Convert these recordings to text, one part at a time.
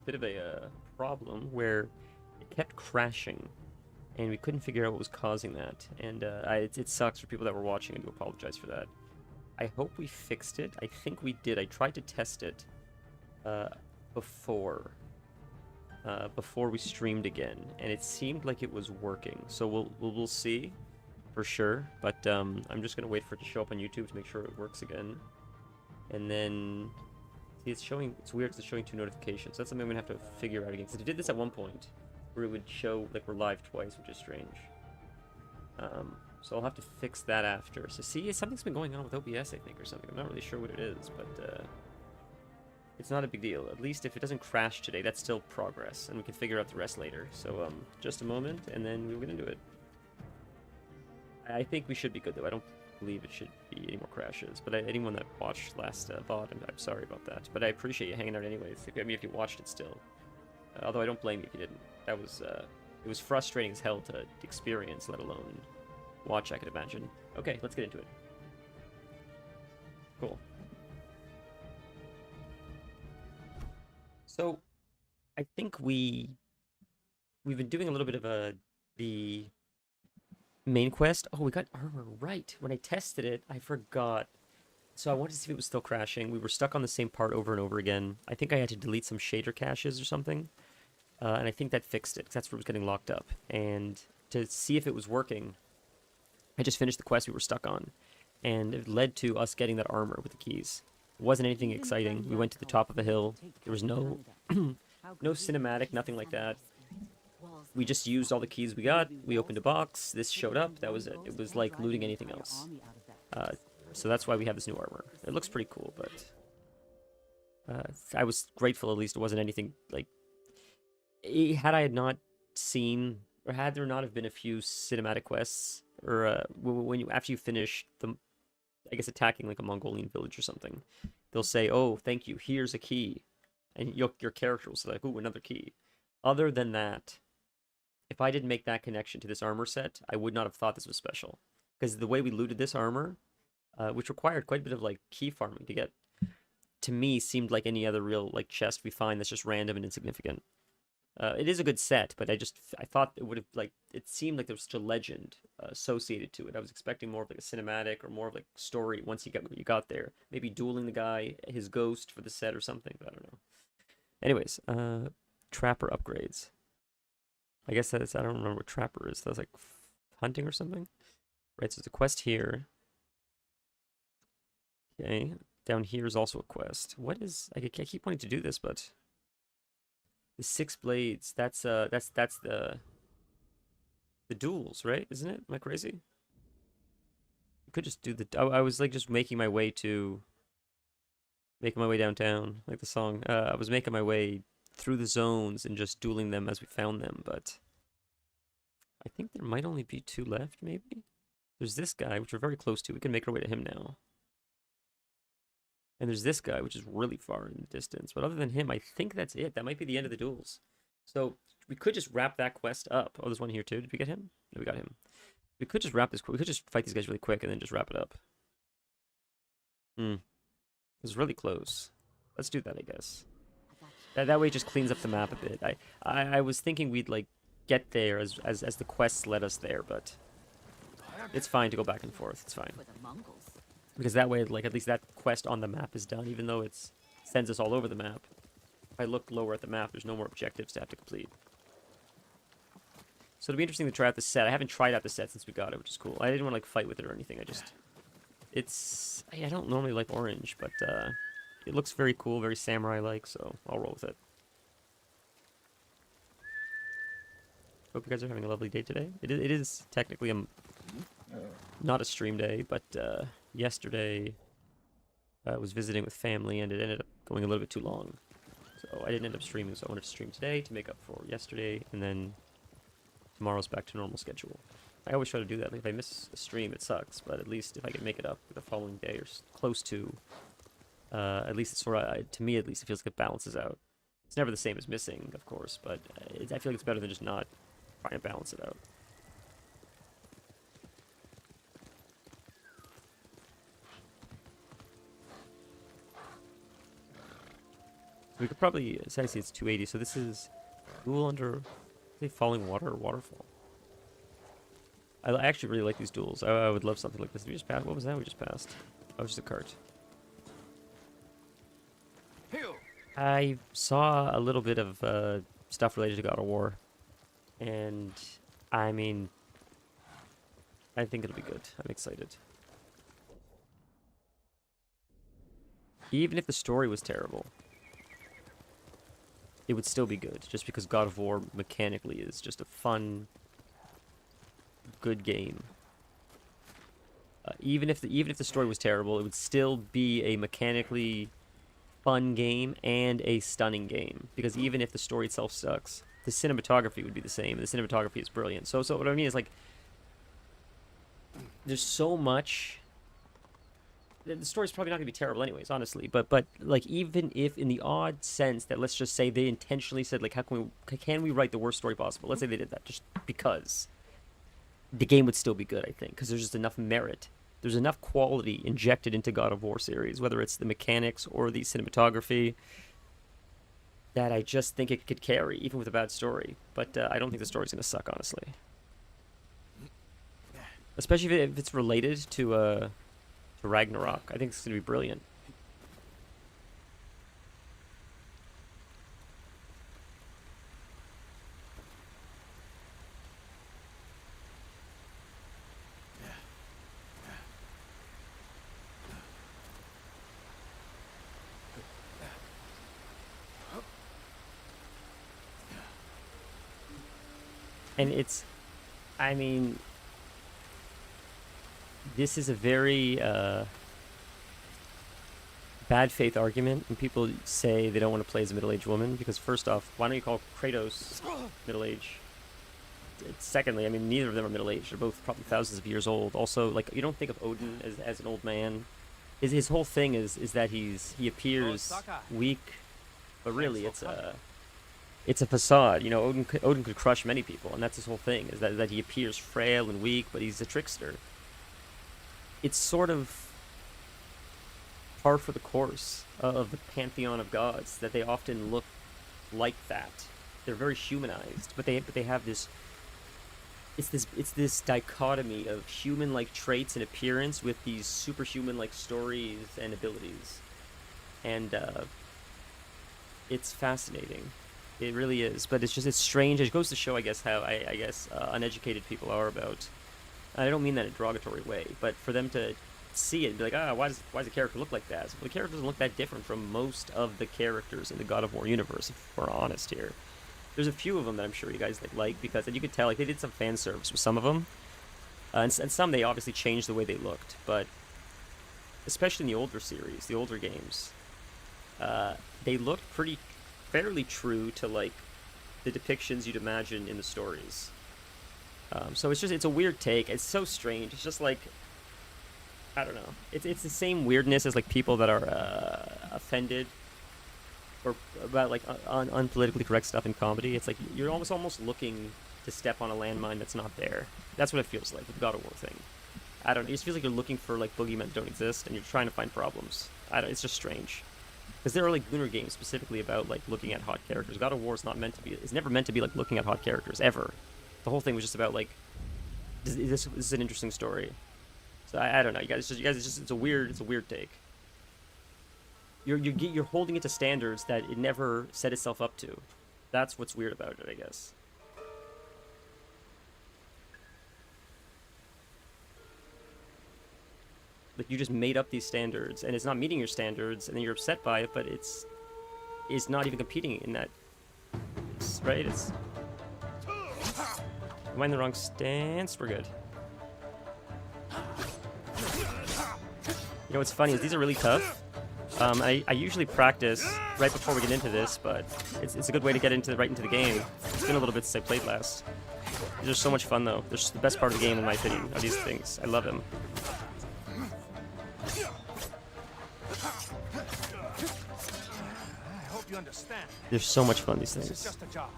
bit of a problem where it kept crashing, and we couldn't figure out what was causing that. And it sucks for people that were watching. I do apologize for that. I hope we fixed it. I think we did. I tried to test it uh, before before we streamed again, and it seemed like it was working. So we'll see for sure. But I'm just gonna wait for it to show up on YouTube to make sure it works again, and then. See, it's showing. It's weird because it's showing two notifications. That's something I'm gonna have to figure out again. Because it did this at one point, where it would show like we're live twice, which is strange. So I'll have to fix that after. So see, something's been going on with OBS, I think, or something. I'm not really sure what it is, but it's not a big deal. At least if it doesn't crash today, that's still progress, and we can figure out the rest later. So just a moment, and then we'll get into it. I think we should be good though. I don't believe it should be any more crashes. But anyone that watched last VOD, I'm sorry about that. But I appreciate you hanging out anyways. If you watched it still. Although I don't blame you if you didn't. That was it was frustrating as hell to experience, let alone watch, I could imagine. Okay, let's get into it. Cool. So, I think we've been doing a little bit of the main quest. Oh, we got armor right. When I tested it, I forgot. So I wanted to see if it was still crashing. We were stuck on the same part over and over again. I think I had to delete some shader caches or something. And I think that fixed it, because that's where it was getting locked up. And to see if it was working, I just finished the quest we were stuck on. And it led to us getting that armor with the keys. It wasn't anything exciting. We went to the top of a hill. There was no no cinematic, nothing like that. We just used all the keys we got. We opened a box. This showed up. That was it. It was like looting anything else. So that's why we have this new armor. It looks pretty cool, but I was grateful at least it wasn't anything like... Had I not seen, or had there not have been a few cinematic quests, or when you after you finish the, I guess attacking like a Mongolian village or something, they'll say, "Oh, thank you. Here's a key," and your character will say like, "Ooh, another key." Other than that, if I didn't make that connection to this armor set, I would not have thought this was special. Because the way we looted this armor, which required quite a bit of like key farming to get, to me seemed like any other real like chest we find that's just random and insignificant. It is a good set, but I thought it would have like, it seemed like there was such a legend associated to it. I was expecting more of like a cinematic or more of like story once you got there. Maybe dueling the guy, his ghost for the set or something, but I don't know. Anyways, trapper upgrades. I guess that's, I don't remember what trapper is. That was like hunting or something? Right, so there's a quest here. Okay, down here is also a quest. What is, I keep wanting to do this, but the 6 blades, that's the duels, right? Isn't it? Am I crazy? I could just do the, I was like just making my way downtown, like the song. I was making my way through the zones and just dueling them as we found them, but I think there might only be 2 left, maybe? There's this guy, which we're very close to. We can make our way to him now. And there's this guy, which is really far in the distance. But other than him, I think that's it. That might be the end of the duels. So we could just wrap that quest up. Oh, there's one here too. Did we get him? No, we got him. We could just wrap this. We could just fight these guys really quick and then just wrap it up. It's really close. Let's do that, I guess. That way it just cleans up the map a bit. I was thinking we'd like get there as the quests led us there, but it's fine to go back and forth. It's fine. Because that way, like, at least that quest on the map is done, even though it sends us all over the map. If I look lower at the map, there's no more objectives to have to complete. So it'll be interesting to try out the set. I haven't tried out the set since we got it, which is cool. I didn't want to, like, fight with it or anything. I don't normally like orange, but it looks very cool, very samurai-like, so I'll roll with it. Hope you guys are having a lovely day today. It is technically not a stream day, but yesterday I was visiting with family and it ended up going a little bit too long. So I didn't end up streaming, so I wanted to stream today to make up for yesterday, and then tomorrow's back to normal schedule. I always try to do that. Like, if I miss a stream, it sucks, but at least if I can make it up the following day or close to, at least it's sort of, to me at least, it feels like it balances out. It's never the same as missing, of course, but I feel like it's better than just not trying to balance it out. We could probably, say it's 280, so this is duel under, say, falling water or waterfall. I actually really like these duels. I would love something like this. Did we just pass? What was that we just passed? Oh, it's just a cart. I saw a little bit of stuff related to God of War, and I mean, I think it'll be good. I'm excited. Even if the story was terrible, it would still be good, just because God of War mechanically is just a fun, good game. Even if the story was terrible, it would still be a mechanically fun game and a stunning game. Because even if the story itself sucks, the cinematography would be the same. The cinematography is brilliant. So what I mean is, like, there's so much. The story's probably not gonna be terrible anyways, honestly. But like, even if in the odd sense that, let's just say they intentionally said, like, how can we write the worst story possible? Let's say they did that just because. The game would still be good, I think, because there's just enough merit. There's enough quality injected into God of War series, whether it's the mechanics or the cinematography, that I just think it could carry, even with a bad story. But I don't think the story's going to suck, honestly. Especially if it's related to Ragnarok. I think it's going to be brilliant. And it's, I mean, this is a very bad faith argument when people say they don't want to play as a middle-aged woman, because first off, why don't you call Kratos middle-aged? Secondly, I mean, neither of them are middle-aged. They're both probably thousands of years old. Also, like, you don't think of Odin as an old man. His whole thing is that he appears weak, but really it's a facade. You know, Odin could crush many people, and that's his whole thing, is that he appears frail and weak, but he's a trickster. It's sort of par for the course of the pantheon of gods that they often look like that. They're very humanized, but they have this. It's this dichotomy of human-like traits and appearance with these superhuman-like stories and abilities, and it's fascinating. It really is, but it's strange. It goes to show, I guess, how uneducated people are about. I don't mean that in a derogatory way, but for them to see it and be like, why does the character look like that? Well, the character doesn't look that different from most of the characters in the God of War universe, if we're honest here. There's a few of them that I'm sure you guys like because, and you could tell, like, they did some fan service with some of them, and some they obviously changed the way they looked, but especially in the older series, the older games, they looked fairly true to, like, the depictions you'd imagine in the stories. So it's a weird take. It's so strange. It's just like, I don't know. It's the same weirdness as, like, people that are offended or about, like, unpolitically correct stuff in comedy. It's like you're almost looking to step on a landmine that's not there. That's what it feels like with the God of War thing. I don't know. It just feels like you're looking for, like, boogeymen that don't exist, and you're trying to find problems. It's just strange. Because there are, like, Gunnar games specifically about, like, looking at hot characters. God of War is it's never meant to be, like, looking at hot characters, ever. The whole thing was just about, like, this is an interesting story. So I don't know, you guys. It's a weird take. You're holding it to standards that it never set itself up to. That's what's weird about it, I guess. Like, you just made up these standards, and it's not meeting your standards, and then you're upset by it, but it's not even competing in that. Right? Am I in the wrong stance? We're good. You know what's funny is these are really tough. I usually practice right before we get into this, but it's a good way to get right into the game. It's been a little bit since I played last. These are so much fun, though. They're just the best part of the game, in my opinion, are these things. I love them. I hope you understand. They're so much fun, these things. It's just a job.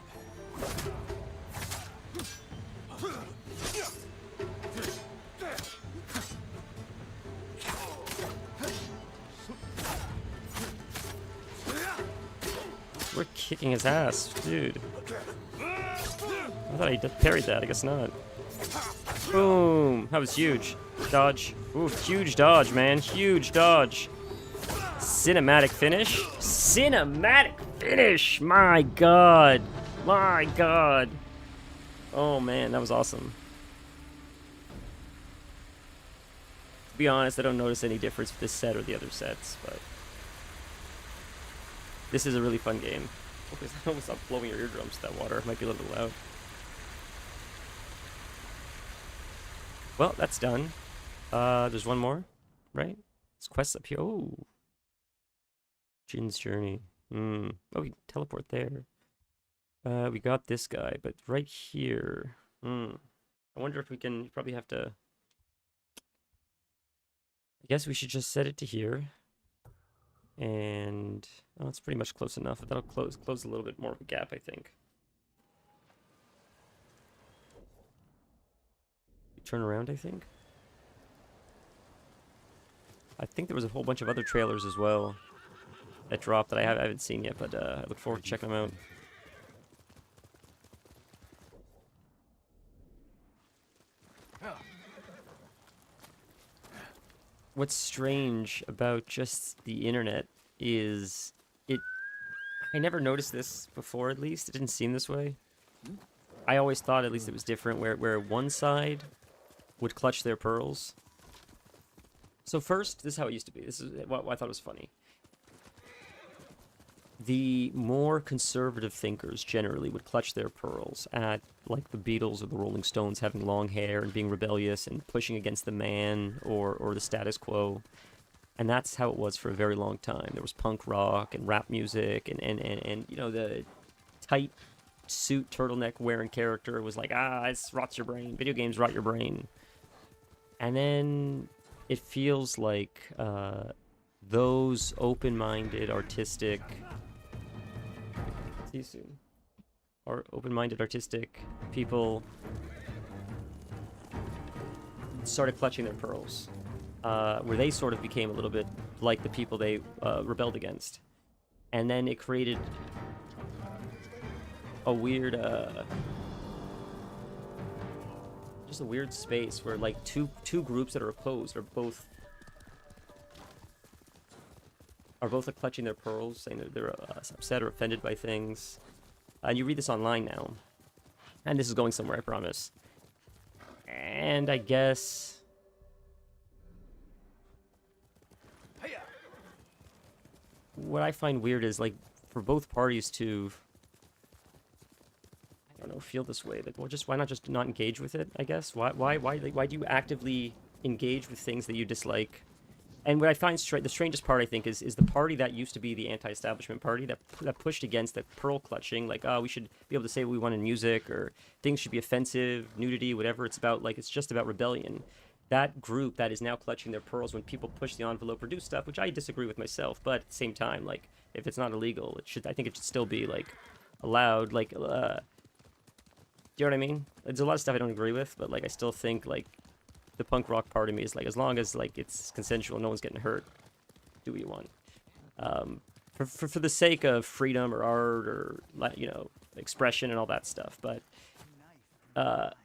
kicking his ass, dude. I thought he parried that. I guess not. Boom. That was huge. Dodge. Ooh, huge dodge, man. Huge dodge. Cinematic finish. Cinematic finish. My God. My God. Oh, man. That was awesome. To be honest, I don't notice any difference with this set or the other sets, but this is a really fun game. Oh, stop blowing your eardrums. That water might be a little bit loud. Well, that's done. There's one more, right? This quest up here. Oh, Jin's Journey. Oh, we can teleport there. We got this guy, but right here. I wonder if we can. Probably have to. I guess we should just set it to here. And oh, it's pretty much close enough. That'll close a little bit more of a gap, I think. Turn around, I think. I think there was a whole bunch of other trailers as well that dropped that I haven't seen yet, but I look forward to checking them out. What's strange about just the internet is I never noticed this before, at least. It didn't seem this way. I always thought at least it was different, where one side would clutch their pearls. So first, this is how it used to be. This is what I thought was funny. The more conservative thinkers generally would clutch their pearls at, like, the Beatles or the Rolling Stones having long hair and being rebellious and pushing against the man or the status quo. And that's how it was for a very long time. There was punk rock and rap music and you know, the tight suit turtleneck wearing character was like, it rots your brain. Video games rot your brain. And then it feels like those open-minded, artistic... See you soon. Or open-minded, artistic people started clutching their pearls. Where they sort of became a little bit like the people they rebelled against. And then it created a weird... just a weird space where, like, two groups that are opposed are both like clutching their pearls, saying that they're upset or offended by things. And you read this online now, and this is going somewhere, I promise. And I guess what I find weird is, like, for both parties to, I don't know, feel this way. Like, well, just why not just not engage with it? I guess why do you actively engage with things that you dislike? And what I find the strangest part, I think, is the party that used to be the anti-establishment party that pushed against the pearl clutching, like, we should be able to say what we want in music, or things should be offensive, nudity, whatever it's about. Like, it's just about rebellion. That group that is now clutching their pearls when people push the envelope or do stuff, which I disagree with myself, but at the same time, like, if it's not illegal, I think it should still be, like, allowed. Like, do you know what I mean? There's a lot of stuff I don't agree with, but, like, I still think, like, the punk rock part of me is like, as long as, like, it's consensual, no one's getting hurt, do what you want. For the sake of freedom or art or, you know, expression and all that stuff. But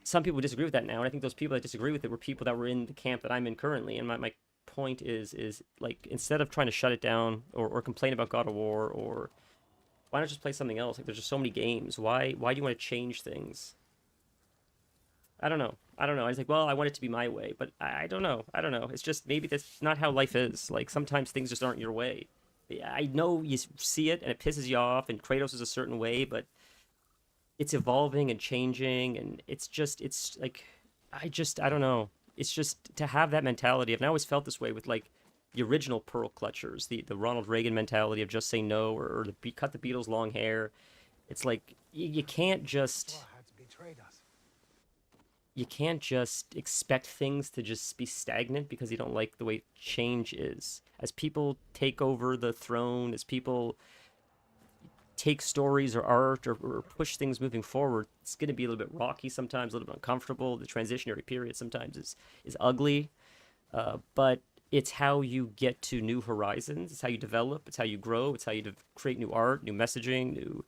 some people disagree with that now, and I think those people that disagree with it were people that were in the camp that I'm in currently. And my point is like, instead of trying to shut it down or complain about God of War, or why not just play something else? Like, there's just so many games. Why do you want to change things? I don't know. I was like, well, I want it to be my way, but I don't know. It's just, maybe that's not how life is. Like, sometimes things just aren't your way. I know you see it and it pisses you off, and Kratos is a certain way, but it's evolving and changing, and it's like, I don't know. It's just to have that mentality. And I always felt this way with, like, the original pearl clutchers, the Ronald Reagan mentality of just say no, or cut the Beatles' long hair. It's like, you can't just... You can't just expect things to just be stagnant because you don't like the way change is. As people take over the throne, as people take stories or art or push things moving forward, it's going to be a little bit rocky sometimes, a little bit uncomfortable. The transitionary period sometimes is ugly. But it's how you get to new horizons. It's how you develop. It's how you grow. It's how you create new art, new messaging,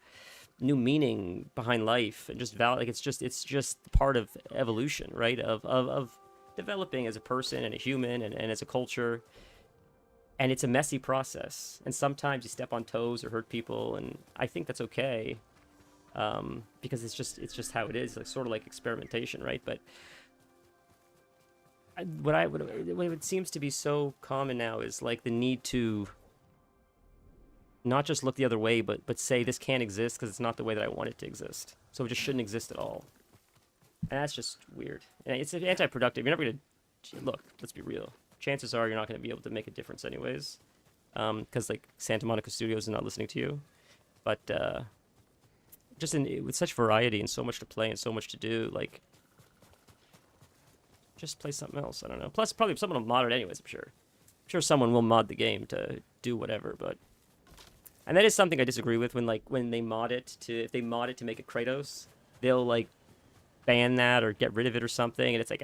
new meaning behind life, and just like it's just part of evolution, right? Of developing as a person and a human and as a culture. And it's a messy process. And sometimes you step on toes or hurt people, and I think that's okay, because it's just how it is. Like sort of like experimentation, right? But what seems to be so common now is like the need to not just look the other way, but say this can't exist because it's not the way that I want it to exist. So it just shouldn't exist at all. And that's just weird. And it's anti-productive. You're never going to... Look, let's be real. Chances are you're not going to be able to make a difference anyways. Because, like, Santa Monica Studios is not listening to you. But with such variety and so much to play and so much to do, like... Just play something else. I don't know. Plus, probably someone will mod it anyways, I'm sure. I'm sure someone will mod the game to do whatever, but... And that is something I disagree with when they mod it if they mod it to make it Kratos, they'll like ban that or get rid of it or something, and it's like,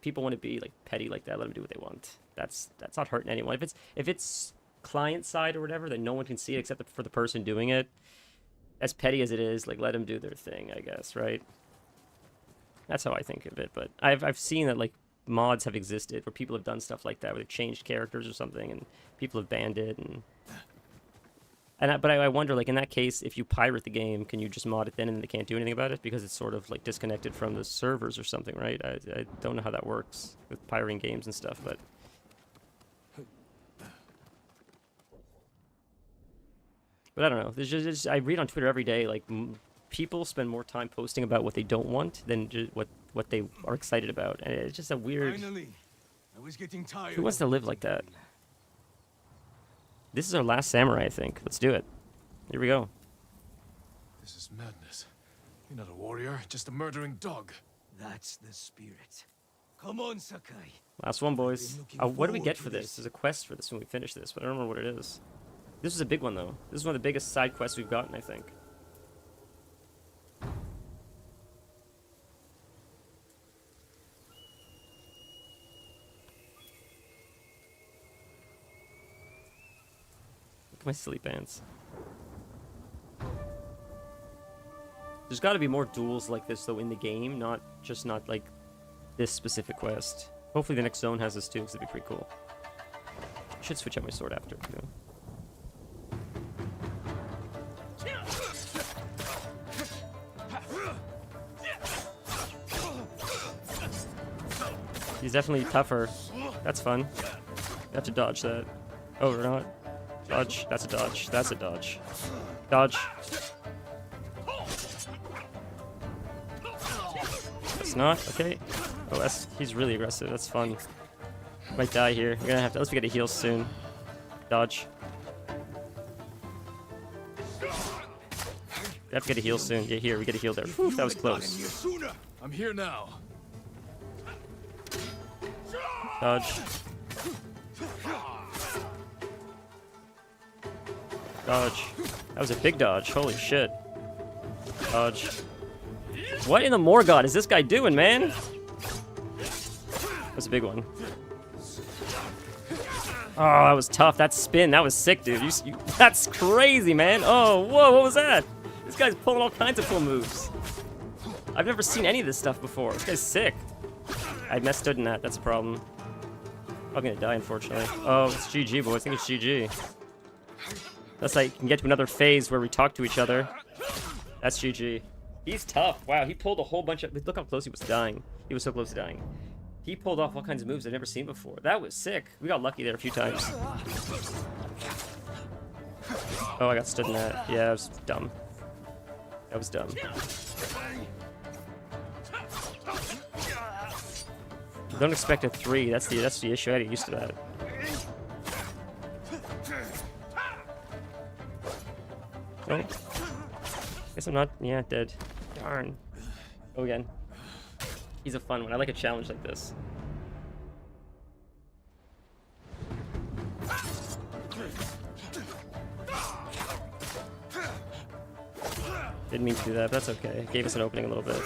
people want to be like petty like that, let them do what they want. That's not hurting anyone. If it's client side or whatever, then no one can see it except for the person doing it. As petty as it is, like let them do their thing, I guess, right? That's how I think of it. But I've seen that like mods have existed where people have done stuff like that, where they've changed characters or something, and people have banned it. But I wonder, like, in that case, if you pirate the game, can you just mod it then and they can't do anything about it? Because it's sort of, like, disconnected from the servers or something, right? I don't know how that works with pirating games and stuff, but... But I don't know. There's just I read on Twitter every day, like, people spend more time posting about what they don't want than just what they are excited about. And it's just a weird... Finally, I was getting tired. Who wants to live like that? This is our last samurai, I think. Let's do it. Here we go. This is madness. You're not a warrior, just a murdering dog. That's the spirit. Come on, Sakai. Last one, boys. What do we get for this? There's a quest for this when we finish this, but I don't remember what it is. This was a big one, though. This is one of the biggest side quests we've gotten, I think. Look at my silly pants. There's got to be more duels like this, though, in the game, not like this specific quest. Hopefully the next zone has this, too, because it'd be pretty cool. I should switch out my sword after, too. He's definitely tougher. That's fun. You have to dodge that. Oh, or not. Dodge. That's a dodge. That's a dodge. Dodge. It's not. Okay. Oh, he's really aggressive. That's fun. Might die here. You're gonna have to. Unless we get a heal soon. Dodge. We have to get a heal soon. Yeah, here. We get a heal there. Whew, that was close. I'm here now. Dodge. Dodge. That was a big dodge. Holy shit. Dodge. What in the Morgott is this guy doing, man? That's a big one. Oh, that was tough. That spin, that was sick, dude. That's crazy, man. Oh, whoa, what was that? This guy's pulling all kinds of cool moves. I've never seen any of this stuff before. This guy's sick. I messed in that. That's a problem. I'm gonna die, unfortunately. Oh, it's GG, boys. I think it's GG. Unless I can get to another phase where we talk to each other. That's GG. He's tough. Wow, he pulled a whole bunch of... Look how close he was dying. He was so close to dying. He pulled off all kinds of moves I've never seen before. That was sick. We got lucky there a few times. Oh, I got stood in that. Yeah, that was dumb. That was dumb. Don't expect a 3. That's the issue. I get used to that. Oh. Guess I'm not. Yeah, dead. Darn. Go again. He's a fun one. I like a challenge like this. Didn't mean to do that, but that's okay. It gave us an opening a little bit.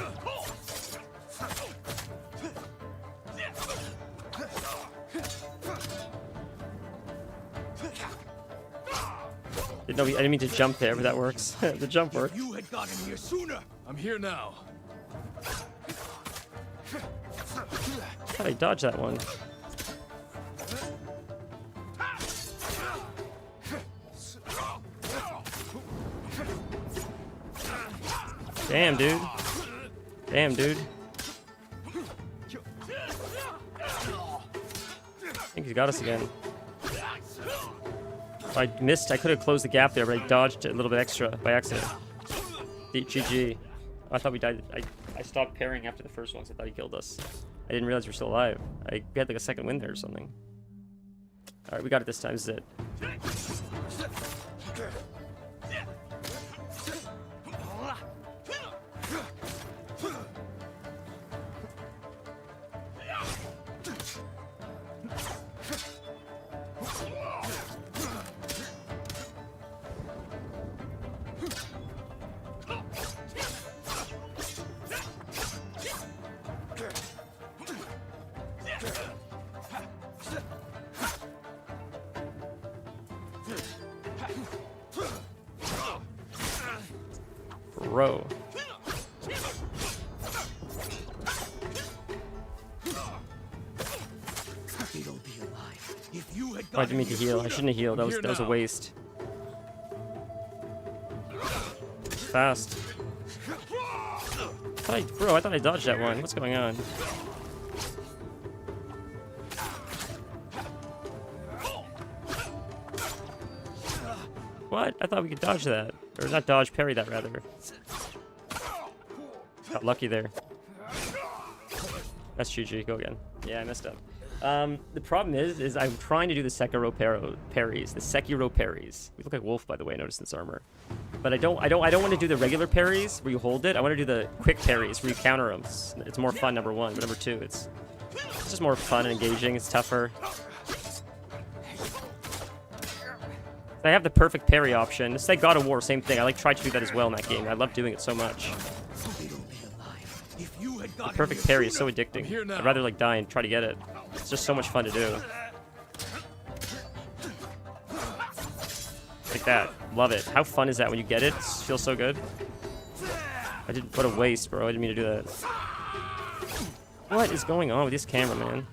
No, I didn't mean to jump there, but that works. The jump worked. You had gotten here sooner. I'm here now. How did I dodge that one? Damn, dude. Damn, dude. I think he's got us again. I missed. I could have closed the gap there, but I dodged a little bit extra by accident. GG. I thought we died. I stopped parrying after the first one, so I thought he killed us. I didn't realize we were still alive. We had like a second win there or something. Alright, we got it this time. This is it. Bro. You'll be alive. If you had Oh, I didn't mean to heal. I shouldn't have healed. That was a waste. Fast. Bro, I thought I dodged that one. What's going on? What? I thought we could dodge that. Or not dodge, parry that rather. Got lucky there. That's GG. Go again. Yeah, I messed up. The problem is I'm trying to do the Sekiro parries. The Sekiro parries. We look like Wolf, by the way. I noticed this armor. But I don't want to do the regular parries where you hold it. I want to do the quick parries where you counter them. It's more fun, number one. But number two, it's just more fun and engaging. It's tougher. I have the perfect parry option. It's like God of War, same thing. I tried to do that as well in that game. I love doing it so much. The perfect parry is so addicting. I'd rather die and try to get it. It's just so much fun to do. Like that. Love it. How fun is that when you get it? It feels so good. What a waste, bro. I didn't mean to do that. What is going on with this camera, man?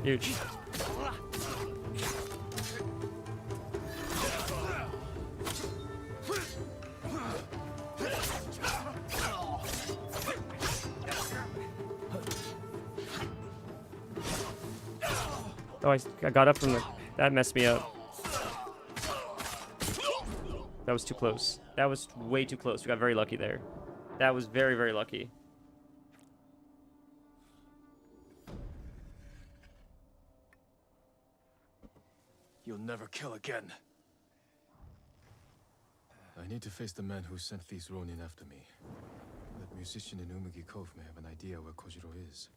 Huge. Oh, I got up from the... That messed me up. That was too close. That was way too close. We got very lucky there. That was very, very lucky. You'll never kill again. I need to face the man who sent these Ronin after me. That musician in Umugi Cove may have an idea where Kojiro is.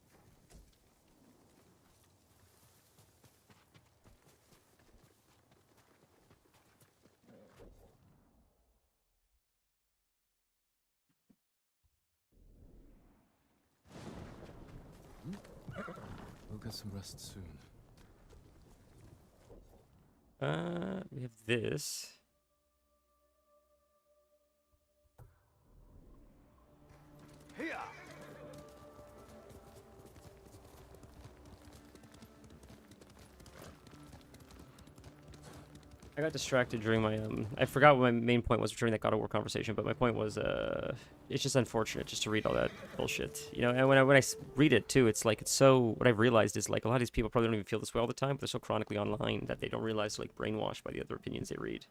We'll get some rest soon. We have this. I got distracted during my I forgot what my main point was during that God of War conversation, but my point was it's just unfortunate just to read all that bullshit, you know. And when I read it too, it's so, what I've realized is a lot of these people probably don't even feel this way all the time, but they're so chronically online that they don't realize they're brainwashed by the other opinions they read.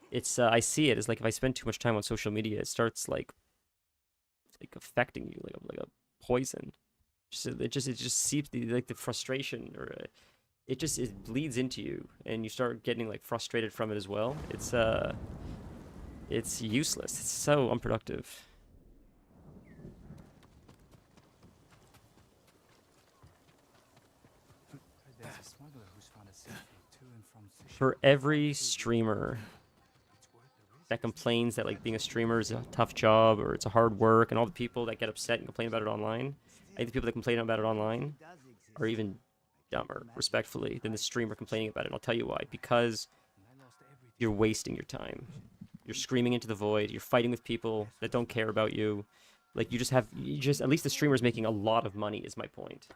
It's I see it as if I spend too much time on social media, it starts affecting you like a poison. It just seeps the frustration, or it bleeds into you, and you start getting frustrated from it as well. It's useless. It's so unproductive. For every streamer that complains that like being a streamer is a tough job or it's a hard work, and all the people that get upset and complain about it online, I think the people that complain about it online are even dumber, respectfully, than the streamer complaining about it. And I'll tell you why. Because you're wasting your time. You're screaming into the void. You're fighting with people that don't care about you. Like, at least the streamer's making a lot of money, is my point.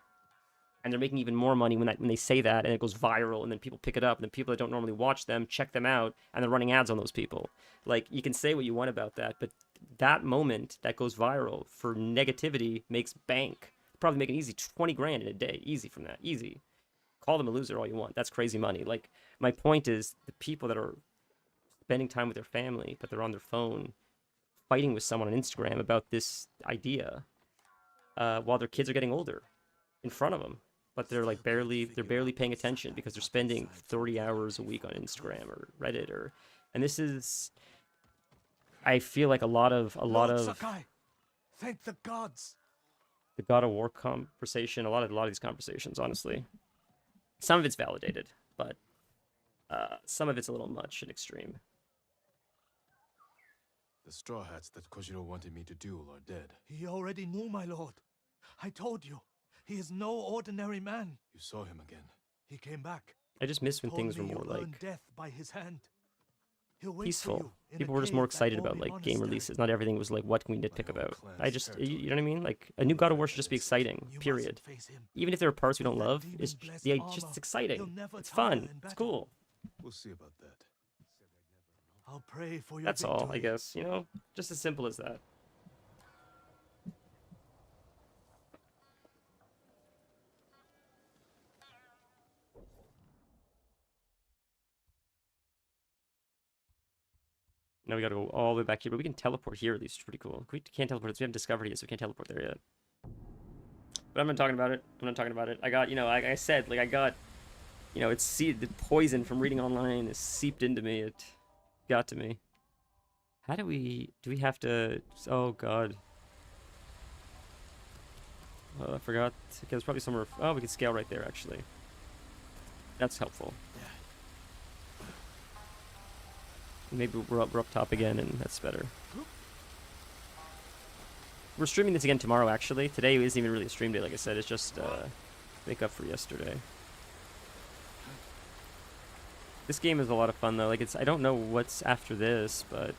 And they're making even more money when they say that, and it goes viral, and then people pick it up, and then people that don't normally watch them check them out, and they're running ads on those people. Like, you can say what you want about that, but that moment that goes viral for negativity makes bank. Probably make an easy 20 grand in a day, easy from that, easy. Call them a loser all you want. That's crazy money. Like, my point is, the people that are spending time with their family, but they're on their phone, fighting with someone on Instagram about this idea, while their kids are getting older, in front of them. But they're like barely paying attention because they're spending 30 hours a week on Instagram or Reddit and this is, I feel like a lot of Sakai, thank the gods. the God of War conversation, a lot of these conversations, honestly, some of it's validated, but some of it's a little much and extreme. The Straw Hats that Kojiro wanted me to duel are dead. He already knew, my lord. I told you, he is no ordinary man. You saw him again. He came back. I just miss when Told things were me more you earned like death by his hand. He'll wait for peaceful. you in People a were just more cave at excited about Ori like game Monastery. releases. Not everything was like, what can we nitpick old about? clan's I just, you territory. know what I mean? Like, a new God of War should just be exciting, You period. mustn't face him. Even if there are parts we don't That love, demon it's blessed just armor, it's exciting. he'll never It's tire fun. in It's battle. cool. We'll see about that. I'll pray for your That's all, I victory. guess. You know, just as simple as that. Now we gotta go all the way back here, but we can teleport here at least. It's pretty cool. We can't teleport, so we haven't discovered it yet, so we can't teleport there yet. But I'm not talking about it. I'm not talking about it. I got, you know, like I said, like I got, you know, it's the poison from reading online is seeped into me. It got to me. How do we have to, oh god. I forgot. Okay, there's probably somewhere, oh, we can scale right there, actually. That's helpful. Maybe we're up top again, and that's better. We're streaming this again tomorrow, actually. Today isn't even really a stream day, like I said. It's just make up for yesterday. This game is a lot of fun, though. Like, it's, I don't know what's after this, but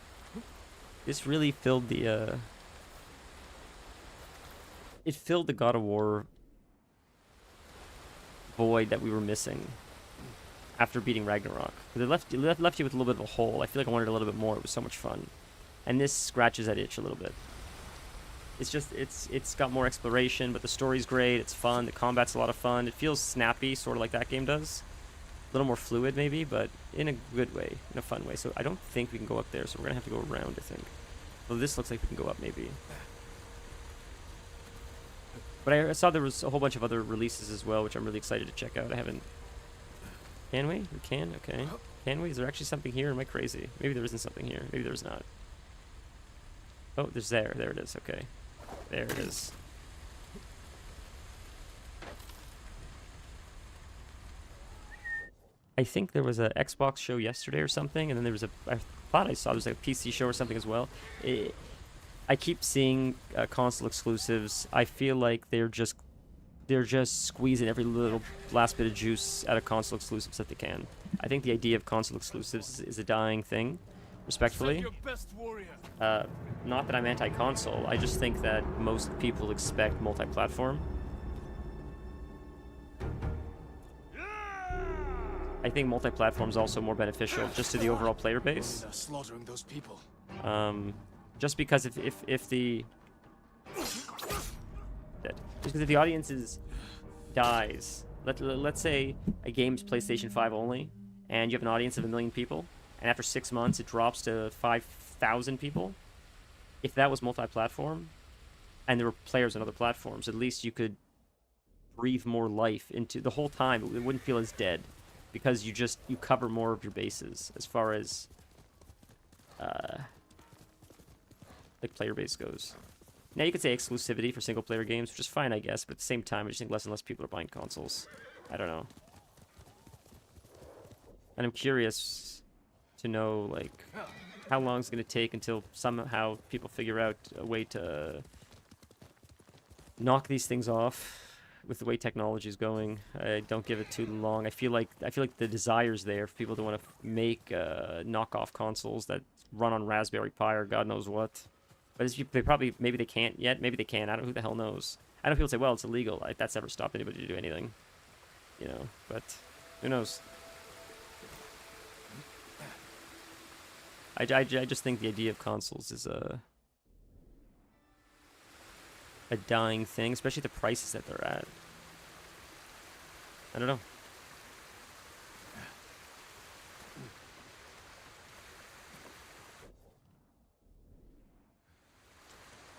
this really filled the it filled the God of War void that we were missing after beating Ragnarok. It left you with a little bit of a hole. I feel like I wanted a little bit more. It was so much fun. And this scratches that itch a little bit. It's just, it's got more exploration, but the story's great. It's fun. The combat's a lot of fun. It feels snappy, sort of like that game does. A little more fluid, maybe, but in a good way, in a fun way. So I don't think we can go up there, so we're going to have to go around, I think. Well, this looks like we can go up, maybe. But I saw there was a whole bunch of other releases as well, which I'm really excited to check out. I haven't... Can we? We can? Okay. Can we? Is there actually something here? Am I crazy? Maybe there isn't something here. Maybe there's not. Oh, there's there. There it is. Okay. There it is. I think there was a Xbox show yesterday or something, and then there was a... I thought I saw there was like a PC show or something as well. I keep seeing console exclusives. I feel like they're just squeezing every little last bit of juice out of console exclusives that they can. I think the idea of console exclusives is a dying thing, respectfully. Not that I'm anti-console, I just think that most people expect multi-platform. I think multi-platform is also more beneficial just to the overall player base. Slaughtering those people. Just because if the audience dies, let's say a game's PlayStation 5 only, and you have an audience of 1 million people, and after 6 months it drops to 5,000 people. If that was multi-platform, and there were players on other platforms, at least you could breathe more life into the whole time. It wouldn't feel as dead, because you cover more of your bases as far as like player base goes. Now you could say exclusivity for single player games, which is fine, I guess, but at the same time I just think less and less people are buying consoles. I don't know. And I'm curious to know, like, how long it's going to take until somehow people figure out a way to knock these things off with the way technology is going. I don't give it too long. I feel like the desire's there for people to want to make knockoff consoles that run on Raspberry Pi or God knows what. But they probably, maybe they can't yet. Maybe they can. I don't know. Who the hell knows? I know people say, well, it's illegal. That's never stopped anybody to do anything. You know, but who knows? I just think the idea of consoles is a dying thing, especially the prices that they're at. I don't know.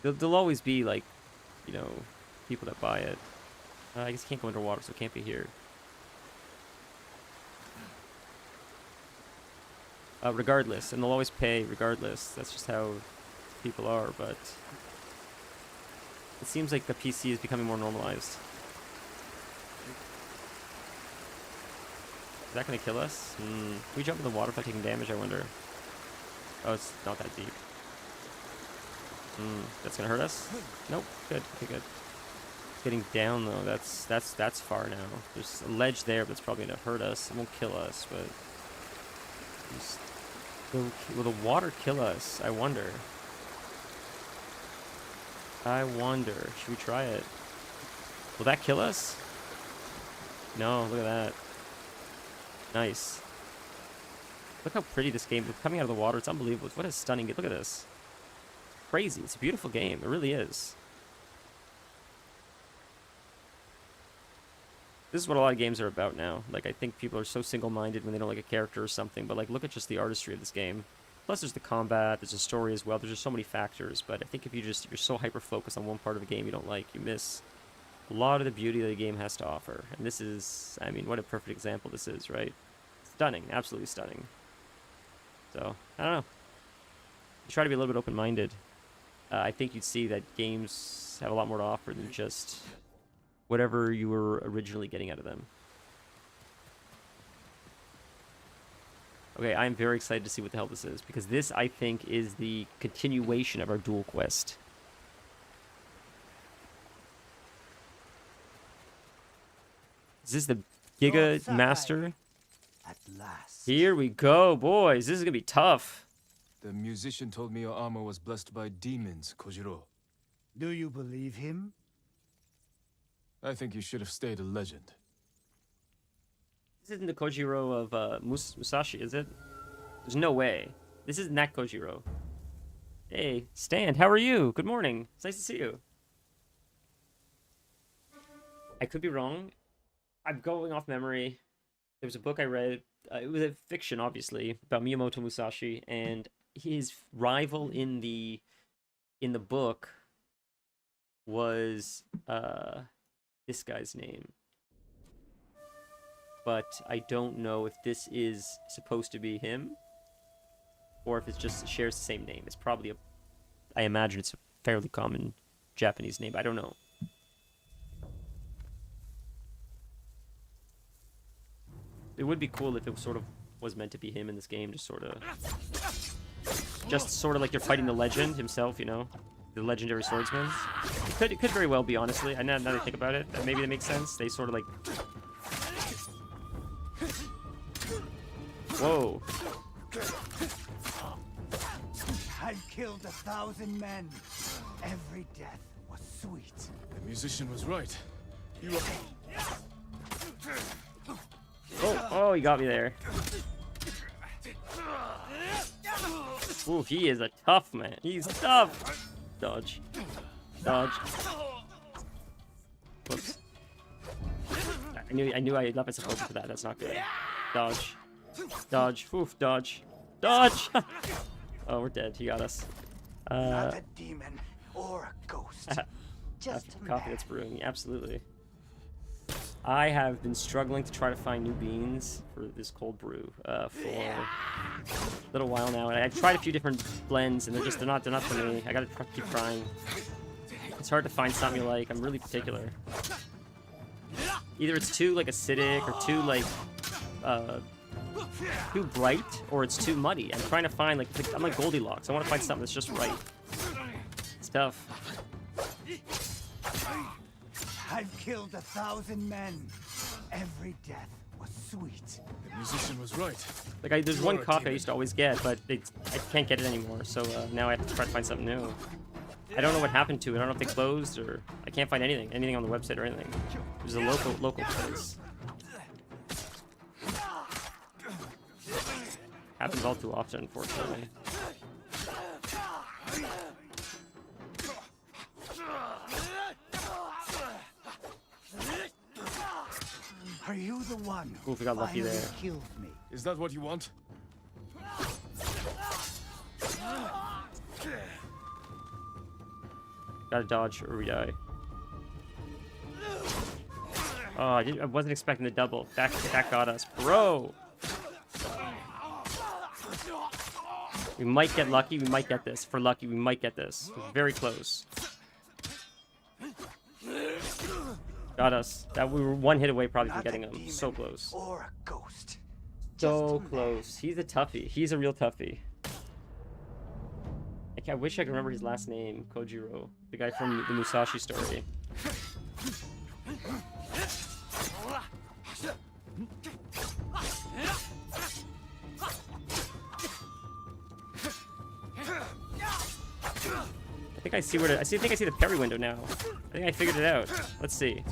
There'll always be, like, you know, people that buy it. I guess you can't go underwater, so it can't be here. Regardless, and they'll always pay regardless. That's just how people are, but it seems like the PC is becoming more normalized. Is that going to kill us? Can we jump in the water without taking damage, I wonder? Oh, it's not that deep. That's going to hurt us? Nope. Good. Okay, good. Getting down, though. That's far now. There's a ledge there, but it's probably going to hurt us. It won't kill us, but... Will the water kill us? I wonder. Should we try it? Will that kill us? No, look at that. Nice. Look how pretty this game is. Coming out of the water, it's unbelievable. What a stunning game. Look at this. Crazy. It's a beautiful game. It really is. This is what a lot of games are about now. Like, I think people are so single-minded when they don't like a character or something, but, like, look at just the artistry of this game. Plus, there's the combat, there's a story as well, there's just so many factors, but I think if you're so hyper-focused on one part of a game you don't like, you miss a lot of the beauty that the game has to offer. And this is, I mean, what a perfect example this is, right? Stunning, absolutely stunning. So, I don't know. You try to be a little bit open-minded. I think you'd see that games have a lot more to offer than just whatever you were originally getting out of them. Okay, I'm very excited to see what the hell this is, because this, I think, is the continuation of our dual quest. Is this the Giga Master? At last. Here we go, boys. This is gonna be tough. The musician told me your armor was blessed by demons, Kojiro. Do you believe him? I think you should have stayed a legend. This isn't the Kojiro of Musashi, is it? There's no way. This isn't that Kojiro. Hey, Stan, how are you? Good morning. It's nice to see you. I could be wrong. I'm going off memory. There was a book I read. It was a fiction, obviously, about Miyamoto Musashi, and his rival in the book was this guy's name. But I don't know if this is supposed to be him, or if it just shares the same name. It's probably I imagine it's a fairly common Japanese name. I don't know. It would be cool if it sort of was meant to be him in this game, just sort of like you're fighting the legend himself, you know, the legendary swordsman. It could very well be, honestly. Now that I think about it, maybe that makes sense. They sort of like, whoa. I killed 1,000 men. Every death was sweet. The musician was right. You are... Oh, he got me there. Ooh, he is a tough man. He's tough. Dodge. Dodge. Whoops. I knew I left myself open for that. That's not good. Dodge. Dodge. Oof, dodge. Dodge! Oh, we're dead. He got us. Not a demon or a ghost. Just a coffee man. that's brewing. Absolutely. I have been struggling to try to find new beans for this cold brew for a little while now, and I've tried a few different blends, and they're not for me. I gotta keep trying. It's hard to find something you like. I'm really particular. Either it's too like acidic or too like too bright or it's too muddy. I'm trying to find like I'm like Goldilocks. I want to find something that's just right. It's tough. I've killed 1,000 men. Every death was sweet. The musician was right. Like there's one coffee I used to always get, but I can't get it anymore. So now I have to try to find something new. I don't know what happened to it. I don't know if they closed or I can't find anything on the website or anything. There's a local place. Happens all too often, unfortunately. Are you the one Ooh, we got lucky there. killed me? Is that what you want? Gotta dodge or we die. Oh, I wasn't expecting the double. That got us, bro. We might get lucky. We might get this. For lucky, we might get this. Very close. Got us. That we were one hit away probably from getting him. So close. Or a ghost. So close. He's a toughie. He's a real toughie. I wish I could remember his last name. Kojiro. The guy from the Musashi story. I think I see the parry window now. I think I figured it out. Let's see.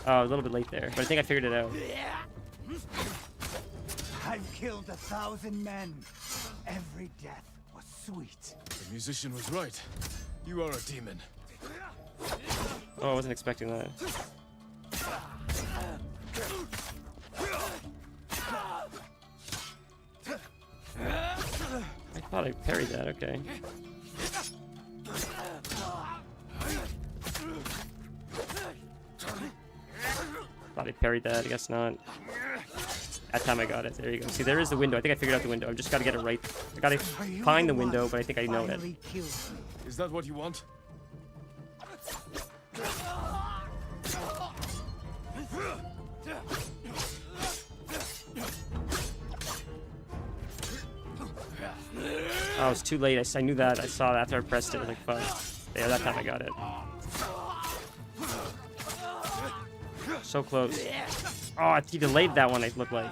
Oh, a little bit late there, but I think I figured it out. I've killed 1,000 men. Every death was sweet. The musician was right. You are a demon. Oh, I wasn't expecting that. I thought I parried that, okay. Thought I parried that, I guess not. That time I got it. There you go. See, there is the window. I think I figured out the window. I've just got to get it right. I got to find the window, but I think I know it. Is that what you want? Oh, it's too late. I knew that. I saw that after I pressed it. I was like, fuck. Yeah, that time I got it. So close. Oh, he delayed that one, it looked like.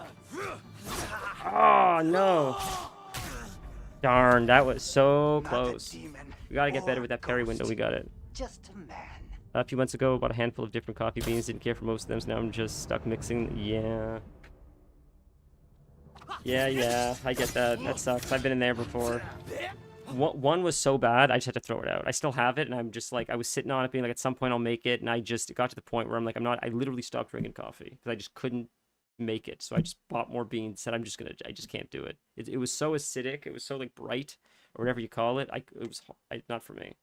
Oh, no. Darn, that was so close. We gotta get better with that parry window. We got it. Just a man. A few months ago, bought a handful of different coffee beans. Didn't care for most of them, so now I'm just stuck mixing. Yeah. Yeah, I get that. That sucks. I've been in there before. One was so bad, I just had to throw it out. I still have it, and I'm just like, I was sitting on it being like, at some point I'll make it, and it got to the point where I'm like, I literally stopped drinking coffee, because I just couldn't make it. So I just bought more beans, said I just can't do it. It was so acidic, it was so like bright, or whatever you call it, it was not for me.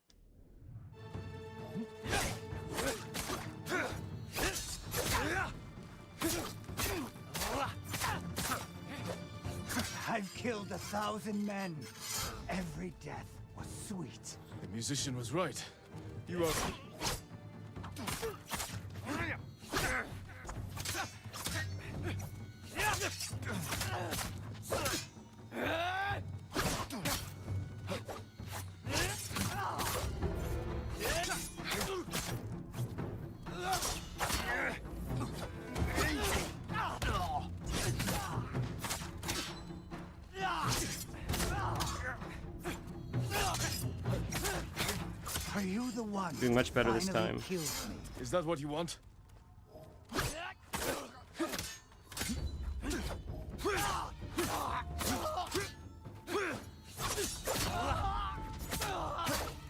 I've killed 1,000 men. Every death was sweet. The musician was right. You are... Are you the one? Doing much better this time. Is that what you want?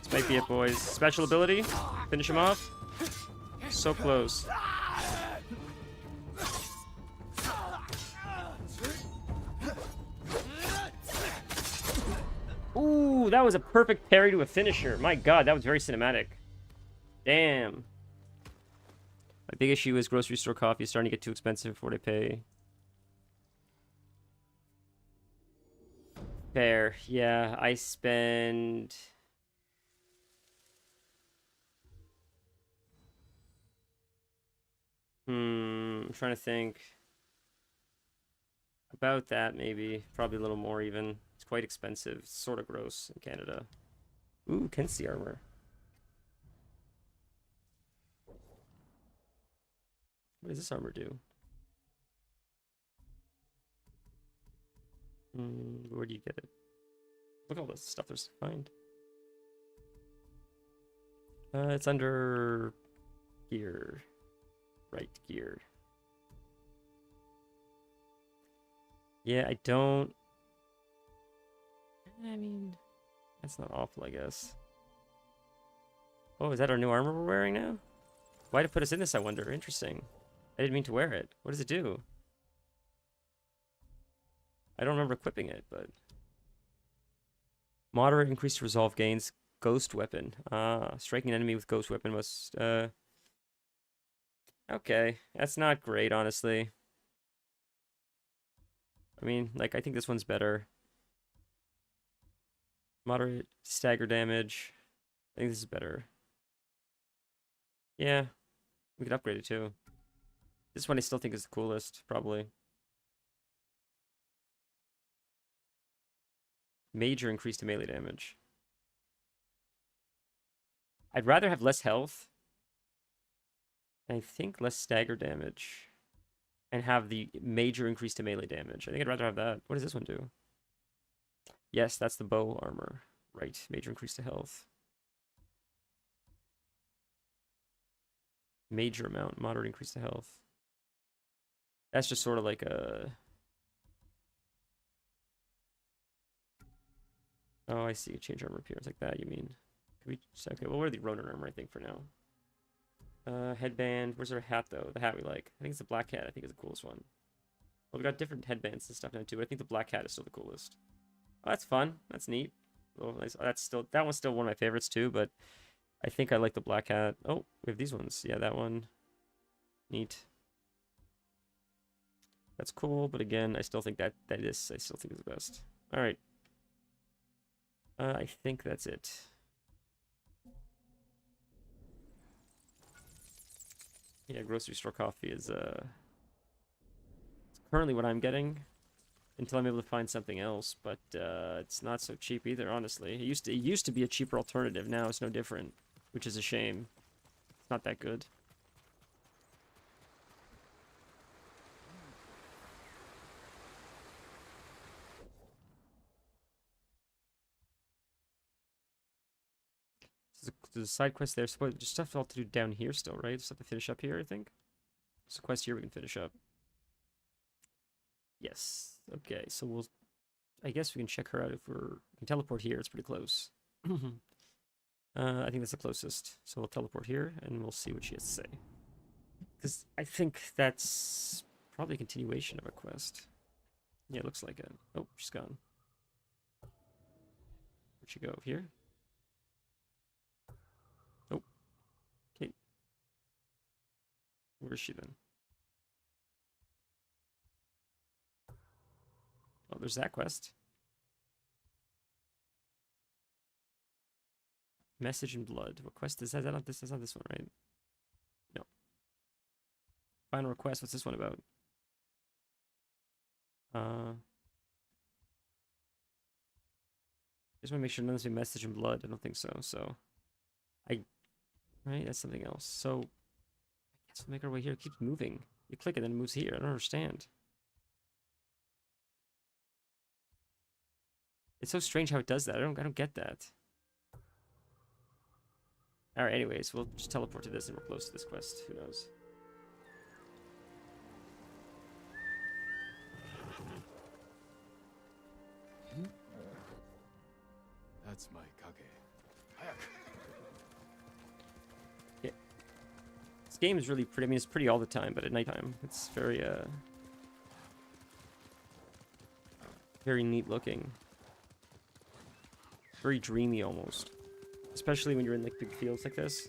This might be it, boys. Special ability. Finish him off. So close. Ooh, that was a perfect parry to a finisher. My god, that was very cinematic. Damn. My big issue is grocery store coffee is starting to get too expensive for what I pay. Fair. Yeah, I spend... I'm trying to think. About that, maybe. Probably a little more even. It's quite expensive. It's sort of gross in Canada. Ooh, Kensi armor. What does this armor do? Where do you get it? Look at all this stuff there's to find. It's under gear. Right gear. Yeah, I don't... I mean, that's not awful, I guess. Oh, is that our new armor we're wearing now? Why'd it put us in this, I wonder? Interesting. I didn't mean to wear it. What does it do? I don't remember equipping it, but... Moderate increased resolve gains. Ghost weapon. Striking an enemy with ghost weapon must... Okay, that's not great, honestly. I mean, like, I think this one's better. Moderate stagger damage. I think this is better. Yeah, we could upgrade it too. This one I still think is the coolest, probably. Major increase to melee damage. I'd rather have less health. And I think less stagger damage. And have the major increase to melee damage. I think I'd rather have that. What does this one do? Yes, that's the bow armor. Right, major increase to health. Major amount, moderate increase to health. That's just sort of like a... Oh, I see. Change armor appearance like that, you mean. Could we... Okay, we'll wear the Ronin armor, I think, for now. Headband. Where's our hat, though? The hat we like. I think it's the black hat. I think is the coolest one. Well, we got different headbands and stuff now, too. I think the black hat is still the coolest. Oh, that's fun. That's neat. Oh, nice. That's still... That one's still one of my favorites, too, but... I think I like the black hat. Oh, we have these ones. Yeah, that one. Neat. That's cool, but again, I still think I still think is the best. All right. I think that's it. Yeah, grocery store coffee is currently what I'm getting until I'm able to find something else, but it's not so cheap either, honestly. It used to be a cheaper alternative. Now it's no different, which is a shame. It's not that good. There's a side quest there. So there's stuff all to do down here still, right? Stuff to finish up here, I think. There's a quest here we can finish up. Yes. Okay, so we'll... I guess we can check her out if we can teleport here. It's pretty close. I think that's the closest. So we'll teleport here, and we'll see what she has to say. Because I think that's probably a continuation of a quest. Yeah, it looks like it. Oh, she's gone. Where'd she go? Here? Oh. Okay. Where is she then? Oh, there's that quest. Message in blood. What quest is that? That's not this one, right? No. Final request. What's this one about? Just want to make sure none of this message in blood. I don't think so. So, right? That's something else. So, I guess we'll make our way here. It keeps moving. You click it, then it moves here. I don't understand. It's so strange how it does that. I don't get that. Alright, anyways, we'll just teleport to this and we're close to this quest. Who knows? That's my Kage. Yeah. This game is really pretty. I mean, it's pretty all the time, but at nighttime, it's very, very neat looking. Very dreamy almost. Especially when you're in like big fields like this.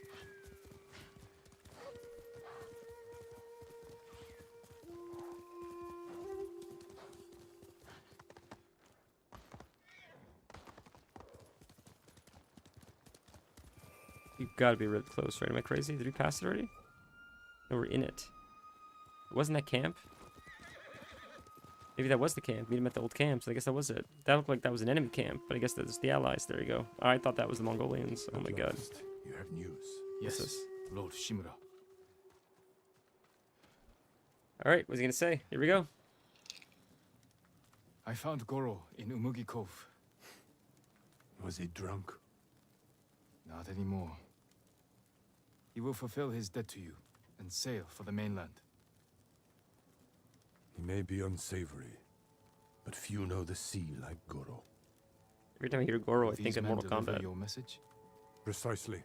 You've got to be really close, right? Am I crazy? Did we pass it already? No, we're in it. Wasn't that camp? Maybe that was the camp. Meet him at the old camp. So I guess that was it. That looked like that was an enemy camp, but I guess that's the allies. There you go. I thought that was the Mongolians. Oh my god. Last, you have news. What's Yes, this? Lord Shimura. All right, what's he gonna say? Here we go. I found Goro in Umugi Cove. Was he drunk? Not anymore. He will fulfill his debt to you and sail for the mainland. He may be unsavory, but few know the sea like Goro. Every time I hear Goro, I Will think these of men Mortal deliver Kombat. your message? Precisely.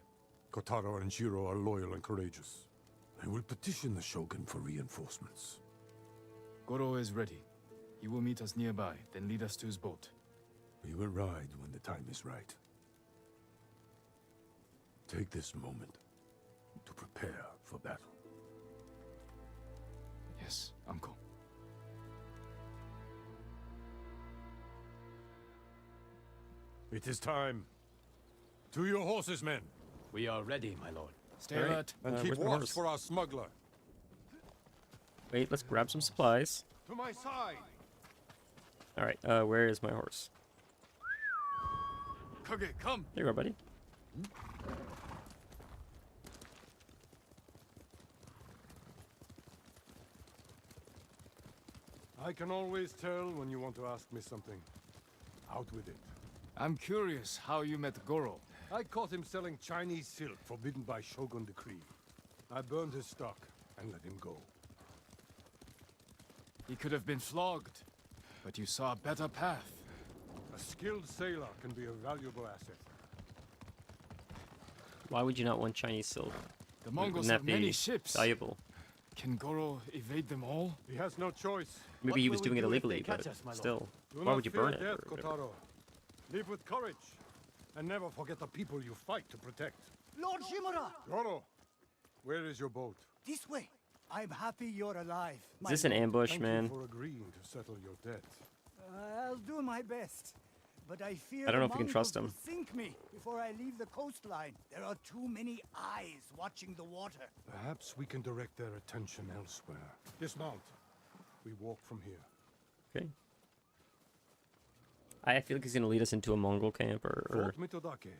Kotaro and Jiro are loyal and courageous. I will petition the Shogun for reinforcements. Goro is ready. He will meet us nearby, then lead us to his boat. We will ride when the time is right. Take this moment to prepare for battle. Yes, uncle. It is time. To your horses, men, We are ready, my lord. Stay All right. alert. and keep where's my watch horse? for our smuggler. Wait, let's grab some supplies. To my side! All right, where is my horse? Kage, come! There you go, buddy. I can always tell when you want to ask me something. Out with it. I'm curious how you met Goro. I caught him selling Chinese silk forbidden by Shogun decree. I burned his stock and let him go. He could have been flogged, but you saw a better path. A skilled sailor can be a valuable asset. Why would you not want Chinese silk? The Mongols Wouldn't that have many be ships. valuable? Can Goro evade them all? He has no choice. Maybe What he will was we doing it do if they illegally, catch but us, my lord? still. Do Why not would you fear burn it? death, or whatever? Kotaro. Live with courage, and never forget the people you fight to protect. Lord Shimura! Goro, where is your boat? This way. I'm happy you're alive. Is this an ambush, Thank man? you for agreeing to settle your debt. I'll do my best. But I fear I don't know the if we can trust Mongols him. will sink me before I leave the coastline. There are too many eyes watching the water. Perhaps we can direct their attention elsewhere. Dismount. We walk from here. Okay. I feel like he's gonna lead us into a Mongol camp or Fort Mitodake.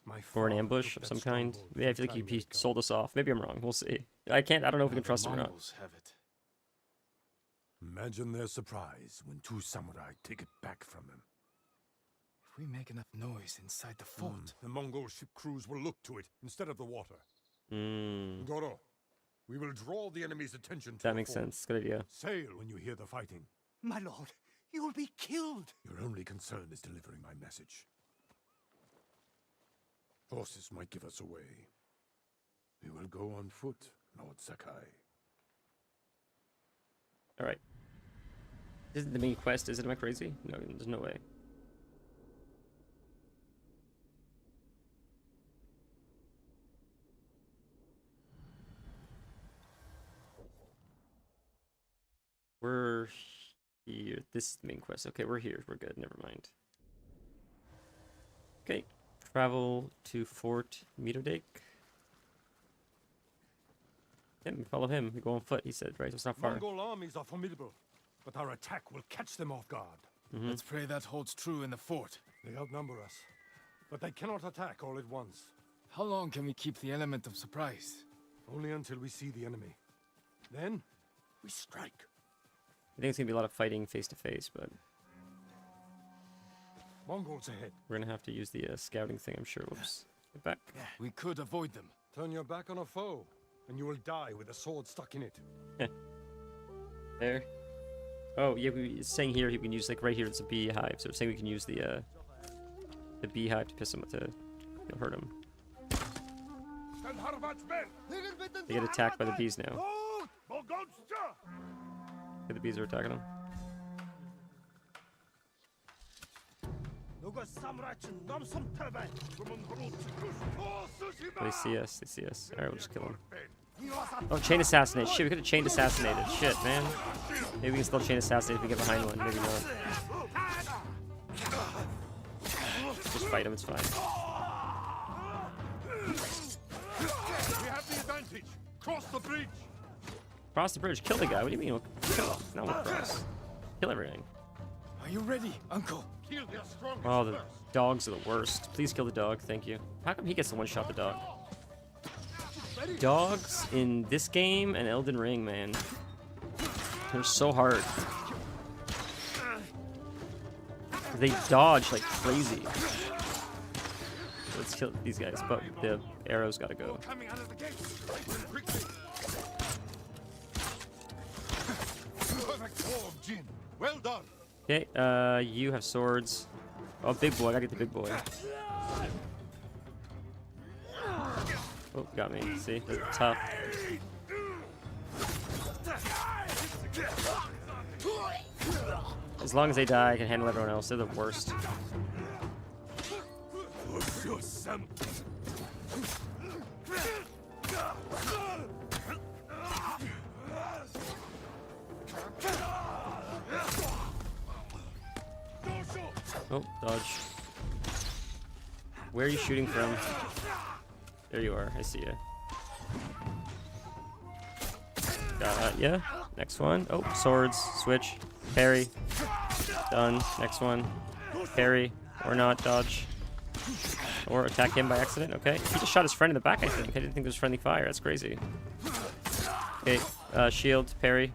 My or an father ambush took of that some kind. stronghold Yeah, I from feel like he Clan Reiko. sold us off. Maybe I'm wrong. We'll see. I don't know if we can Now the trust him or not. Mongols have it. Imagine their surprise when two samurai take it back from them. If we make enough noise inside the fort, The Mongol ship crews will look to it instead of the water. Hmm. Goro, we will draw the enemy's attention to That the makes fort. sense. Good idea. Sail when you hear the fighting. My lord, you'll be killed. Your only concern is delivering my message. Horses might give us away. We will go on foot, Lord Sakai. All right. This isn't the main quest, is it? Am I crazy? No, there's no way. We're here. This is the main quest. Okay, we're here. We're good. Never mind. Okay. Travel to Fort Mitodake. Yeah, we follow him. We go on foot, he said, right? It's not far. Mongol armies are formidable, but our attack will catch them off guard. let's pray that holds true in the fort. They outnumber us, but they cannot attack all at once. How long can we keep the element of surprise? Only until we see the enemy. Then, we strike. I think it's gonna be a lot of fighting face to face, but Mongols ahead. we're gonna have to use the scouting thing, I'm sure. Whoops. Get back. We could avoid them. Turn your back on a foe, and you will die with a sword stuck in it. There. Oh, yeah, it's saying here we can use, like, right here, it's a beehive, so it's saying we can use the beehive to piss him, to hurt him. They get attacked by the bees now. Okay, the bees are attacking them. Oh, they see us, they see us. Alright, we'll just kill them. Oh, chain assassinate. Shit, we could have chain assassinated. Shit, man. Maybe we can still chain assassinate if we get behind one. Maybe not. Just fight him, it's fine. We have the advantage. Cross the bridge. Cross the bridge, kill the guy. What do you mean? We'll kill him. No, we'll cross. kill everything. Are you ready, Uncle? Kill their strongest Oh, the first. dogs are the worst. Please kill the dog. Thank you. How come he gets to one-shot the dog? Dogs in this game and Elden Ring, man. They're so hard. They dodge like crazy. Let's kill these guys, but the arrows gotta go. Coming out of the gates. Quickly. Perfect form, Jin. Well done. Okay, you have swords. Oh, big boy, I gotta get the big boy. Oh, got me. See, they're tough. As long as they die, I can handle everyone else. They're the worst. Oh, dodge. Where are you shooting from? There you are. I see you. Got ya. Next one. Oh, swords. Switch. Parry. Done. Next one. Parry. Or not. Dodge. Or attack him by accident. Okay. He just shot his friend in the back, I think. I didn't think there was friendly fire. That's crazy. Okay. Shield. Parry.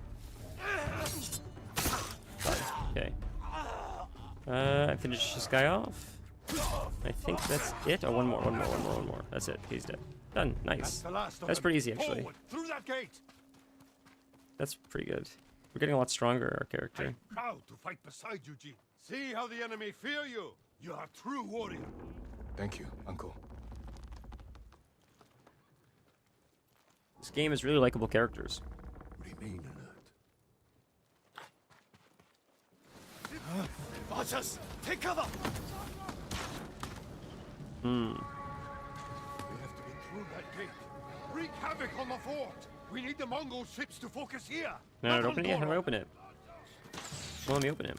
Done. Okay. I finished this guy off. I think that's it. Oh, one more. That's it. He's dead. Done. Nice. That's pretty easy, actually. Forward, through that gate. That's pretty good. We're getting a lot stronger, our character. I'm proud to fight beside you, Jin. See how the enemy fear you. You are a true warrior. Thank you, Uncle. This game is really likable characters. Remain alert. Archers, take cover! Hmm. We have to get through that gate. Wreak havoc on the fort. We need the Mongol ships to focus here. No, not don't on open it yet. How do I Goro. open it? Well, let me open it.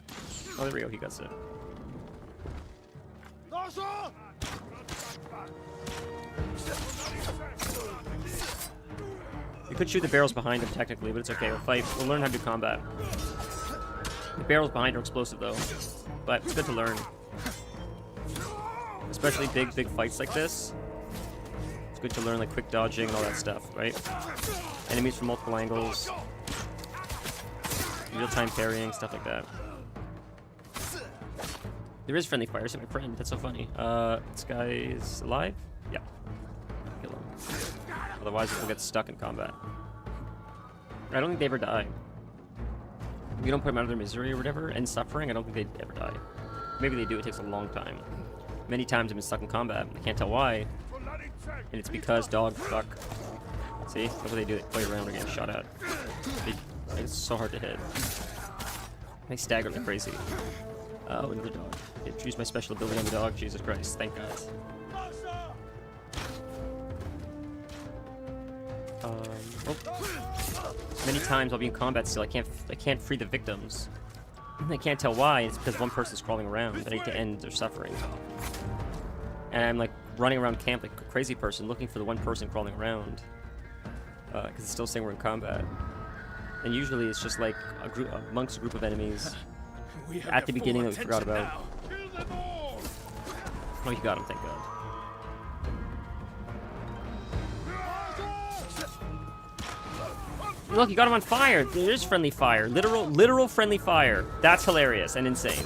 Oh, there we go. He got it. You could shoot the barrels behind him, technically, but it's okay. We'll fight. We'll learn how to do combat. The barrels behind are explosive, though. But it's good to learn. Especially big fights like this. It's good to learn, like, quick dodging and all that stuff, right? Enemies from multiple angles. Real-time parrying, stuff like that. There is friendly fire. See my friend. That's so funny. This guy is alive? Yeah. Kill him. Otherwise, we'll get stuck in combat. I don't think they ever die. If you don't put them out of their misery or whatever and suffering, I don't think they'd ever die. Maybe they do. It takes a long time. Many times I've been stuck in combat. I can't tell why. And it's because dog fuck. See? Look what they do. They play around or get shot at. It's so hard to hit. They stagger like crazy. Oh, another dog. Use my special ability on the dog. Jesus Christ. Thank God. Many times I'll be in combat still. I can't free the victims. I can't tell why. It's because one person's crawling around. I need to end their suffering. And I'm like running around camp like a crazy person, looking for the one person crawling around. Because it's still saying we're in combat. And usually it's just like amongst a group of enemies at the beginning that we forgot about. Oh, you got him, thank God. Look, you got him on fire. There is friendly fire. Literal friendly fire. That's hilarious and insane.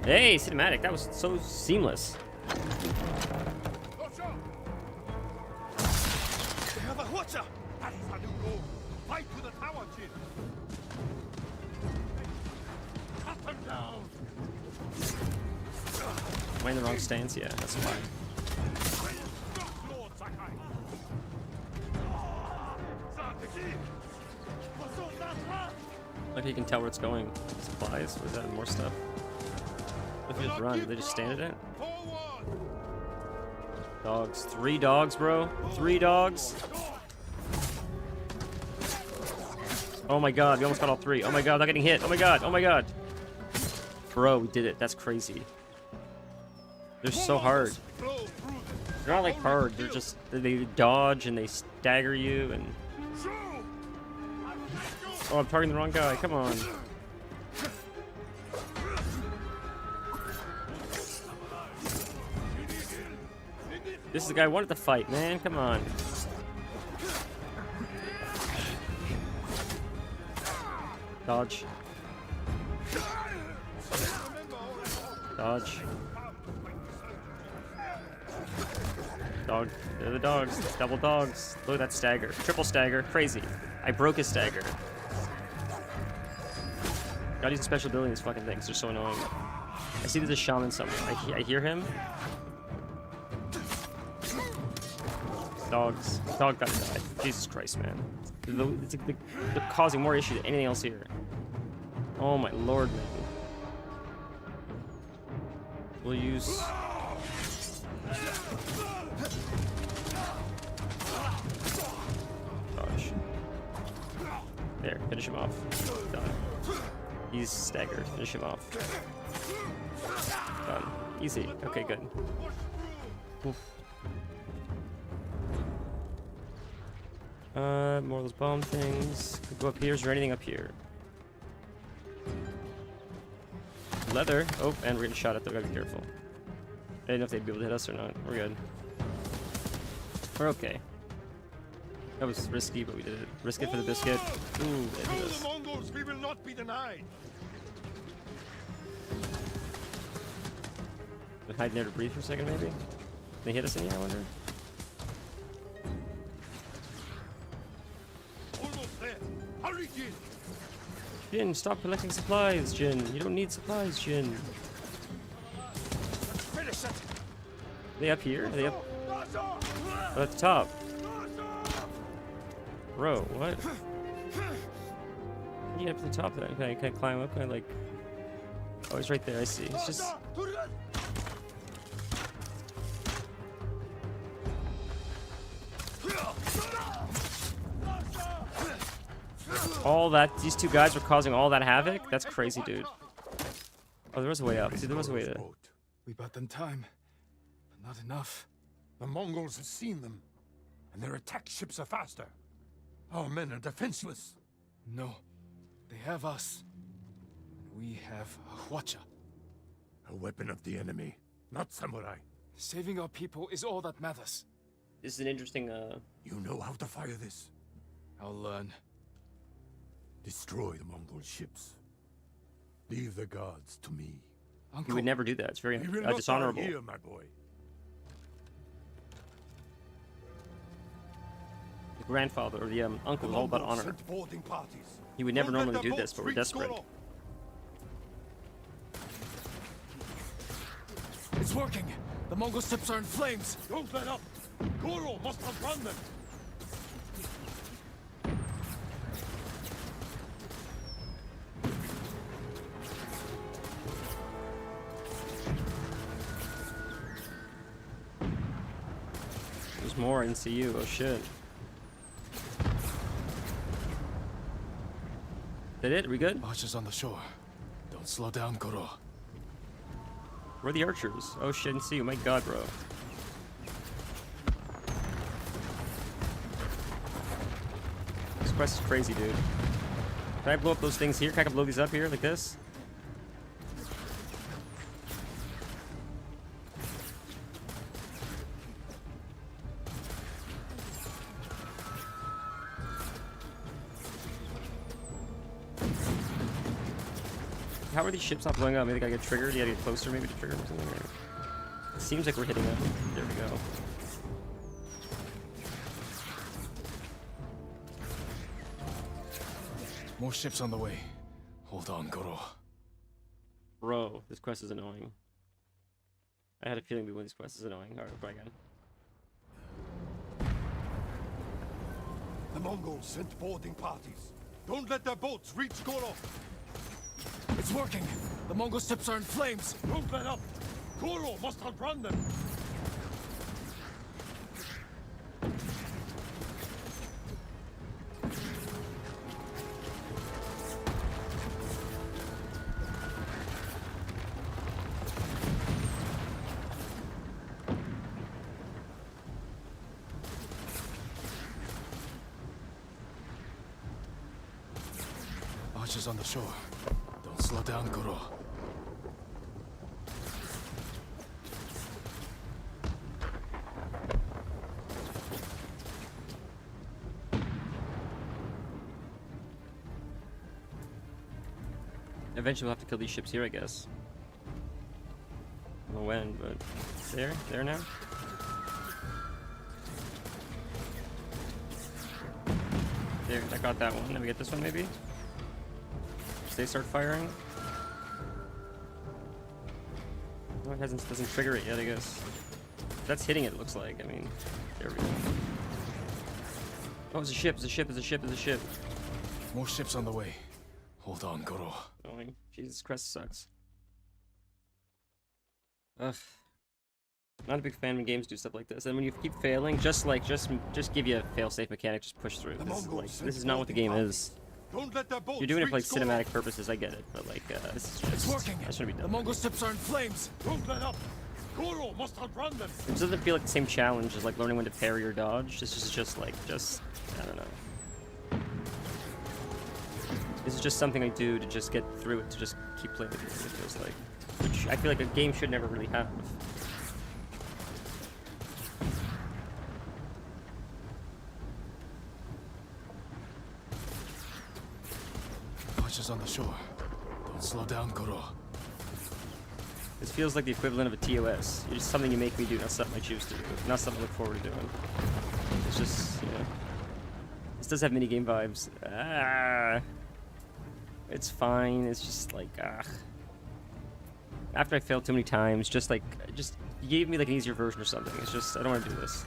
Hey, cinematic. That was so seamless. That is our new goal. Fight to the tower, Jin. Cut them down. Am I in the wrong stance? Yeah, that's fine. Lord Sakai. Like you can tell where it's going. Supplies. What is that? More stuff. If you just run, do they just stand at it? Forward. Dogs. 3 dogs, bro. 3 dogs. Oh my God, we almost got all 3. Oh my God, not getting hit. Oh my God, oh my God. Bro, we did it. That's crazy. They're so hard. Blow through them. They're not like hard. They're just, they dodge and they stagger you and Oh, I'm targeting the wrong guy. Come on. This is the guy I wanted to fight, man. Come on. Dodge. Dodge. Dog. They're the dogs. Double dogs. Look at that stagger. Triple stagger. Crazy. I broke his stagger. Gotta use a special ability in these fucking things. They're so annoying. I see there's a shaman somewhere. I hear him. Dogs. Dog gotta die. Jesus Christ, man. They're causing more issues than anything else here. Oh my lord, man. We'll use... Dodge. There, finish him off. Done. He's staggered. Finish him off. Done. Easy. Okay, good. Oof. More of those bomb things. Could go up here. Is there anything up here? Leather. Oh, and we're getting shot at. Though. Gotta be careful. I didn't know if they'd be able to hit us or not. We're good. We're okay. That was risky, but we did it. Risk it for the biscuit. Ooh, they hit us. Mongols, we will not be denied. Been hiding there to breathe for a second, maybe? They hit us in here, I wonder? Almost there. Hurry, Jin. Jin, stop collecting supplies, Jin. You don't need supplies, Jin. Finish it. Are they up here? Are they up? Oh, at the top. Bro, what? How do you get up to the top then? Can I climb up? Can I like... Oh, it's right there, I see. It's just... All that... These two guys were causing all that havoc? That's crazy, dude. Oh, there was a way up. See, there was a way to... We bought them time, but not enough. The Mongols have seen them, and their attack ships are faster. Our men are defenseless. No, they have us. And we have Hwacha. A weapon of the enemy, not samurai. Saving our people is all that matters. This is an interesting, You know how to fire this. I'll learn. Destroy the Mongol ships. Leave the guards to me. Uncle, You would never do that. It's very We will not dishonorable. die here, my boy. The grandfather or the uncle is all about honor. Sent boarding parties. He would never Don't let normally their do this, boats but we're reach desperate. Goro. it's working. The Mongol ships are in flames. Don't let up. Goro must outrun them. There's more. I didn't see you. Oh shit. That it? Are we good? Archers on the shore. Don't slow down, Goro. Where are the archers? Oh shit, I didn't see you. My god, bro. This quest is crazy, dude. Can I blow up those things here? Can I blow these up here like this? How are these ships not blowing up? Maybe they gotta get triggered? You gotta get closer maybe to trigger them or something? Or... It seems like we're hitting them. There we go. More ships on the way. Hold on, Goro. Bro, this quest is annoying. I had a feeling we win this quest. This is annoying. Alright, we'll try again. The Mongols sent boarding parties. Don't let their boats reach Goro. It's working. The Mongol ships are in flames. Don't let up. Goro must outrun them. Watch us on the shore. Don't slow down, Goro. Eventually we'll have to kill these ships here, I guess. I don't know when, but there now. There, I got that one. Then we get this one maybe. They start firing. No, it doesn't trigger it yet, I guess. That's hitting it, looks like. I mean, there we go. Oh, it's a ship, it's a ship, it's a ship, it's a ship. More ships on the way. Hold on, Goro. Going. Jesus Christ, sucks. Ugh. Not a big fan when games do stuff like this. And when you keep failing, just give you a fail-safe mechanic, just push through. This is not what the game is. Don't let their boats You're doing it for like reach Goro. cinematic purposes, I get it, but like this is just It's working. that shouldn't be The done. Mongol ships are in flames. Don't let up. Goro must outrun them. It doesn't feel like the same challenge as like learning when to parry or dodge. This is just I don't know. This is just something I do to just get through it, to just keep playing with it, it feels like. Which I feel like a game should never really have. Watch us on the shore. Don't slow down, Goro. This feels like the equivalent of a TOS. It's just something you make me do, not something I choose to do. Not something I look forward to doing. It's just, you know. This does have minigame vibes. Ah. It's fine. It's just like, ah. After I failed too many times, just you gave me like an easier version or something. It's just, I don't want to do this.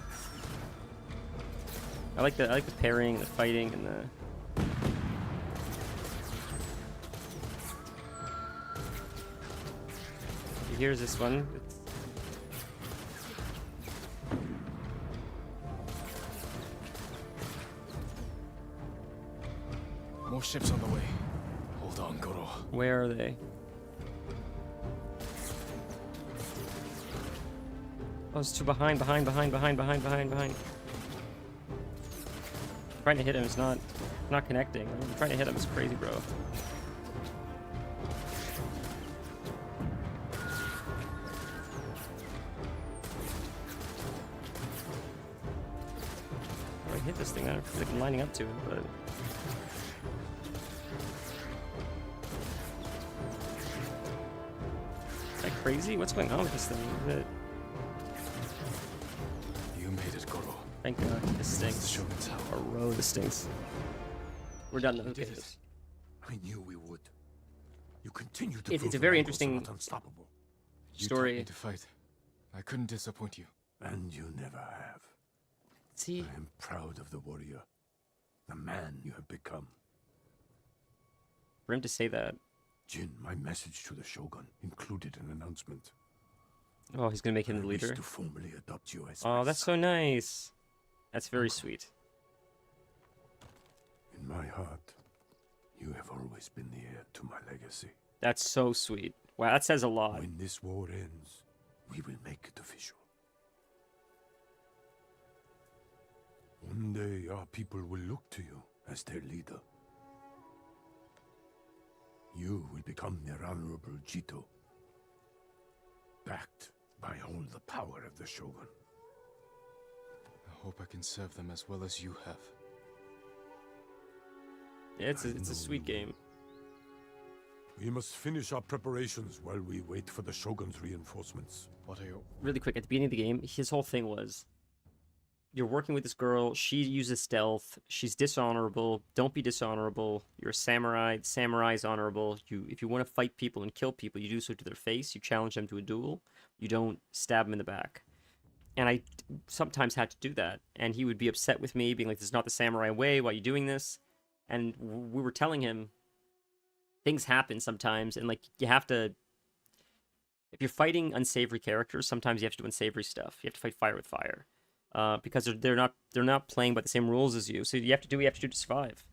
I like the parrying, the fighting, and the... Here's this one. More ships on the way. Hold on, Goro. Where are they? Oh, it's two behind. Trying to hit him, it's not connecting. I'm trying to hit him, it's crazy, bro. I hit this thing, I don't feel like I'm lining up to it, but... Is that crazy? What's going on with this thing? Is it... You made it, Goro. Thank God. This The stinks. Shogun's A house. row, this stinks. We're done though. You Okay. did it. I knew we would. You continue to It's prove a the very Mongols are interesting not unstoppable. You taught story. me to fight. I couldn't disappoint you. And you never have. See, I am proud of the warrior. The man you have become. for him to say that. Jin, my message to the Shogun included an announcement. Oh, he's gonna make him I the wish leader. to formally adopt you as Oh, my that's son. so nice. That's very sweet. In my heart, you have always been the heir to my legacy. That's so sweet. Wow, that says a lot. When this war ends, we will make it official. One day our people will look to you as their leader. You will become their honorable Jito, backed by all the power of the Shogun. I hope I can serve them as well as you have. Yeah, it's a sweet game. We must finish our preparations while we wait for the Shogun's reinforcements. What are you? Really quick, at the beginning of the game, his whole thing was, you're working with this girl, she uses stealth, she's dishonorable, don't be dishonorable, you're a samurai, samurai's honorable, if you want to fight people and kill people, you do so to their face, you challenge them to a duel, you don't stab them in the back. And I sometimes had to do that, and he would be upset with me, being like, this is not the samurai way, why are you doing this? And we were telling him, things happen sometimes, and like, you have to, if you're fighting unsavory characters, sometimes you have to do unsavory stuff, you have to fight fire with fire. Because they're not playing by the same rules as you. So you have to do what you have to do to survive.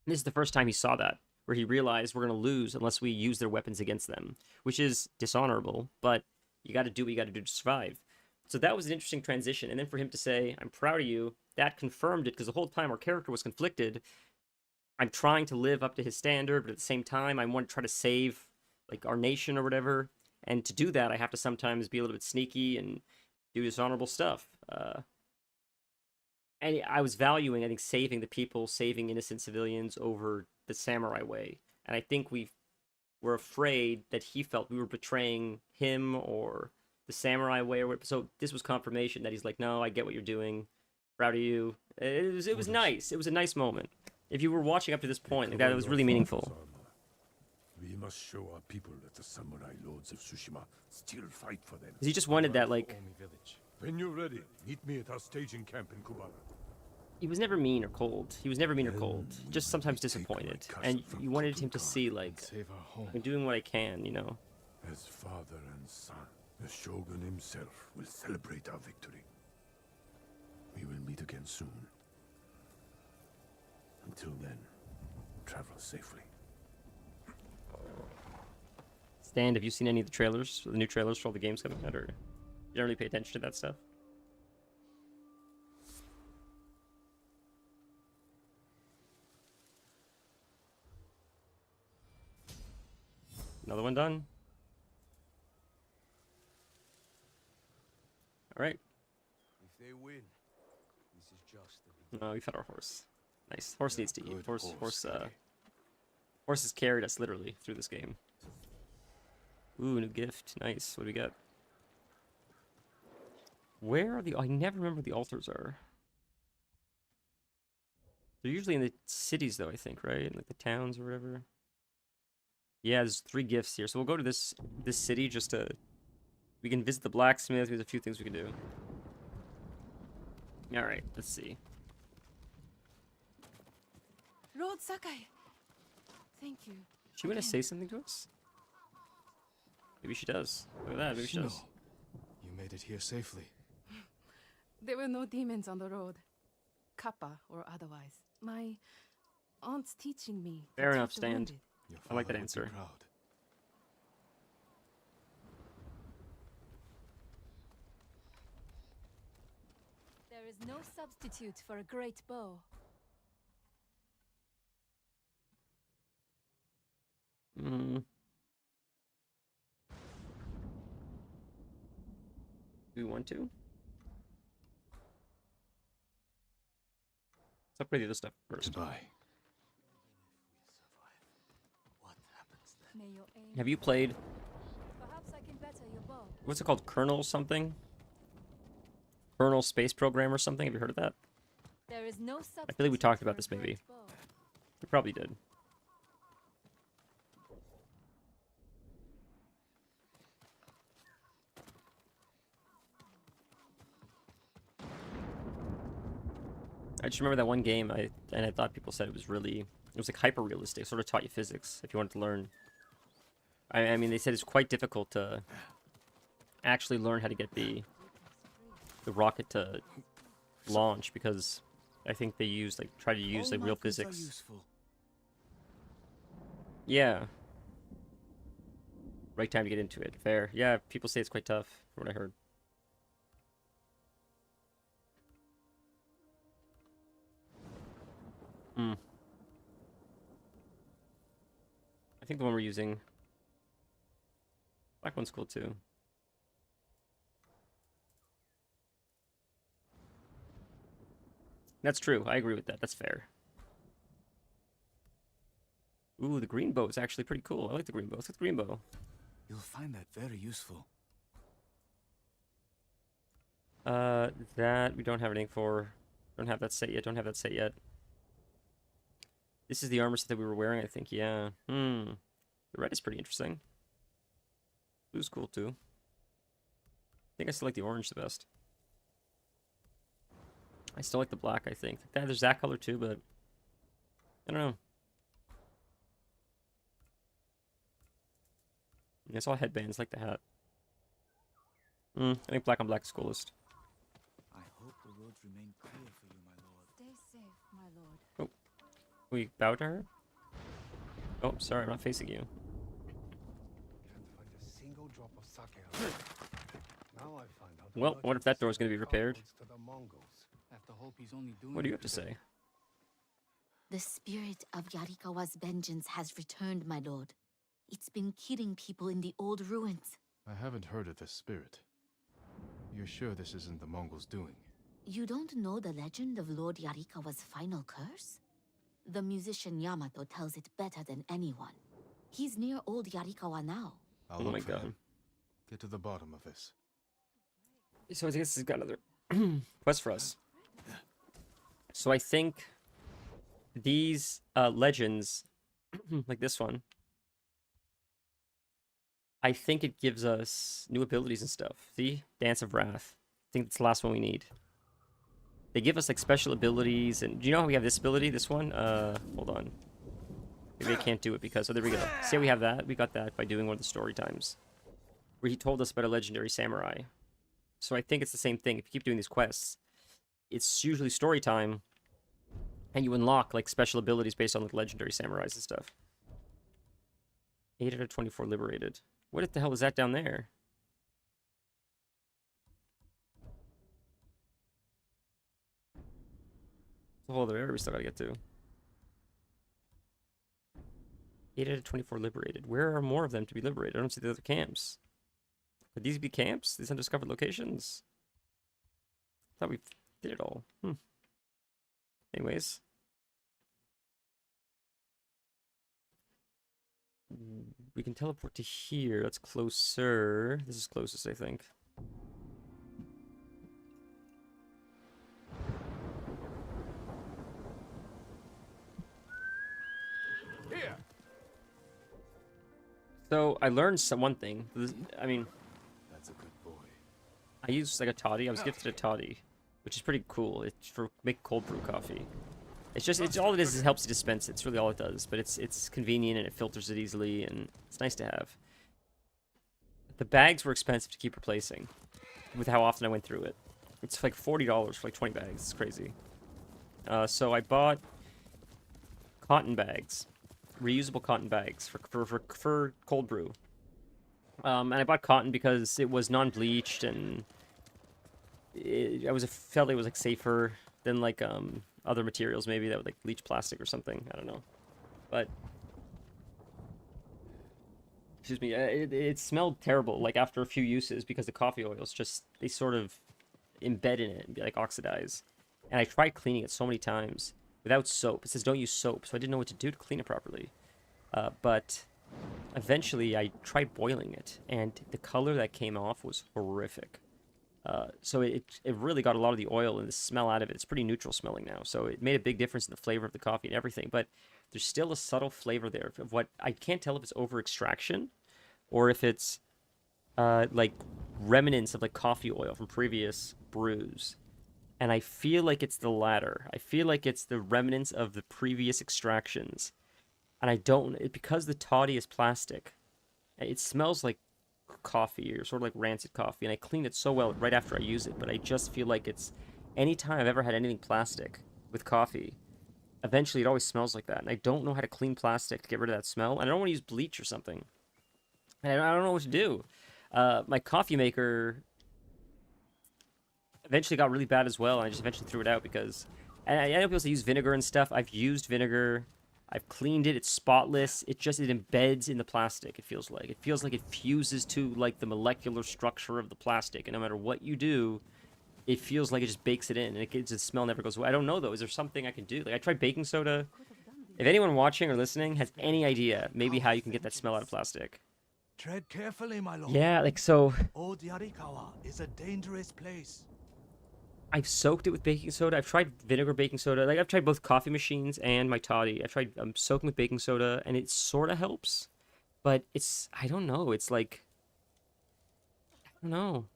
And this is the first time he saw that, where he realized we're going to lose unless we use their weapons against them, which is dishonorable, but you got to do what you got to do to survive. So that was an interesting transition. And then for him to say, I'm proud of you, that confirmed it, because the whole time our character was conflicted. I'm trying to live up to his standard, but at the same time, I want to try to save like our nation or whatever. And to do that, I have to sometimes be a little bit sneaky and do dishonorable stuff. And I was valuing, I think, saving the people, saving innocent civilians over the samurai way. And I think we were afraid that he felt we were betraying him or the samurai way or whatever. So this was confirmation that he's like, no, I get what you're doing. Proud of you. It was nice. It was a nice moment. If you were watching up to this point, like that, it was really meaningful. We must show our people that the samurai lords of Tsushima still fight for them. 'Cause he just wanted that, like, When you're ready, meet me at our staging camp in Kubara. he was never mean or cold. He was never mean or cold. Just sometimes disappointed. And you wanted him to see, like, Save our home. I'm doing what I can, you know? As father and son, the Shogun himself will celebrate our victory. We will meet again soon. Until then, travel safely. Stan, have you seen any of the trailers, the new trailers for all the games coming out, or you don't really pay attention to that stuff? Another one done. All right. If they win, this is just the beginning. No, we fed our horse. Nice. Horse needs to eat. Good Horse Daddy. has carried us literally through this game. Ooh, new gift. Nice. What do we got? Where are the... I never remember where the altars are. They're usually in the cities, though, I think, right? Like the towns or whatever. Yeah, there's 3 gifts here. So we'll go to this city just to... We can visit the blacksmith. There's a few things we can do. Alright, let's see. Lord Sakai. Thank you. She want to again. say something to us? Maybe she does. Look at that. Maybe she does. Shino, you made it here safely. There were no demons on the road. Kappa or otherwise. My aunt's teaching me. to Fair treat enough, the Stan. wounded. Your I like that father would be answer. Proud. There is no substitute for a great bow. Mm. Do we want to? Let's upgrade the other stuff first. Goodbye. May your aim. Have you played, Perhaps I can better your bow. what's it called, Kernel something? Kernel Space Program or something? Have you heard of that? There is no substitute. I feel like we talked about for a this maybe. great bow. We probably did. I just remember that one game I thought people said it was like hyper realistic, sort of taught you physics if you wanted to learn. I mean they said it's quite difficult to actually learn how to get the rocket to launch because I think they try to use like real physics. Yeah. Right time to get into it. Fair. Yeah, people say it's quite tough, from what I heard. Hmm. I think the one we're using... Black one's cool too. That's true. I agree with that. That's fair. Ooh, the green bow is actually pretty cool. I like the green bow. Let's get the green bow. You'll find that very useful. That we don't have anything for. Don't have that set yet. Don't have that set yet. This is the armor set that we were wearing, I think. Yeah. The red is pretty interesting. Blue's cool too. I think I still like the orange the best. I still like the black, I think. There's that color too, but I don't know. It's all headbands, like the hat. I think black on black is coolest. I hope the roads remain clear for you, my lord. Stay safe, my lord. We bow to her? Oh, sorry, I'm not facing you. Can't find a single drop of sake out. Now I find out. the Well, what if that merchants door's gonna be sold repaired? cargoes to the Mongols. Have to hope he's only doing What do you it have to because- say? The spirit of Yarikawa's vengeance has returned, my lord. It's been killing people in the old ruins. I haven't heard of this spirit. You're sure this isn't the Mongols' doing? You don't know the legend of Lord Yarikawa's final curse? The musician Yamato tells it better than anyone. He's near old Yarikawa now. I'll Oh look my for god. him. Get to the bottom of this. So I guess he's got another quest for us. So I think these legends, like this one, I think it gives us new abilities and stuff. See? Dance of Wrath. I think it's the last one we need. They give us like special abilities, and do you know how we have this ability? This one? Hold on. Maybe I can't do it because, oh, there we go. See how we have that? We got that by doing one of the story times. Where he told us about a legendary samurai. So I think it's the same thing. If you keep doing these quests, it's usually story time, and you unlock like special abilities based on like legendary samurais and stuff. 8 out of 24 liberated. What the hell is that down there? It's a whole other area we still gotta get to. 8 out of 24 liberated. Where are more of them to be liberated? I don't see the other camps. Could these be camps? These undiscovered locations? I thought we did it all. Anyways. We can teleport to here. That's closer. This is closest, I think. Here. So I learned one thing. I mean, That's a good boy. I used like a toddy. I was gifted a toddy, which is pretty cool. It's for make cold brew coffee. It's all it is. It helps you dispense it. It's really all it does. But it's convenient and it filters it easily and it's nice to have. The bags were expensive to keep replacing, with how often I went through it. It's like $40 for like 20 bags. It's crazy. So I bought cotton bags, reusable cotton bags for cold brew. And I bought cotton because it was non-bleached and felt it was like safer than like other materials maybe that would like bleach plastic or something. I don't know, but excuse me, it smelled terrible like after a few uses because the coffee oils just they sort of embed in it and be like oxidize. And I tried cleaning it so many times without soap. It says don't use soap, so I didn't know what to do to clean it properly. But eventually I tried boiling it, and the color that came off was horrific. So it really got a lot of the oil and the smell out of it. It's pretty neutral smelling now, so it made a big difference in the flavor of the coffee and everything. But there's still a subtle flavor there of what I can't tell if it's over extraction or if it's like remnants of like coffee oil from previous brews. And I feel like it's the latter. I feel like it's the remnants of the previous extractions. And I don't, because the toddy is plastic, it smells like coffee or sort of like rancid coffee. And I clean it so well right after I use it. But I just feel like it's, anytime I've ever had anything plastic with coffee, eventually it always smells like that. And I don't know how to clean plastic to get rid of that smell. And I don't want to use bleach or something. And I don't know what to do. My coffee maker eventually got really bad as well, and I just eventually threw it out because I know people say use vinegar and stuff. I've used vinegar. I've cleaned it. It's spotless. It embeds in the plastic. It feels like it fuses to like the molecular structure of the plastic, and no matter what you do, it feels like it just bakes it in, and the smell never goes away. I don't know though. Is there something I can do? Like I tried baking soda. If anyone watching or listening has any idea, maybe how you can get that smell out of plastic. Tread carefully, my lord. Yeah, like so. Old Yarikawa is a dangerous place. I've soaked it with baking soda. I've tried vinegar baking soda. Like I've tried both coffee machines and my toddy. I've tried soaking with baking soda, and it sort of helps, but I don't know. It's like I don't know.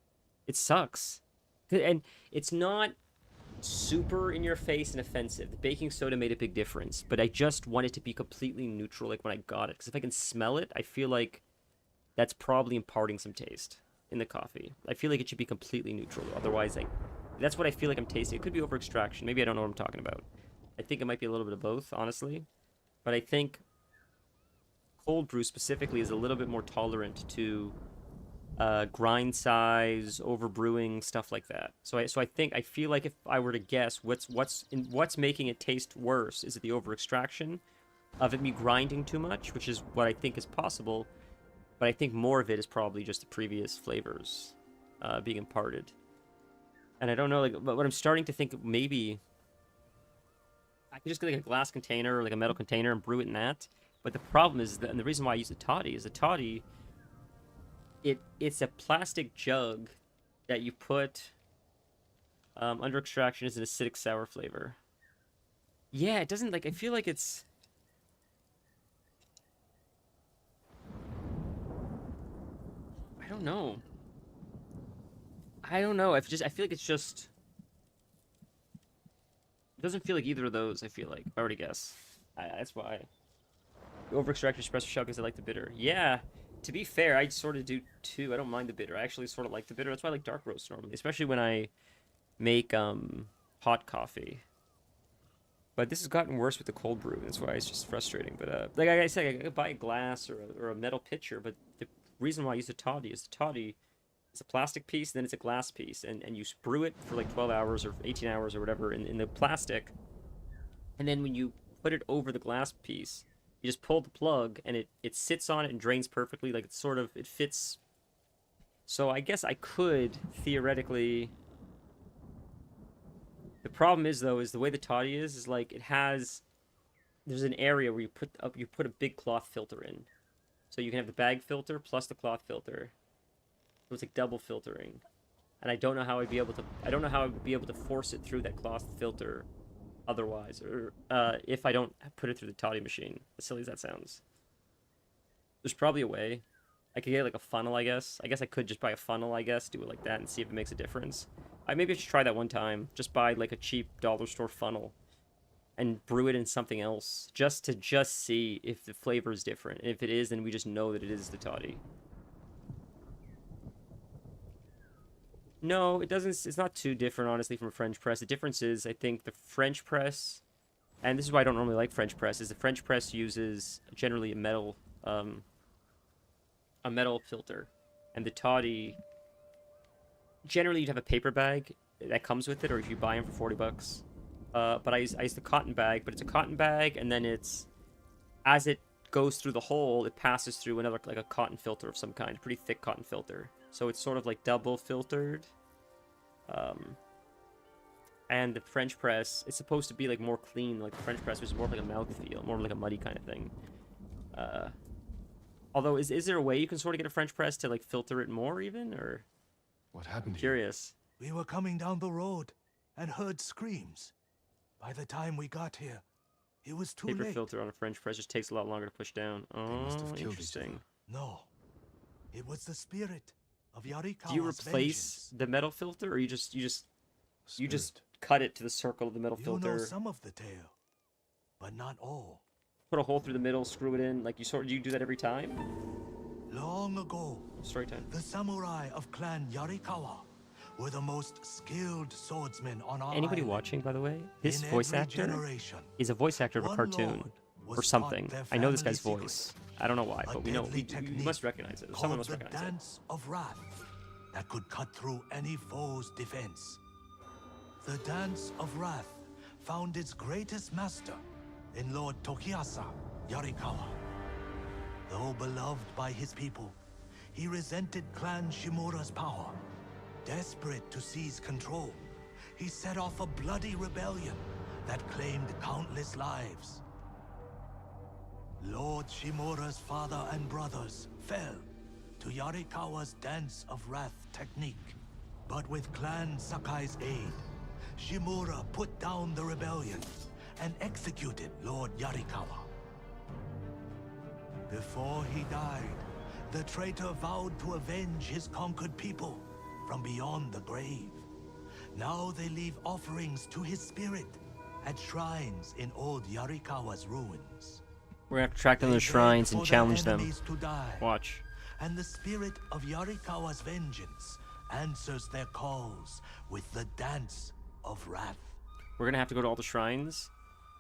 It sucks, and it's not super in your face and offensive. The baking soda made a big difference, but I just want it to be completely neutral. Like when I got it, because if I can smell it, I feel like that's probably imparting some taste in the coffee. I feel like it should be completely neutral. Otherwise, that's what I feel like I'm tasting. It could be over extraction. Maybe I don't know what I'm talking about. I think it might be a little bit of both, honestly. But I think cold brew specifically is a little bit more tolerant to grind size, overbrewing, stuff like that. So I feel like if I were to guess what's making it taste worse, is it the over extraction of it me grinding too much, which is what I think is possible, but I think more of it is probably just the previous flavors being imparted. And I don't know, like, but what I'm starting to think maybe I could just get like a glass container or like a metal container and brew it in that. But the problem is that, and the reason why I use the toddy is the toddy, it's a plastic jug that you put under extraction as an acidic sour flavor. Yeah, it doesn't, like, I feel like it's... I don't know. I don't know. I feel like it's just... It doesn't feel like either of those, I feel like. If I were to guess. That's why. Over-extracted espresso shot because I like the bitter. Yeah, to be fair, I sort of do too. I don't mind the bitter. I actually sort of like the bitter. That's why I like dark roast normally. Especially when I make hot coffee. But this has gotten worse with the cold brew. That's why it's just frustrating. But like I said, I could buy a glass or a metal pitcher. But the reason why I use the toddy is the toddy is a plastic piece, then it's a glass piece. And you brew it for like 12 hours or 18 hours or whatever in the plastic. And then when you put it over the glass piece, you just pull the plug and it sits on it and drains perfectly. Like, it's sort of, it fits. So I guess I could theoretically... The problem is, though, is the way the toddy is like it has... There's an area where you put a big cloth filter in. So you can have the bag filter plus the cloth filter. So it's like double filtering. And I don't know how I'd be able to force it through that cloth filter otherwise, or if I don't put it through the toddy machine. As silly as that sounds. There's probably a way. I could get like a funnel, I guess. I guess I could just buy a funnel, I guess, do it like that and see if it makes a difference. Maybe I should try that one time. Just buy like a cheap dollar store funnel and brew it in something else, just to see if the flavor is different. And if it is, then we just know that it is the toddy. No, it doesn't. It's not too different, honestly, from a French press. The difference is, I think, the French press, and this is why I don't normally like French press, is the French press uses generally a metal filter, and the toddy, generally you'd have a paper bag that comes with it, or if you buy them for $40. But I use the cotton bag, but it's a cotton bag, and then it's, as it goes through the hole, it passes through another, like a cotton filter of some kind, a pretty thick cotton filter. So it's sort of like double filtered. And the French press, it's supposed to be like more clean, like the French press, which is more like a mouthfeel, more like a muddy kind of thing. Although, is there a way you can sort of get a French press to like filter it more even, or? What happened here? Curious. We were coming down the road and heard screams. By the time we got here, it was too Paper late. filter on a French press just takes a lot longer to push down. must Oh, have killed each interesting. No, it was the spirit of Yarikawa's Do you replace vengeance. the metal filter, or you just Spirit. cut it to the circle of the metal You filter? know some of the tale, but not all. Put a hole through the middle, screw it in. Like, do you do that every time? Long ago, Story time. the samurai of Clan Yarikawa were the most skilled swordsmen on our Anybody island. watching, by the way? This In voice every actor generation, is a voice actor of a one cartoon lord was or something. taught their I know this family guy's secret, voice. I don't know why, a but we know. deadly We technique must recognize it. Or someone called must the recognize it. Dance of Wrath that could cut through any foe's defense. The Dance of Wrath found its greatest master in Lord Tokiyasa Yarikawa. Though beloved by his people, he resented Clan Shimura's power. Desperate to seize control, he set off a bloody rebellion that claimed countless lives. Lord Shimura's father and brothers fell to Yarikawa's Dance of Wrath technique. But with Clan Sakai's aid, Shimura put down the rebellion and executed Lord Yarikawa. Before he died, the traitor vowed to avenge his conquered people from beyond the grave. Now they leave offerings to his spirit at shrines in old Yarikawa's ruins. We're gonna have to track down They those beg shrines and for their challenge them. enemies to die, Watch. and the spirit of Yarikawa's vengeance answers their calls with the Dance of Wrath. We're gonna have to go to all the shrines.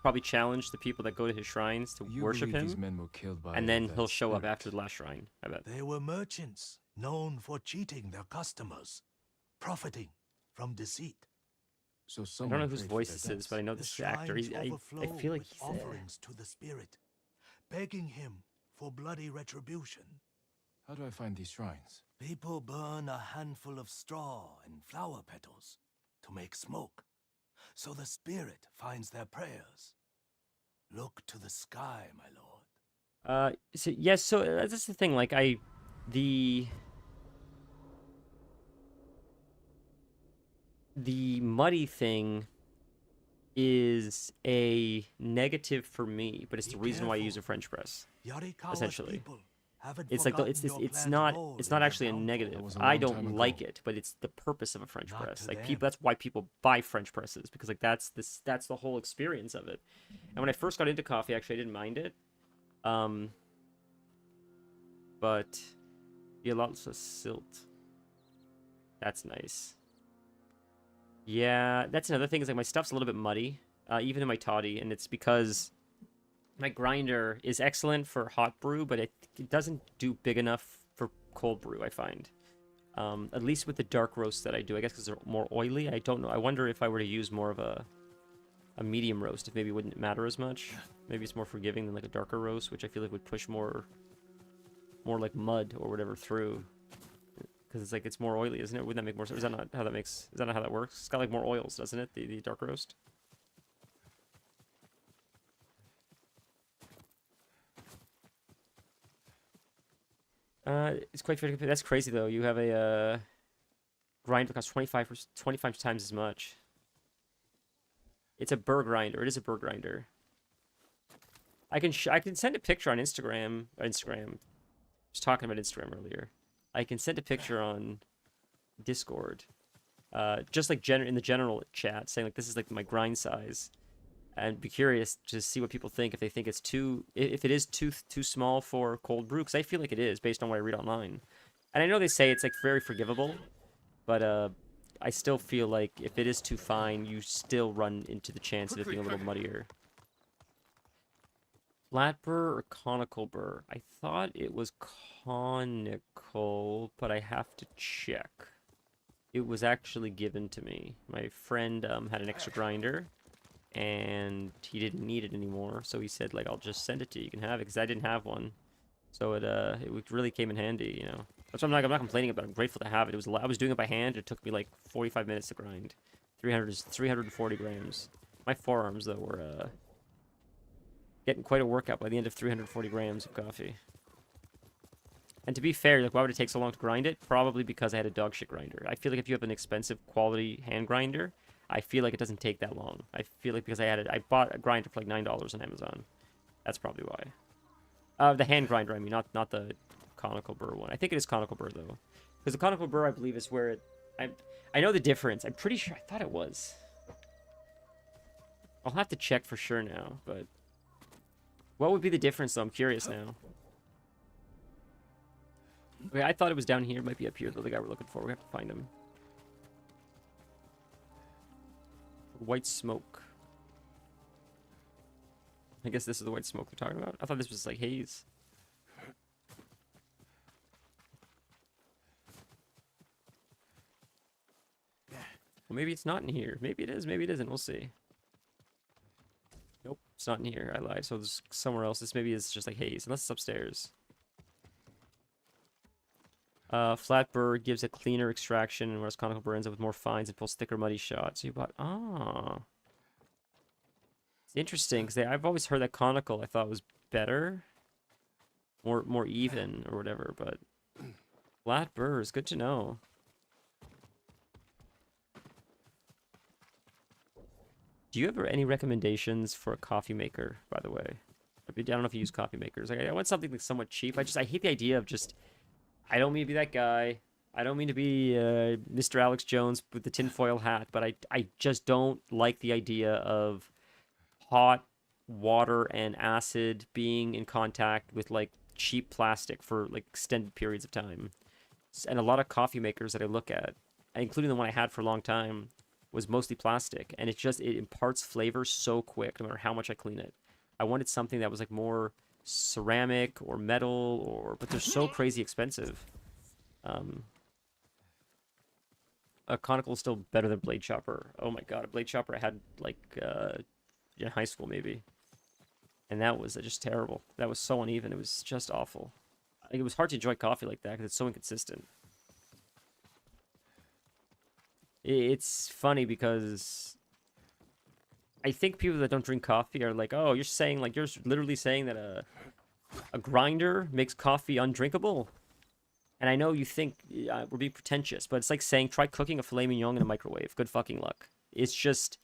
Probably challenge the people that go to his shrines to You worship believe these him, men were killed by and then that he'll show up spirit? after the last shrine. I bet. They were merchants, known for cheating their customers, profiting from deceit. So I someone don't know whose paid for voice their this is, debts. but I know The this actor. shrines I overflow feel like with he's offerings to the spirit, begging him for bloody retribution. How do I find these shrines? People burn a handful of straw and flower petals to make smoke, so the spirit finds their prayers. Look to the sky, my lord. So yes, so that's the thing. Like the the muddy thing is a negative for me, but it's Be the reason why I use careful. a French press. Yarikawa's Essentially. people haven't It's like forgotten your it's plan's not role it's in not their actually a downfall. negative. That was a I long don't time like ago. it, but it's the purpose of a French Not press. to Like them. people, that's why people buy French presses, because like that's the whole experience of it. And when I first got into coffee, actually I didn't mind it. But yeah, lots of silt. That's nice. Yeah, that's another thing, is like my stuff's a little bit muddy, even in my toddy, and it's because my grinder is excellent for hot brew, but it doesn't do big enough for cold brew, I find. At least with the dark roasts that I do, I guess because they're more oily. I don't know. I wonder if I were to use more of a medium roast, if maybe it wouldn't matter as much. Maybe it's more forgiving than like a darker roast, which I feel like would push more like mud or whatever through. Because it's like it's more oily, isn't it? Wouldn't that make more sense? Is that not how that makes? Is that not how that works? It's got like more oils, doesn't it? The dark roast. It's quite fair to compare. That's crazy though. You have a grinder that costs 25 times as much. It's a burr grinder. It is a burr grinder. I can send a picture on Instagram. Instagram. I was talking about Instagram earlier. I can send a picture on Discord. Just like in the general chat, saying like this is like my grind size, and be curious to see what people think, if they think it's if it is too small for cold brew, because I feel like it is based on what I read online. And I know they say it's like very forgivable, but I still feel like if it is too fine, you still run into the chance of it being a little muddier. Flat burr or conical burr? I thought it was conical, but I have to check. It was actually given to me. My friend had an extra grinder, and he didn't need it anymore, so he said, like, I'll just send it to you. You can have it, because I didn't have one. So it really came in handy, you know. That's what I'm not complaining about. I'm grateful to have it. I was doing it by hand. It took me like 45 minutes to grind. 340 grams. My forearms though were getting quite a workout by the end of 340 grams of coffee. And to be fair, like, why would it take so long to grind it? Probably because I had a dog shit grinder. I feel like if you have an expensive quality hand grinder, I feel like it doesn't take that long. I feel like because I bought a grinder for like $9 on Amazon. That's probably why. The hand grinder, I mean, not the conical burr one. I think it is conical burr though, because the conical burr, I believe, is where I know the difference. I'm pretty sure. I thought it was. I'll have to check for sure now, but what would be the difference though? I'm curious now. Okay, I thought it was down here. It might be up here though. The guy we're looking for. We have to find him. White smoke. I guess this is the white smoke they're talking about. I thought this was like haze. Well, maybe it's not in here. Maybe it is. Maybe it isn't. We'll see. Nope, it's not in here. I lied. So there's somewhere else. This maybe is just like haze, unless it's upstairs. Flat burr gives a cleaner extraction, whereas conical burr ends up with more fines and pulls thicker, muddy shots. So you bought. It's interesting because I've always heard that conical I thought was better, more even or whatever. But flat burr is good to know. Do you have any recommendations for a coffee maker, by the way? I don't know if you use coffee makers. Like, I want something that's somewhat cheap. I hate the idea of just. I don't mean to be that guy. I don't mean to be Mr. Alex Jones with the tinfoil hat, but I just don't like the idea of hot water and acid being in contact with like cheap plastic for like extended periods of time. And a lot of coffee makers that I look at, including the one I had for a long time, was mostly plastic, and it imparts flavor so quick no matter how much I clean it. I wanted something that was like more ceramic or metal, but they're so crazy expensive. A conical is still better than blade chopper. Oh my god, a blade chopper I had like in high school maybe, and that was just terrible. That was so uneven. It was just awful. It was hard to enjoy coffee like that because it's so inconsistent. It's funny because I think people that don't drink coffee are like, oh, you're saying like you're literally saying that a grinder makes coffee undrinkable. And I know you think we're being pretentious, but it's like saying try cooking a filet mignon in a microwave. Good fucking luck. It's just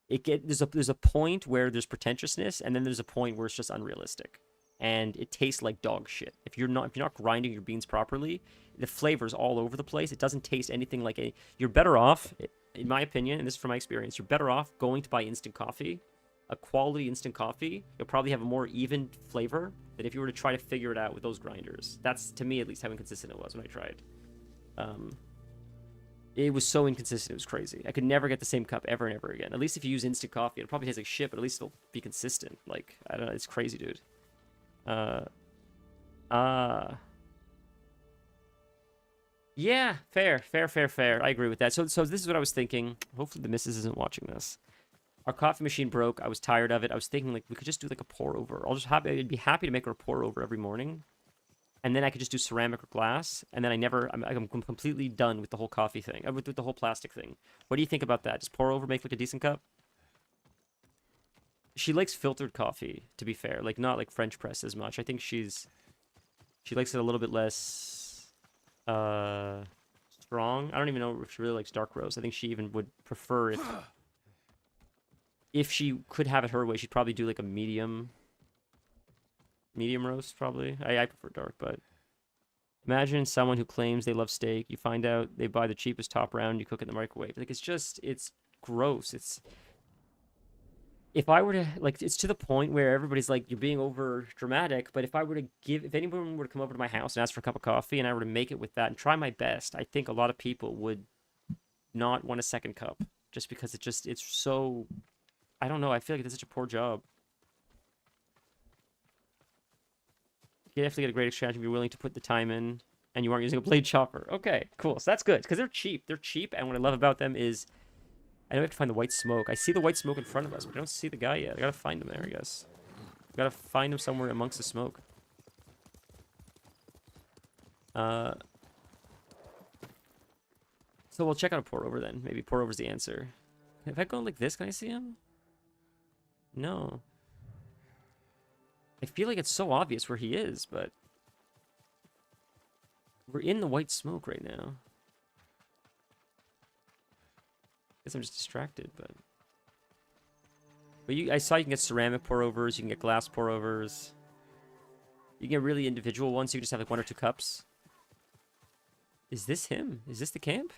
there's a point where there's pretentiousness, and then there's a point where it's just unrealistic, and it tastes like dog shit. If you're not grinding your beans properly, the flavor's all over the place. It doesn't taste anything like any. You're better off, in my opinion, and this is from my experience. You're better off going to buy instant coffee, a quality instant coffee. You'll probably have a more even flavor than if you were to try to figure it out with those grinders. That's, to me at least, how inconsistent it was when I tried. It was so inconsistent, it was crazy. I could never get the same cup ever and ever again. At least if you use instant coffee, it'll probably taste like shit, but at least it'll be consistent. Like, I don't know, it's crazy, dude. Yeah, fair. I agree with that. So this is what I was thinking. Hopefully the missus isn't watching this. Our coffee machine broke. I was tired of it. I was thinking, like, we could just do, like, a pour-over. I'd be happy to make her a pour-over every morning. And then I could just do ceramic or glass. And then I'm completely done with the whole coffee thing. With the whole plastic thing. What do you think about that? Just pour-over, make, like, a decent cup? She likes filtered coffee, to be fair. Like, not, like, French press as much. I think she likes it a little bit less, strong. I don't even know if she really likes dark roast. I think she even would prefer if she could have it her way, she'd probably do like a medium roast, probably. I prefer dark, but imagine someone who claims they love steak. You find out they buy the cheapest top round, you cook it in the microwave. Like, it's gross. If I were to, like, it's to the point where everybody's like, you're being over dramatic, but if anyone were to come over to my house and ask for a cup of coffee and I were to make it with that and try my best, I think a lot of people would not want a second cup just because it's so, I don't know. I feel like it's such a poor job. You definitely get a great exchange if you're willing to put the time in and you aren't using a blade chopper. Okay, cool. So that's good because they're cheap. They're cheap, and what I love about them is I know we have to find the white smoke. I see the white smoke in front of us, but I don't see the guy yet. I gotta find him there, I guess. Gotta find him somewhere amongst the smoke. So we'll check out a pour over then. Maybe pour over's the answer. If I go like this, can I see him? No. I feel like it's so obvious where he is, but we're in the white smoke right now. Guess I'm just distracted, but I saw you can get ceramic pour overs, you can get glass pour overs. You can get really individual ones, so you just have like 1 or 2 cups. Is this him? Is this the camp?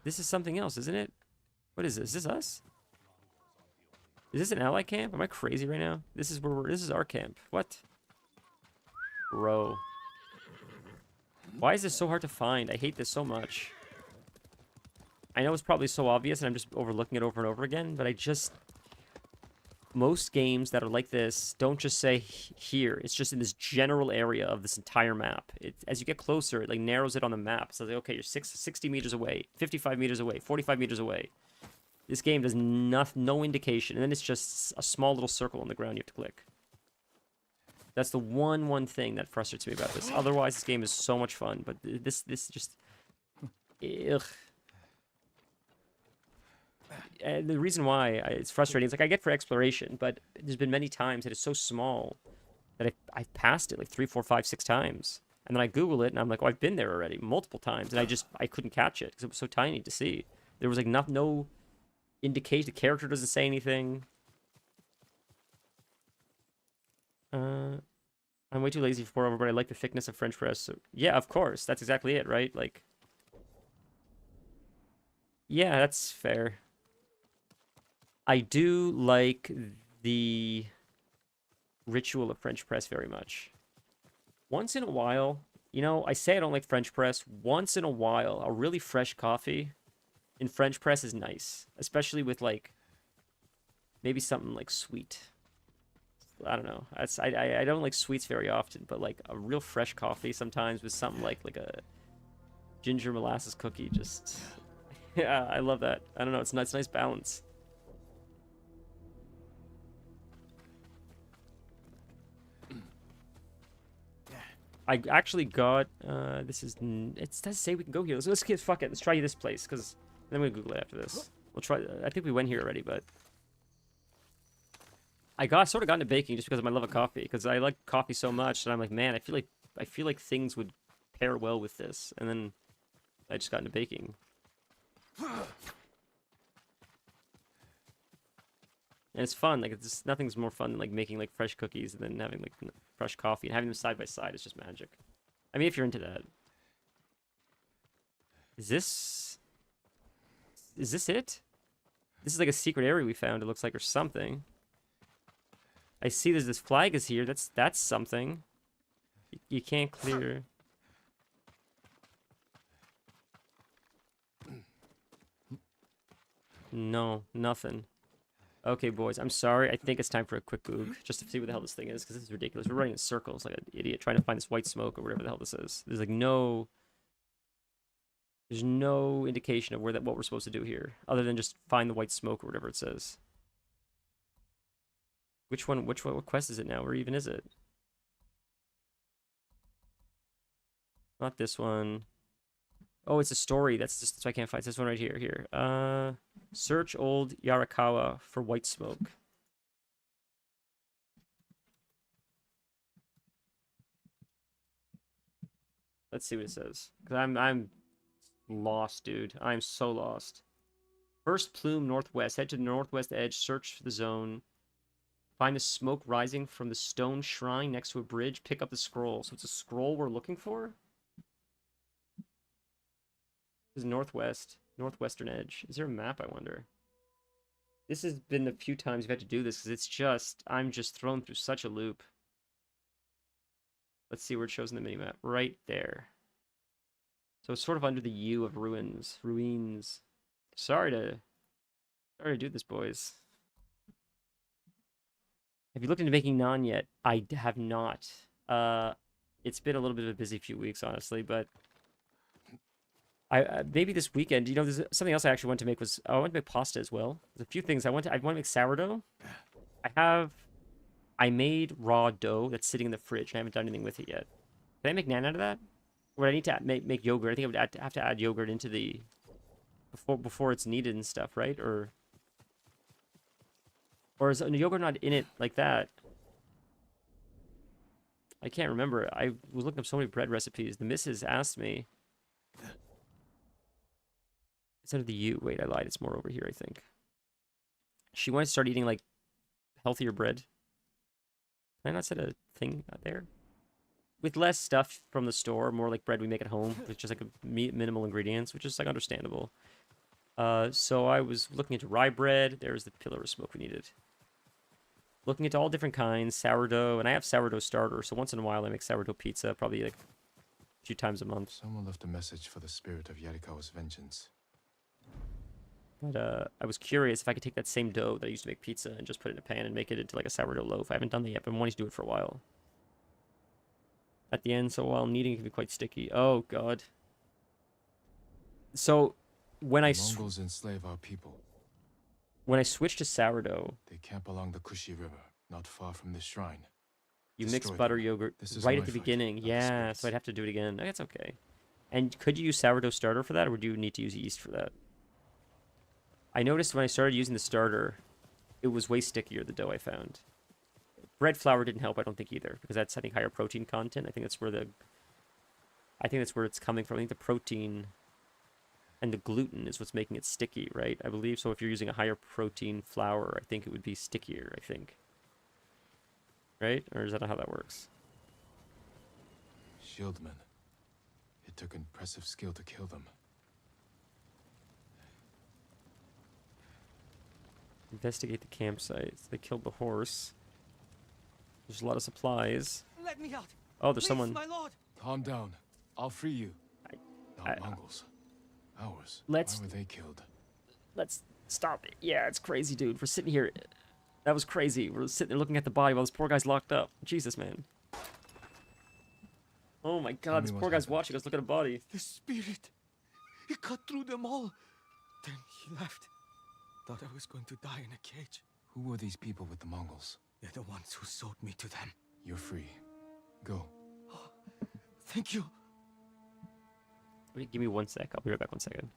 This is something else, isn't it? What is this? Is this us? Is this an ally camp? Am I crazy right now? This is this is our camp. What? Bro. Why is this so hard to find? I hate this so much. I know it's probably so obvious and I'm just overlooking it over and over again, but most games that are like this don't just say here. It's just in this general area of this entire map. As you get closer, it like narrows it on the map. So like, okay, you're 60 meters away, 55 meters away, 45 meters away. This game does no indication, and then it's just a small little circle on the ground you have to click. That's the one thing that frustrates me about this. Otherwise, this game is so much fun, but this just... Ugh. And the reason why it's frustrating is like I get for exploration, but there's been many times that it's so small that I've passed it like 3, 4, 5, 6 times. And then I Google it, and I'm like, oh, I've been there already multiple times, and I couldn't catch it because it was so tiny to see. There was like no indication. The character doesn't say anything. I'm way too lazy for pour over, but I like the thickness of French press. So yeah, of course, that's exactly it, right? Like, yeah, that's fair. I do like the ritual of French press very much. Once in a while, you know, I say I don't like French press. Once in a while, a really fresh coffee in French press is nice. Especially with, like, maybe something, like, sweet. I don't know. I don't like sweets very often, but like a real fresh coffee sometimes with something like a ginger molasses cookie. Just yeah, I love that. I don't know. It's nice balance. I actually got this is it does say we can go here. Let's fuck it. Let's try this place because then we'll Google it after this. We'll try. I think we went here already, but I sort of got into baking just because of my love of coffee. Because I like coffee so much that I'm like, man, I feel like things would pair well with this. And then I just got into baking. And it's fun. Like nothing's more fun than like making like fresh cookies and then having like fresh coffee and having them side by side. It's just magic. I mean, if you're into that. Is this it? This is like a secret area we found. It looks like or something. I see there's this flag is here. That's something. You can't clear. No, nothing. Okay, boys, I'm sorry. I think it's time for a quick goog, just to see what the hell this thing is, because this is ridiculous. We're running in circles like an idiot, trying to find this white smoke or whatever the hell this is. There's like no... There's no indication of what we're supposed to do here, other than just find the white smoke or whatever it says. What quest is it now? Where even is it? Not this one. Oh, it's a story. That's why I can't find it. This one right here. Here. Search old Yarikawa for white smoke. Let's see what it says. Cause I'm lost, dude. I'm so lost. First plume northwest. Head to the northwest edge. Search for the zone. Find the smoke rising from the stone shrine next to a bridge. Pick up the scroll. So it's a scroll we're looking for? This is northwestern edge. Is there a map, I wonder? This has been a few times we've had to do this because I'm just thrown through such a loop. Let's see where it shows in the minimap. Right there. So it's sort of under the U of ruins. Sorry to do this, boys. Have you looked into making naan yet? I have not. It's been a little bit of a busy few weeks, honestly, but maybe this weekend. You know, there's something else I actually wanted to make I want to make pasta as well. There's a few things I want to make sourdough. I made raw dough that's sitting in the fridge. I haven't done anything with it yet. Can I make naan out of that? Or I need to make yogurt? I think I would have to add yogurt into the before it's needed and stuff, right? Or is yogurt not in it like that? I can't remember. I was looking up so many bread recipes. The missus asked me. It's under the U. Wait, I lied. It's more over here, I think. She wanted to start eating, like, healthier bread. Can I not set a thing out there? With less stuff from the store, more like bread we make at home, with just, like, minimal ingredients, which is, like, understandable. So I was looking into rye bread. There's the pillar of smoke we needed. Looking into all different kinds, sourdough, and I have sourdough starter, so once in a while I make sourdough pizza, probably, like, a few times a month. Someone left a message for the spirit of Yarikawa's vengeance. But I was curious if I could take that same dough that I used to make pizza and just put it in a pan and make it into like a sourdough loaf. I haven't done that yet, but I'm wanting to do it for a while. At the end, so while kneading, it can be quite sticky. Oh, God. So, when The Mongols enslave our people. When I switched to sourdough... They camp along the Kushi River, not far from this shrine. You mix butter yogurt right at the beginning. Yeah, so I'd have to do it again. That's okay. And could you use sourdough starter for that, or do you need to use yeast for that? I noticed when I started using the starter, it was way stickier, the dough I found. Bread flour didn't help, I don't think, either, because that's, I think, higher protein content. I think that's where it's coming from. I think the protein and the gluten is what's making it sticky, right? I believe so. If you're using a higher protein flour, I think it would be stickier, I think. Right? Or is that not how that works? Shieldmen. It took impressive skill to kill them. Investigate the campsite. They killed the horse. There's a lot of supplies. Let me out. Oh, there's Please, someone. My lord. Calm down. I'll free you. Not Mongols. Ours. Why were they killed? Let's stop it. Yeah, it's crazy, dude. We're sitting here. That was crazy. We're sitting there looking at the body while this poor guy's locked up. Jesus, man. Oh my Tell god, me this what poor guy's happened. watching us look at a body. The spirit. He cut through them all. Then he left. Thought I was going to die in a cage. Who were these people with the Mongols? They're the ones who sold me to them. You're free. Go. Thank you. Wait, give me 1 sec. I'll be right back 1 second.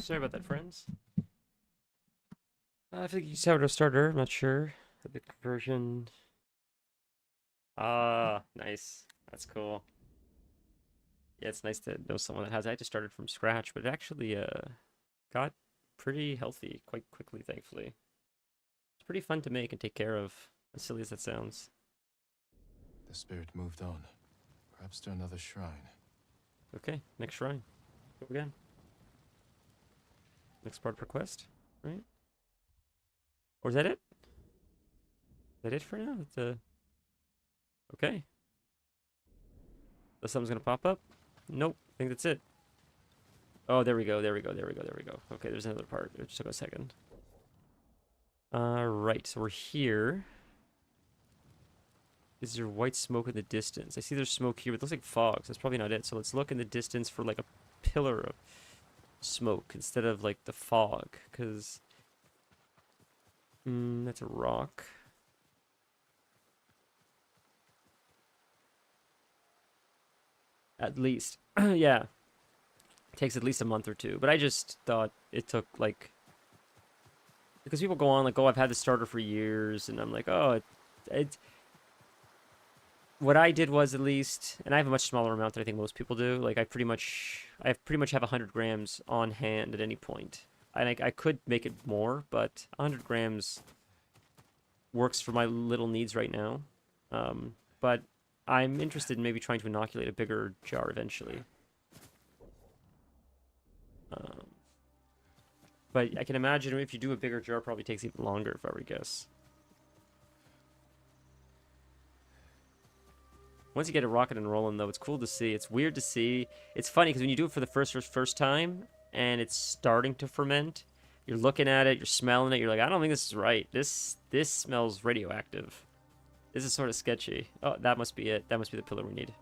Sorry about that, friends. I think you sourdough starter. I'm not sure. The conversion. Ah, nice. That's cool. Yeah, it's nice to know someone that has. I just started from scratch, but it actually got pretty healthy quite quickly, thankfully. It's pretty fun to make and take care of, as silly as that sounds. The spirit moved on. Perhaps to another shrine. Okay, next shrine. Go again. Next part per quest, right? Or is that it? Is that it for now? It's okay. So something's gonna pop up? Nope. I think that's it. Oh, there we go. There we go. There we go. There we go. Okay, there's another part. It just took a second. Right. So we're here. Is there white smoke in the distance? I see there's smoke here, but it looks like fog, so that's probably not it. So let's look in the distance for like a pillar of smoke instead of like the fog, because that's a rock. At least, yeah. Takes at least a month or two, but I just thought it took like, because people go on like, oh, I've had the starter for years, and I'm like, oh, it what I did was, at least, and I have a much smaller amount than I think most people do. Like I pretty much have 100 grams on hand at any point. And I could make it more, but 100 grams works for my little needs right now. But I'm interested in maybe trying to inoculate a bigger jar eventually. But I can imagine if you do a bigger jar, it probably takes even longer, if I were to guess. Once you get it rocking and rolling, though, it's cool to see. It's weird to see. It's funny because when you do it for the first time and it's starting to ferment, you're looking at it, you're smelling it, you're like, I don't think this is right. This smells radioactive. This is sort of sketchy. Oh, that must be it. That must be the pillar we need.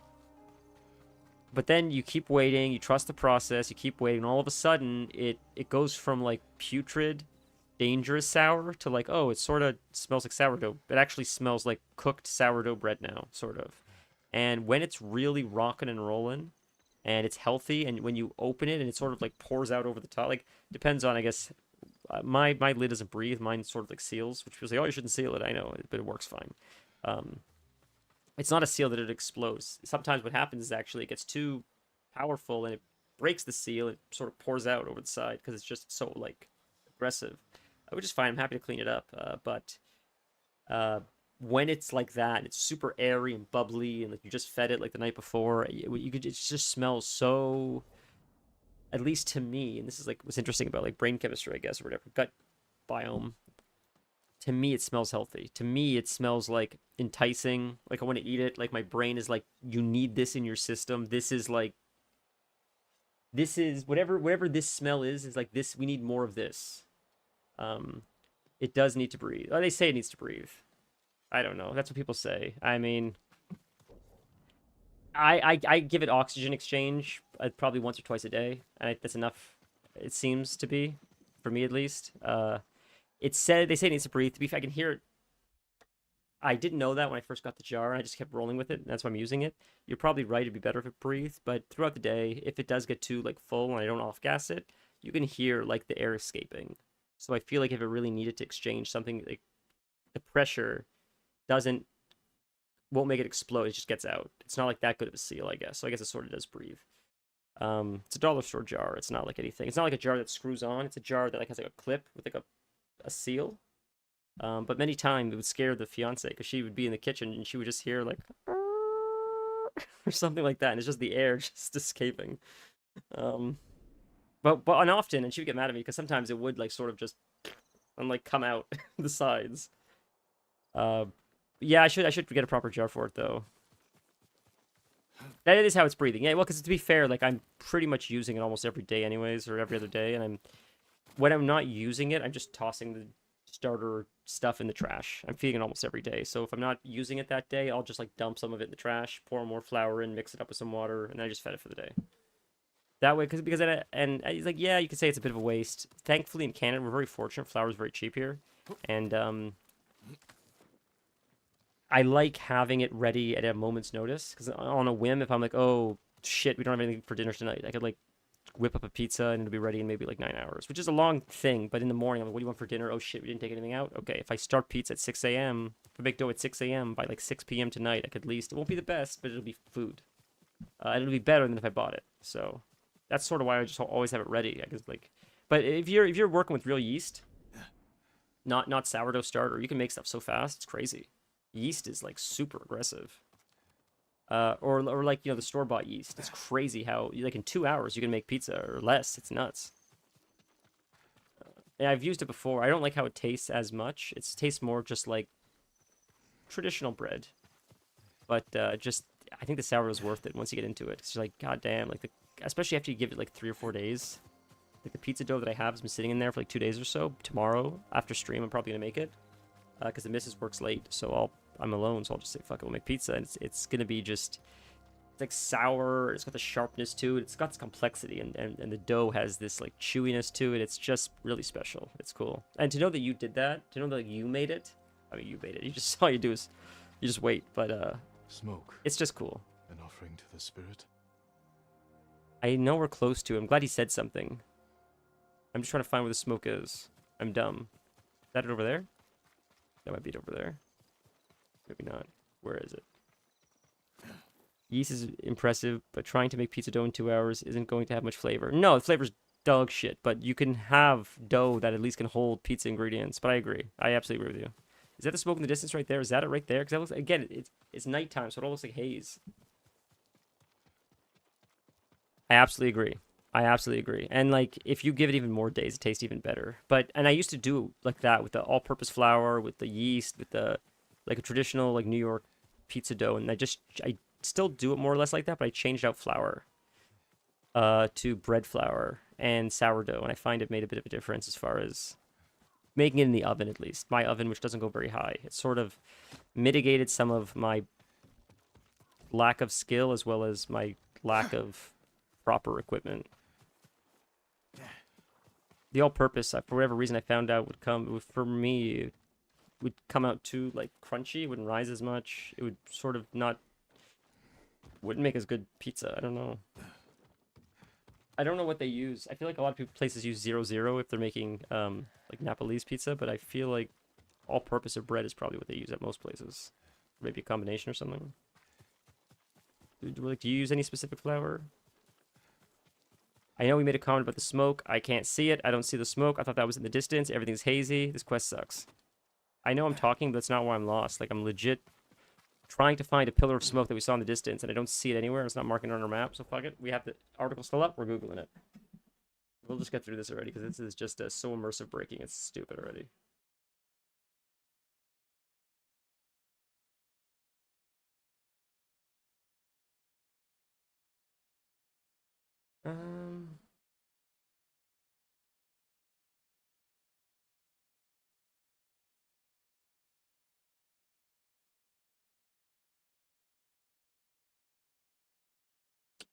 But then you keep waiting, you trust the process, you keep waiting, and all of a sudden it goes from like putrid, dangerous sour to like, oh, it sort of smells like sourdough. It actually smells like cooked sourdough bread now, sort of. And when it's really rocking and rolling and it's healthy, and when you open it and it sort of like pours out over the top, like depends on, I guess, my lid doesn't breathe. Mine sort of like seals, which people say, oh, you shouldn't seal it. I know, but it works fine. It's not a seal that it explodes. Sometimes what happens is actually it gets too powerful and it breaks the seal. It sort of pours out over the side because it's just so like aggressive, which is fine. I'm happy to clean it up. But when it's like that, it's super airy and bubbly, and like you just fed it like the night before, it just smells so. At least to me, and this is like what's interesting about like brain chemistry, I guess, or whatever, gut biome. To me, it smells healthy. To me, it smells like enticing. Like I want to eat it. Like my brain is like, you need this in your system. This is like, this is whatever this smell is like this. We need more of this. It does need to breathe. Oh, they say it needs to breathe. I don't know. That's what people say. I mean, I give it oxygen exchange probably once or twice a day, and that's enough. It seems to be, for me at least. They say it needs to breathe. To be fair, I can hear it. I didn't know that when I first got the jar, and I just kept rolling with it, and that's why I'm using it. You're probably right. It'd be better if it breathed, but throughout the day, if it does get too like full and I don't off gas it, you can hear like the air escaping. So I feel like if it really needed to exchange something, like the pressure won't make it explode. It just gets out. It's not like that good of a seal, I guess. So I guess it sort of does breathe. It's a dollar store jar. It's not like anything. It's not like a jar that screws on. It's a jar that like has like a clip with like a seal. But many times it would scare the fiance because she would be in the kitchen and she would just hear like or something like that, and it's just the air just escaping. But often, and she would get mad at me because sometimes it would like sort of just and like come out the sides. Yeah, I should get a proper jar for it though. That is how it's breathing. Yeah, well, because to be fair, like I'm pretty much using it almost every day, anyways, or every other day, and when I'm not using it, I'm just tossing the starter stuff in the trash. I'm feeding it almost every day, so if I'm not using it that day, I'll just like dump some of it in the trash, pour more flour in, mix it up with some water, and then I just fed it for the day. That way, because and he's like, yeah, you could say it's a bit of a waste. Thankfully, in Canada, we're very fortunate. Flour is very cheap here, and I like having it ready at a moment's notice, because on a whim, if I'm like, oh shit, we don't have anything for dinner tonight, I could like whip up a pizza and it'll be ready in maybe like 9 hours, which is a long thing. But in the morning, I'm like, what do you want for dinner? Oh shit, we didn't take anything out. Okay, if I start pizza at 6 a.m., if I make dough at 6 a.m. by like 6 p.m. tonight, I could at least, it won't be the best, but it'll be food. It'll be better than if I bought it. So that's sort of why I just always have it ready. I guess like, but if you're working with real yeast, not sourdough starter, you can make stuff so fast. It's crazy. Yeast is like super aggressive. Or like, you know, the store-bought yeast. It's crazy how, like, in 2 hours you can make pizza or less. It's nuts. And I've used it before. I don't like how it tastes as much. It tastes more just like traditional bread. But just, I think the sourdough is worth it once you get into it. Because you're like, god damn, like, especially after you give it like 3 or 4 days. Like, the pizza dough that I have has been sitting in there for like 2 days or so. Tomorrow, after stream, I'm probably going to make it. Because the missus works late, so I'm alone, so I'll just say, fuck it, we'll make pizza. And it's going to be just, it's like sour, it's got the sharpness to it, it's got this complexity, and the dough has this like chewiness to it. It's just really special. It's cool. And to know that you did that, to know that you made it, I mean, you made it, you just, all you do is, you just wait, but Smoke. it's just cool. An offering to the spirit. I know we're close to it. I'm glad he said something. I'm just trying to find where the smoke is. I'm dumb. Is that it over there? That might be it over there. Maybe not. Where is it? Yeast is impressive, but trying to make pizza dough in 2 hours isn't going to have much flavor. No, the flavor's dog shit, but you can have dough that at least can hold pizza ingredients. But I agree. I absolutely agree with you. Is that the smoke in the distance right there? Is that it right there? Because that looks, again, it's nighttime, so it all looks like haze. I absolutely agree. I absolutely agree. And like, if you give it even more days, it tastes even better. And I used to do like that with the all-purpose flour, with the yeast, with the like a traditional like New York pizza dough, and I still do it more or less like that, but I changed out flour to bread flour and sourdough, and I find it made a bit of a difference as far as making it in the oven, at least. My oven, which doesn't go very high. It sort of mitigated some of my lack of skill as well as my lack of proper equipment. The all-purpose, for whatever reason, I found out for me, it would come out too, like, crunchy. It wouldn't rise as much. It would sort of wouldn't make as good pizza. I don't know. I don't know what they use. I feel like a lot of places use 00 if they're making, like, Napolese pizza, but I feel like all-purpose or bread is probably what they use at most places. Maybe a combination or something. Do you use any specific flour? I know we made a comment about the smoke. I can't see it. I don't see the smoke. I thought that was in the distance. Everything's hazy. This quest sucks. I know I'm talking, but that's not why I'm lost. Like, I'm legit trying to find a pillar of smoke that we saw in the distance, and I don't see it anywhere. It's not marking on our map, so fuck it. We have the article still up. We're Googling it. We'll just get through this already, because this is just so immersive breaking. It's stupid already.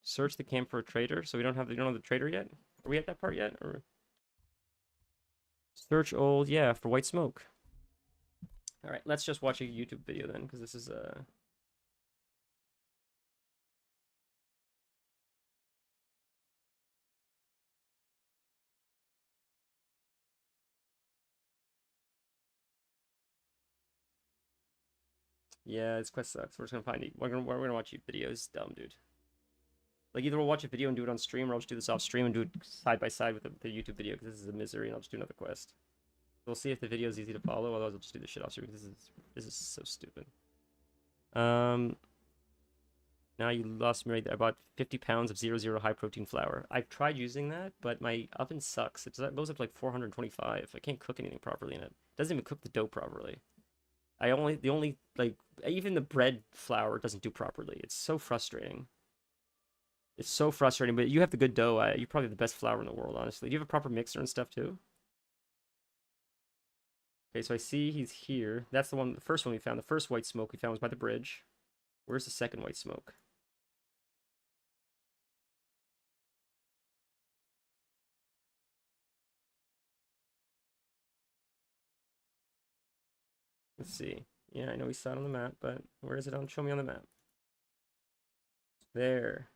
Search the camp for a trader. So we don't have the trader yet. Are we at that part yet? Or search old, yeah, for white smoke. All right, let's just watch a YouTube video then, because this is yeah, this quest sucks. We're just gonna find it. We're gonna watch YouTube videos. It's dumb, dude. Like, either we'll watch a video and do it on stream, or I'll just do this off stream and do it side by side with the YouTube video, because this is a misery, and I'll just do another quest. We'll see if the video is easy to follow. Otherwise, I'll just do this shit off stream. This is so stupid. Now you lost me right there. I bought 50 pounds of 00 high protein flour. I've tried using that, but my oven sucks. It goes up to like 425. I can't cook anything properly in it. It doesn't even cook the dough properly. The only like, even the bread flour doesn't do properly. It's so frustrating. It's so frustrating, but you have the good dough. You're probably the best flour in the world, honestly. Do you have a proper mixer and stuff too? Okay, so I see he's here. That's the first one we found. The first white smoke we found was by the bridge. Where's the second white smoke? Let's see. Yeah, I know we saw it on the map, but where is it on? Show me on the map. There.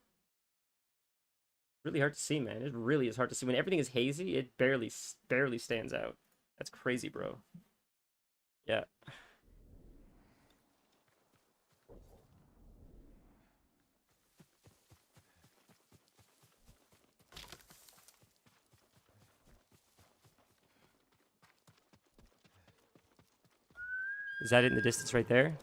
Really hard to see, man. It really is hard to see. When everything is hazy, it barely stands out. That's crazy, bro. Yeah. Is that it in the distance right there?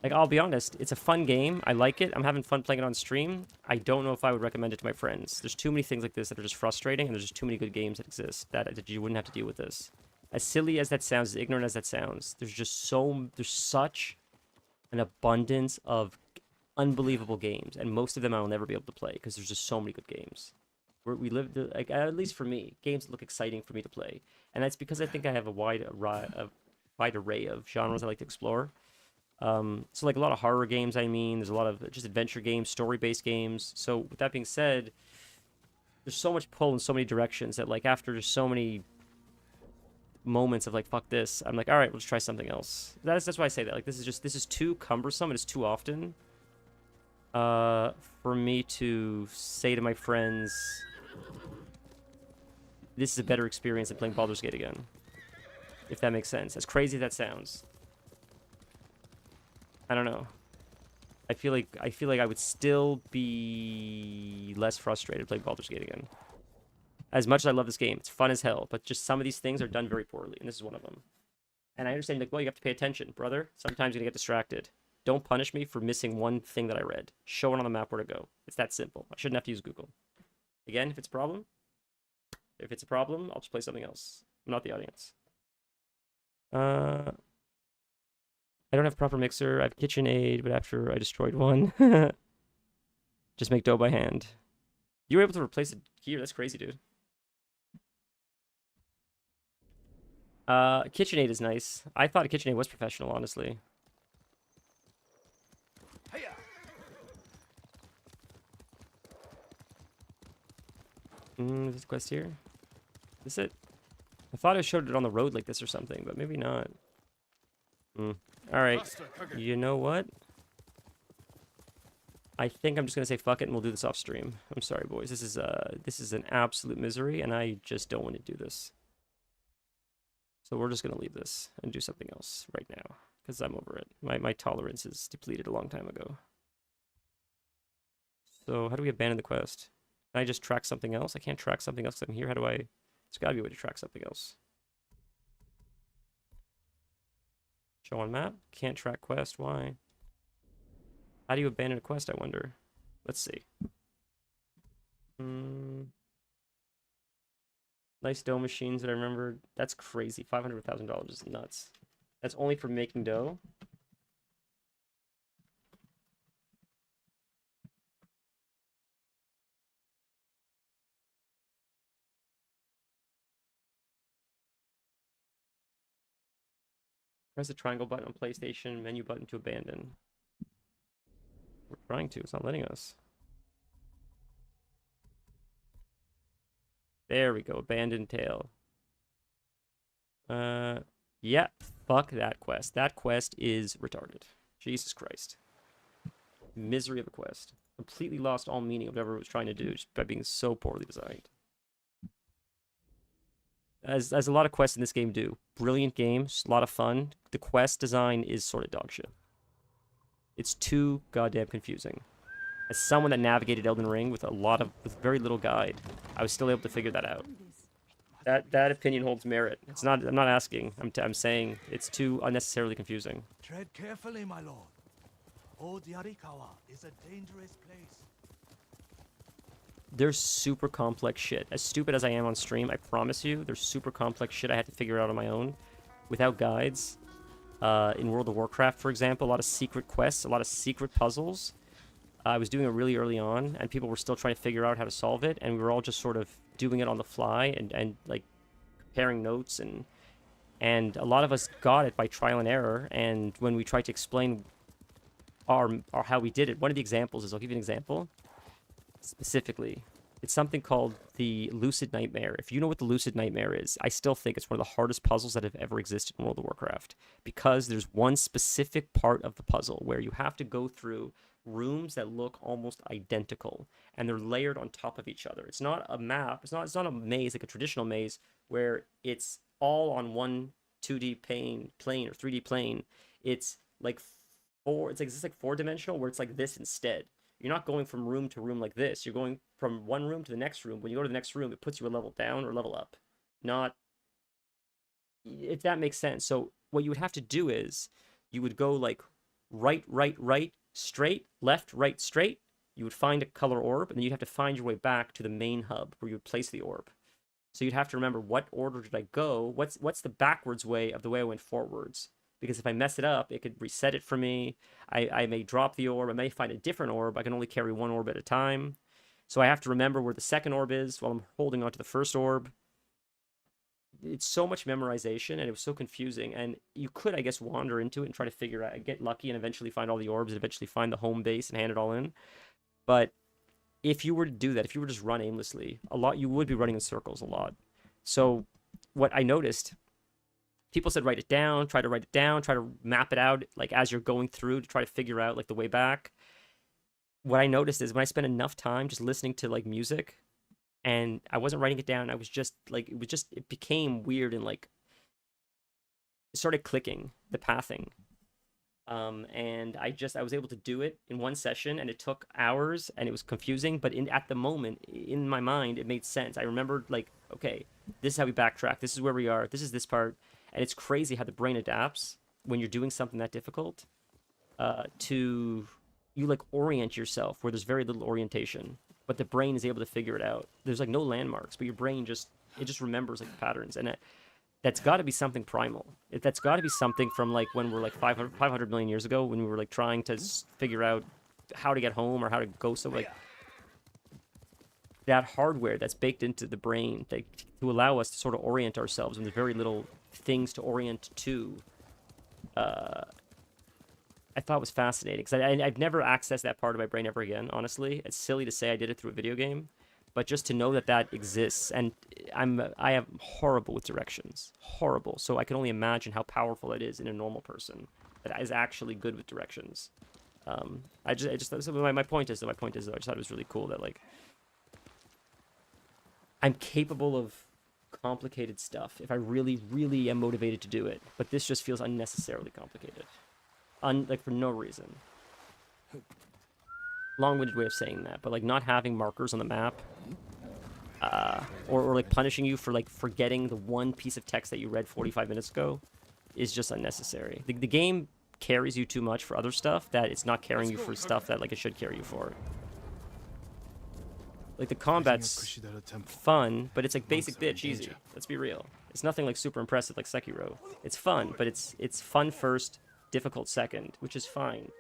Like, I'll be honest, it's a fun game. I like it. I'm having fun playing it on stream. I don't know if I would recommend it to my friends. There's too many things like this that are just frustrating, and there's just too many good games that exist that you wouldn't have to deal with this. As silly as that sounds, as ignorant as that sounds, there's such an abundance of unbelievable games, and most of them I will never be able to play because there's just so many good games. We live, like, at least for me, games that look exciting for me to play, and that's because I think I have a wide array of genres I like to explore. So like a lot of horror games, I mean, there's a lot of just adventure games, story-based games. So with that being said, there's so much pull in so many directions that, like, after just so many moments of like, fuck this, I'm like, all right, let's try something else. That's why I say that. Like, this is too cumbersome and it's too often for me to say to my friends, this is a better experience than playing Baldur's Gate again. If that makes sense. As crazy as that sounds. I don't know. I feel like I would still be less frustrated playing Baldur's Gate again. As much as I love this game, it's fun as hell, but just some of these things are done very poorly, and this is one of them. And I understand, like, well, you have to pay attention, brother. Sometimes you're gonna get distracted. Don't punish me for missing one thing that I read. Show it on the map where to go. It's that simple. I shouldn't have to use Google. Again, if it's a problem, I'll just play something else. I'm not the audience. I don't have proper mixer. I have KitchenAid, but after I destroyed one, just make dough by hand. You were able to replace it here. That's crazy, dude. KitchenAid is nice. I thought KitchenAid was professional, honestly. This quest here. Is it? I thought I showed it on the road like this or something, but maybe not. Alright. You know what? I think I'm just gonna say fuck it and we'll do this off stream. I'm sorry, boys. This is an absolute misery, and I just don't want to do this. So we're just gonna leave this and do something else right now, because I'm over it. My tolerance is depleted a long time ago. So how do we abandon the quest? Can I just track something else? I can't track something else 'cause I'm here. How do I... There's gotta be a way to track something else. Show on map? Can't track quest. Why? How do you abandon a quest, I wonder? Let's see. Nice dough machines that I remember. That's crazy. $500,000 is nuts. That's only for making dough. Press the triangle button on PlayStation, menu button to abandon. We're trying to, it's not letting us. There we go, abandoned tail. Yeah, fuck that quest. That quest is retarded. Jesus Christ. Misery of a quest. Completely lost all meaning of whatever it was trying to do, just by being so poorly designed. As a lot of quests in this game do. Brilliant game, a lot of fun. The quest design is sort of dog shit. It's too goddamn confusing. As someone that navigated Elden Ring with very little guide, I was still able to figure that out. That opinion holds merit. It's not. I'm not asking. I'm saying it's too unnecessarily confusing. Tread carefully, my lord. Old Yarikawa is a dangerous place. There's super complex shit. As stupid as I am on stream, I promise you, there's super complex shit I had to figure out on my own, without guides. In World of Warcraft, for example, a lot of secret quests, a lot of secret puzzles. I was doing it really early on, and people were still trying to figure out how to solve it, and we were all just sort of doing it on the fly and like comparing notes, and a lot of us got it by trial and error. And when we tried to explain our how we did it, one of the examples is, I'll give you an example specifically. It's something called the Lucid Nightmare. If you know what the Lucid Nightmare is, I still think it's one of the hardest puzzles that have ever existed in World of Warcraft, because there's one specific part of the puzzle where you have to go through rooms that look almost identical, and they're layered on top of each other. It's not a map. It's not a maze like a traditional maze where it's all on one 2D plane or 3D plane. It's like it's like four-dimensional where it's like this instead. You're not going from room to room like this. You're going from one room to the next room. When you go to the next room, it puts you a level down or level up. Not, if that makes sense. So what you would have to do is you would go like right, right, right, straight, left, right, straight. You would find a color orb, and then you'd have to find your way back to the main hub where you would place the orb. So you'd have to remember, what order did I go? What's the backwards way of the way I went forwards? Because if I mess it up, it could reset it for me. I may drop the orb. I may find a different orb. I can only carry one orb at a time. So I have to remember where the second orb is while I'm holding onto the first orb. It's so much memorization, and it was so confusing. And you could, I guess, wander into it and try to figure out, get lucky, and eventually find all the orbs, and eventually find the home base and hand it all in. But if you were to do that, if you were to just run aimlessly, you would be running in circles a lot. So what I noticed, people said write it down, try to map it out like as you're going through to try to figure out like the way back. What I noticed is when I spent enough time just listening to like music, and I wasn't writing it down, I was just like, it became weird, and like it started clicking, the pathing. And I was able to do it in one session, and it took hours, and it was confusing, but at the moment, in my mind, it made sense. I remembered like, okay, this is how we backtrack. This is where we are. This is this part. And it's crazy how the brain adapts when you're doing something that difficult, you like orient yourself where there's very little orientation, but the brain is able to figure it out. There's like no landmarks, but your brain just remembers like the patterns. And that's got to be something primal. That's got to be something from like when we're like 500 million years ago, when we were like trying to figure out how to get home or how to go somewhere. Like that hardware that's baked into the brain to allow us to sort of orient ourselves when there's very little things to orient to. I thought was fascinating, because I've never accessed that part of my brain ever again, honestly. It's silly to say I did it through a video game, but just to know that that exists. And I am horrible with directions. Horrible. So I can only imagine how powerful it is in a normal person that is actually good with directions. My point is though, I just thought it was really cool that like I'm capable of complicated stuff if I really, really am motivated to do it. But this just feels unnecessarily complicated. Like for no reason. Long-winded way of saying that, but like not having markers on the map, or like punishing you for like forgetting the one piece of text that you read 45 minutes ago is just unnecessary. The game carries you too much for other stuff that it's not carrying you for stuff that like it should carry you for. Like the combat's fun, but it's like basic bitch easy. Let's be real. It's nothing like super impressive like Sekiro. It's fun, but it's fun first, difficult second, which is fine.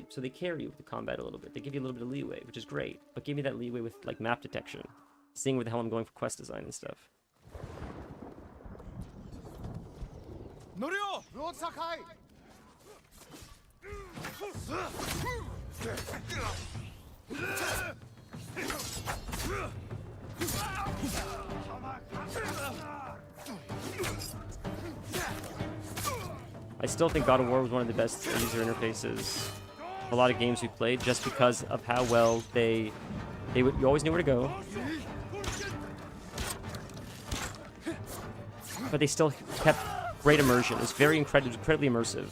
So they carry you with the combat a little bit. They give you a little bit of leeway, which is great. But give me that leeway with like map detection, seeing where the hell I'm going for quest design and stuff. Norio! Lord Sakai! I still think God of War was one of the best user interfaces of a lot of games we played, just because of how well you always knew where to go, but they still kept great immersion. It was incredibly immersive,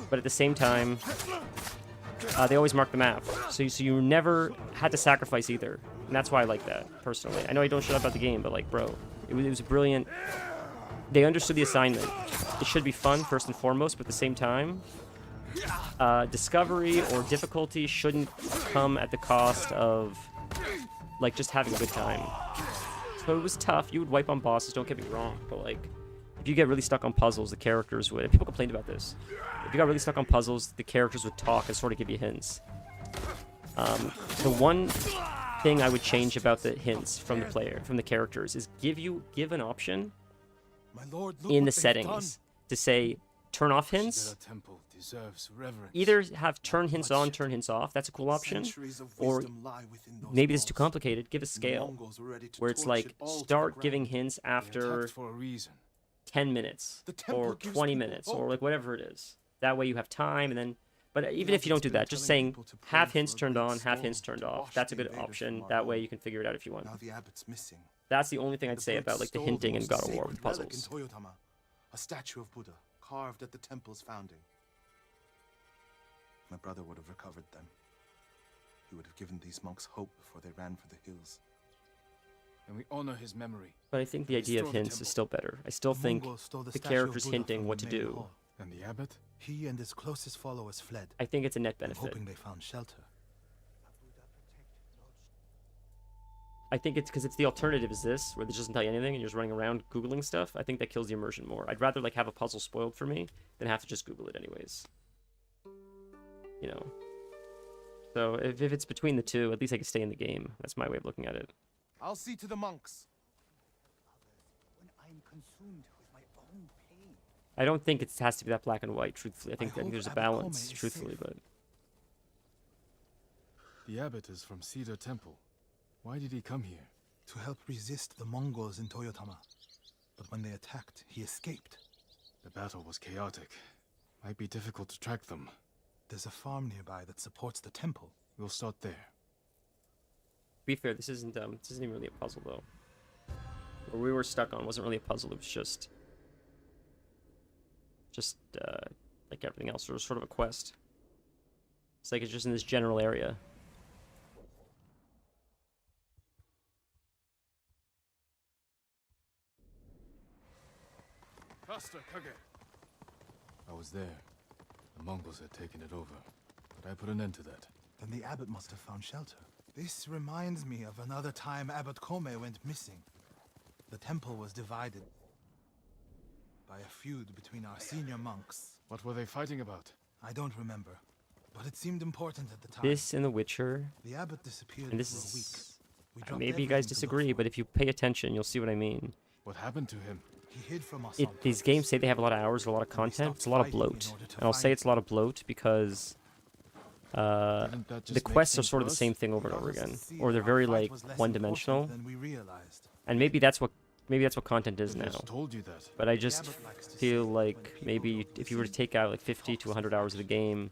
but at the same time, they always marked the map, so you never had to sacrifice either, and that's why I like that personally. I know I don't shut up about the game, but like, bro, it was brilliant. They understood the assignment. It should be fun first and foremost, but at the same time, discovery or difficulty shouldn't come at the cost of like just having a good time. So it was tough. You would wipe on bosses, don't get me wrong, but like if you get really stuck on puzzles, the characters would. People complained about this. If you got really stuck on puzzles, the characters would talk and sort of give you hints. The one thing I would change about the hints from the characters, is give an option in the settings to say turn off hints. Either have turn hints on, turn hints off. That's a cool option. Or maybe it's too complicated. Give a scale where it's like start giving hints after 10 minutes or 20 minutes or like whatever it is. That way you have time, and then But even if you don't do that, just saying have hints turned on, have hints turned off. That's a good option. That way you can figure it out if you want. Now the abbot's missing. That's the only thing I'd say about like the hinting in God of War with Relic in puzzles. Toyotama, a statue of Buddha carved at the temple's founding. My brother would have recovered them. He would have given these monks hope before they ran for the hills. And we honor his memory. But I think the idea of hints is still better. I still think the character's hinting what to do. And the abbot? He and his closest followers fled, I think it's a net benefit. hoping they found shelter. I think it's because it's the alternative is this, where this doesn't tell you anything and you're just running around Googling stuff. I think that kills the immersion more. I'd rather like have a puzzle spoiled for me than have to just Google it anyways. You know. So if it's between the two, at least I can stay in the game. That's my way of looking at it. I'll see to the monks. When I'm consumed with my own pain. I don't think it has to be that black and white, truthfully. I think hope there's a Abbot balance, Kome is truthfully, safe. but... The abbot is from Cedar Temple. Why did he come here? To help resist the Mongols in Toyotama. But when they attacked, he escaped. The battle was chaotic. Might be difficult to track them. There's a farm nearby that supports the temple. We'll start there. To be fair, this isn't even really a puzzle, though. Where we were stuck on wasn't really a puzzle, it was just like everything else, it was sort of a quest. It's like it's just in this general area. Faster, Kage! I was there. The Mongols had taken it over, but I put an end to that. Then the abbot must have found shelter. This reminds me of another time Abbot Kome went missing. The temple was divided by a feud between our senior monks. What were they fighting about? I don't remember, but it seemed important at the time. This and The Witcher, The abbot disappeared and this for a week. is... We dropped Maybe you guys everything to look disagree, for but him. if you pay attention, you'll see what I mean. What happened to him? He hid from us on These purpose. games say they have a lot of hours, a lot of content. It's a lot of bloat. And I'll say it's a lot of bloat because Didn't that just the make quests are things sort of the worse? same thing over and Got over us to again, see or they're our very fight like was less one-dimensional. important than we realized. And maybe that's what content is I now. just told you that. But I just feel like maybe if you were to take out like 50 to 100 hours of the game,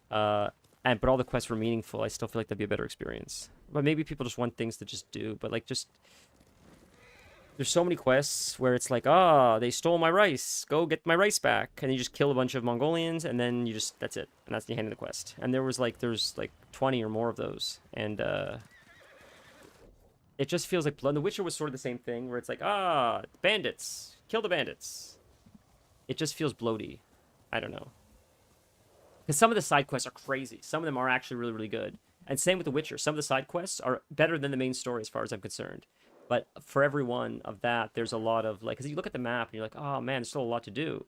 but all the quests were meaningful, I still feel like that'd be a better experience. But maybe people just want things to just do. But like there's so many quests where it's like, they stole my rice, go get my rice back, and you just kill a bunch of Mongolians, and then that's it, and that's the end of the quest. And there's like 20 or more of those, and it just feels like The Witcher was sort of the same thing, where it's like, bandits, kill the bandits. It just feels bloaty. I don't know. Because some of the side quests are crazy. Some of them are actually really, really good. And same with The Witcher. Some of the side quests are better than the main story as far as I'm concerned. But for every one of that, there's a lot of, like, because you look at the map and you're like, oh man, there's still a lot to do.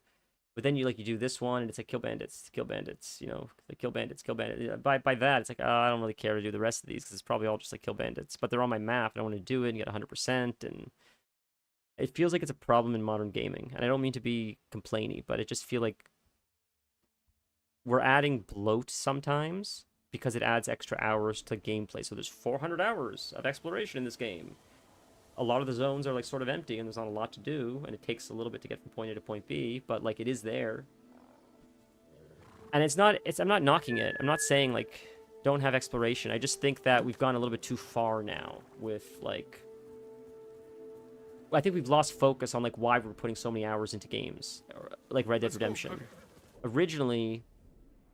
But then you do this one and it's like kill bandits, you know, like kill bandits, kill bandits. By that, it's like, I don't really care to do the rest of these because it's probably all just like kill bandits. But they're on my map and I want to do it and get 100%. And it feels like it's a problem in modern gaming. And I don't mean to be complainy, but it just feel like we're adding bloat sometimes because it adds extra hours to gameplay. So there's 400 hours of exploration in this game. A lot of the zones are like sort of empty and there's not a lot to do, and it takes a little bit to get from point A to point B, but like it is there. And I'm not knocking it. I'm not saying like don't have exploration. I just think that we've gone a little bit too far now with like, I think we've lost focus on like why we're putting so many hours into games, like Red Dead Redemption. Originally,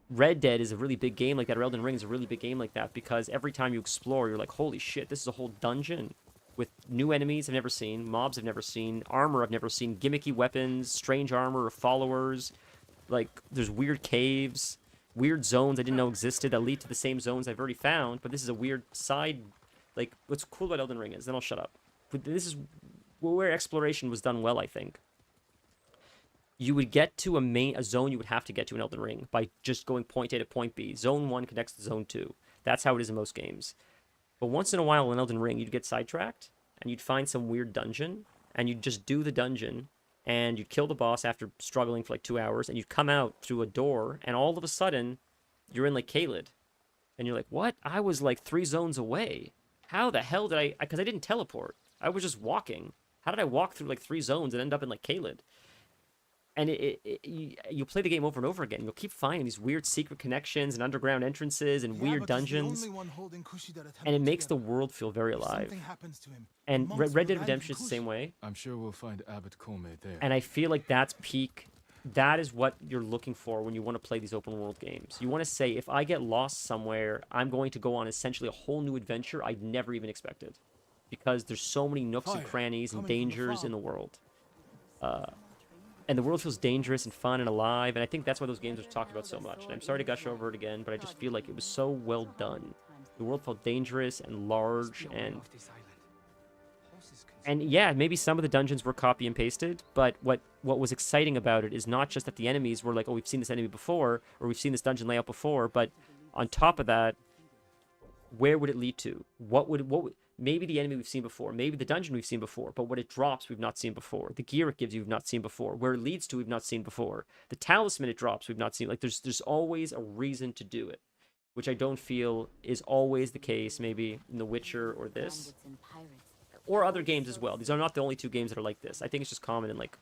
Red Dead is a really big game like that, or Elden Ring is a really big game like that, because every time you explore, you're like, holy shit, this is a whole dungeon with new enemies I've never seen, mobs I've never seen, armor I've never seen, gimmicky weapons, strange armor or followers. Like, there's weird caves, weird zones I didn't know existed that lead to the same zones I've already found, but this is a weird side. Like, what's cool about Elden Ring is, then I'll shut up. But this is where exploration was done well, I think. You would get to a zone you would have to get to in Elden Ring by just going point A to point B. Zone 1 connects to Zone 2. That's how it is in most games. But once in a while in Elden Ring, you'd get sidetracked, and you'd find some weird dungeon, and you'd just do the dungeon, and you'd kill the boss after struggling for like 2 hours, and you'd come out through a door, and all of a sudden, you're in like Caelid. And you're like, what? I was like 3 zones away. How the hell did I... Because I didn't teleport. I was just walking. How did I walk through like 3 zones and end up in like Caelid? And you'll play the game over and over again. You'll keep finding these weird secret connections and underground entrances and weird dungeons, and it makes the world feel very alive. And Red Dead Redemption is the same way. I'm sure we'll find Abbot Kome there. And I feel like that's peak. That is what you're looking for when you want to play these open world games. You want to say, if I get lost somewhere, I'm going to go on essentially a whole new adventure I'd never even expected. Because there's so many nooks and crannies and dangers in the world. And the world feels dangerous and fun and alive, and I think that's why those games are talked about so much. And I'm sorry to gush over it again, but I just feel like it was so well done. The world felt dangerous and large, and yeah, maybe some of the dungeons were copy and pasted, but what was exciting about it is not just that the enemies were like, oh, we've seen this enemy before, or we've seen this dungeon layout before, but on top of that, where would it lead to? What would maybe the enemy we've seen before, maybe the dungeon we've seen before, but what it drops we've not seen before. The gear it gives you we've not seen before. Where it leads to we've not seen before. The talisman it drops we've not seen. Like there's always a reason to do it, which I don't feel is always the case maybe in The Witcher or this. Or other games as well. These are not the only two games that are like this. I think it's just common in like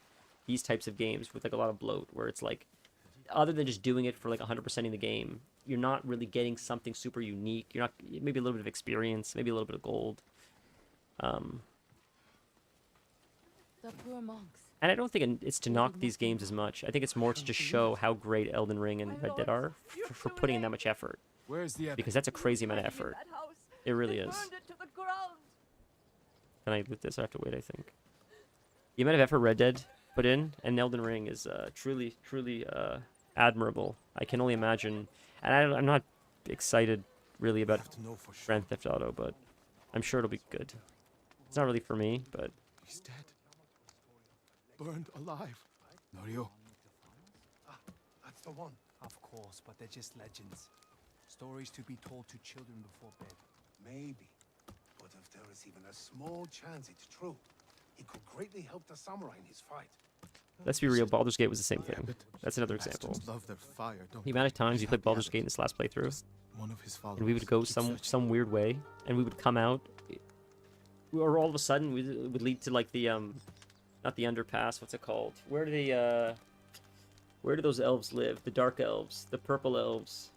these types of games with like a lot of bloat where it's like other than just doing it for like 100%ing the game, you're not really getting something super unique. You're not, maybe a little bit of experience, maybe a little bit of gold. The poor monks. And I don't think it's to knock these games as much. I think it's more to just show how great Elden Ring and Red Dead are for putting in that much effort. Where's the Because that's a crazy amount of effort. It really is. Can I loot this? I have to wait, I think. The amount of effort Red Dead put in and Elden Ring is truly admirable. I can only imagine. And I'm not excited really about Grand Theft Auto, but I'm sure it'll be good. It's not really for me, but... He's dead. Burned alive. Norio? That's the one. Of course, but they're just legends. Stories to be told to children before bed. Maybe. But if there is even a small chance it's true, it could greatly help the samurai in his fight. Let's be real, Baldur's Gate was the same thing. That's another example. Love their fire, don't The amount of times we played Baldur's Gate in this last playthrough, one of his followers. and we would go some weird way, and we would come out, or all of a sudden it would lead to like the not the underpass. What's it called? Where do those elves live? The dark elves, the purple elves.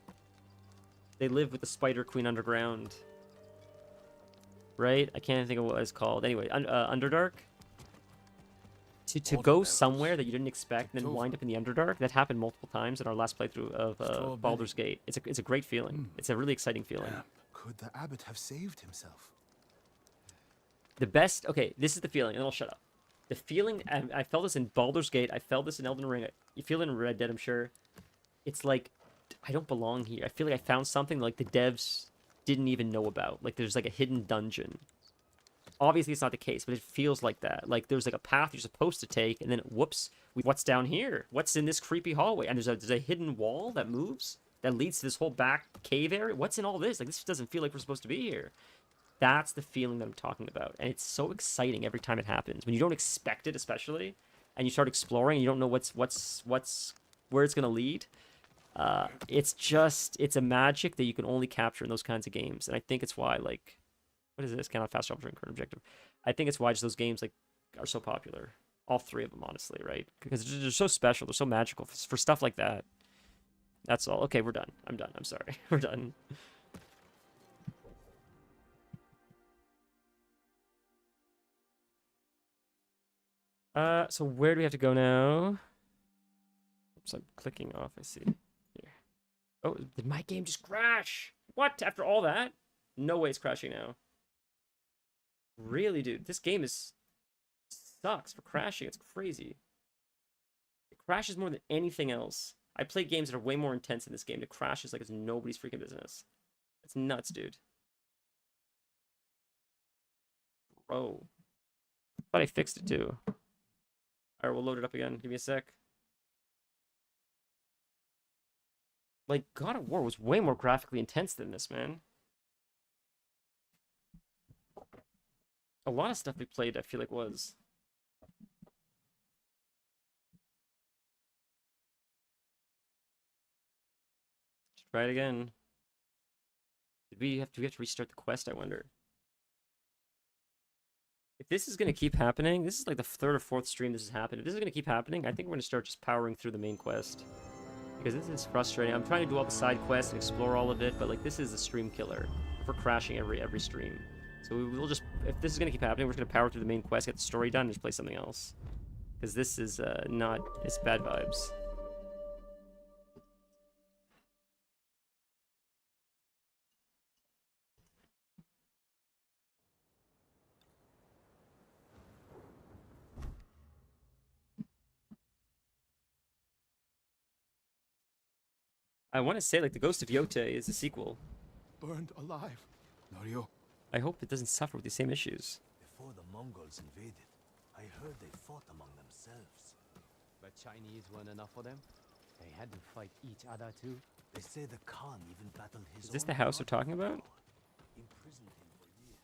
They live with the Spider Queen underground, right? I can't think of what it's called. Anyway, Underdark. To go somewhere that you didn't expect and then wind up in the Underdark, that happened multiple times in our last playthrough of Baldur's Gate. It's a great feeling. It's a really exciting feeling. Could the abbot have saved himself? The best... Okay, this is the feeling, and then I'll shut up. The feeling... I felt this in Baldur's Gate. I felt this in Elden Ring. You feel it in Red Dead, I'm sure. It's like, I don't belong here. I feel like I found something like the devs didn't even know about. Like, there's like a hidden dungeon. Obviously, it's not the case, but it feels like that. Like, there's like a path you're supposed to take, and then, whoops, what's down here? What's in this creepy hallway? And there's a hidden wall that moves that leads to this whole back cave area. What's in all this? Like, this doesn't feel like we're supposed to be here. That's the feeling that I'm talking about. And it's so exciting every time it happens. When you don't expect it, especially, and you start exploring, and you don't know where it's going to lead. It's a magic that you can only capture in those kinds of games. And I think it's why, like... What is this? Cannot fast travel during current objective. I think it's why just those games like are so popular. All three of them, honestly, right? Because they're so special. They're so magical for stuff like that. That's all. Okay, we're done. I'm done. I'm sorry. We're done. So where do we have to go now? Oops, I'm clicking off. I see. Here. Oh, did my game just crash? What? After all that? No way it's crashing now. Really, dude, this game sucks for crashing. It's crazy. It crashes more than anything else. I play games that are way more intense than this game. It crashes like it's nobody's freaking business. It's nuts, dude. Bro. Thought I fixed it too. Alright, we'll load it up again. Give me a sec. Like, God of War was way more graphically intense than this, man. A lot of stuff we played, I feel like, was. Let's try it again. Do we have to restart the quest, I wonder? If this is gonna keep happening, this is like the third or fourth stream this has happened. If this is gonna keep happening, I think we're gonna start just powering through the main quest. Because this is frustrating. I'm trying to do all the side quests and explore all of it, but like this is a stream killer. We're crashing every stream. So we'll just, if this is gonna keep happening, we're just gonna power through the main quest, get the story done, and just play something else. Because this is not, it's bad vibes. I want to say, like, the Ghost of Yota is a sequel. Burned alive. Norio. I hope it doesn't suffer with the same issues. Before the Mongols invaded, I heard they fought among themselves. But Chinese weren't enough for them. They had to fight each other too. They say the Khan even battled his Is this own the house we're brother talking for about? power, imprisoned him for years.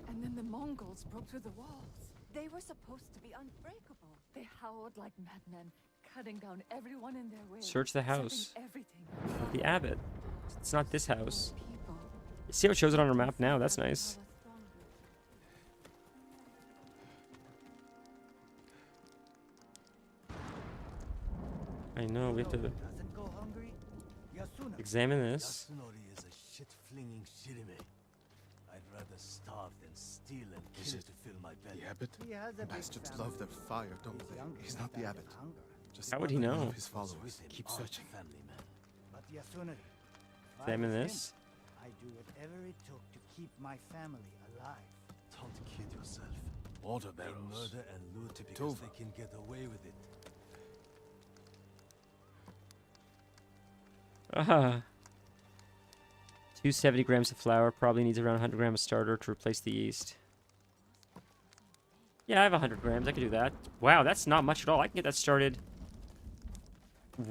And then the Mongols broke through the walls. They were supposed to be unbreakable. They howled like madmen, cutting down everyone in their way. Search the setting house. Everything. The Abbot. It's not this house. People. You see how it shows it on our map now? That's nice. I know, we have to Doesn't go hungry. Yasuna. examine this. Yasunori is a shit-flinging shirime. I'd rather starve than steal and Is kill it to fill my belly. The abbot? He has a big Bastards family. love their fire, don't He's they? young He's enough not to the die abbot. of hunger. Just How would he one know? of his followers. With him Keep are the searching. family men. But Yasunari, if I Examine was him, this. I'd do whatever it took to keep my family alive. Don't kid yourself. Water They barrels. murder and loot because Tova. they can get away with it. Ah. 270 grams of flour. Probably needs around 100 grams of starter to replace the yeast. Yeah, I have 100 grams. I could do that. Wow, that's not much at all. I can get that started.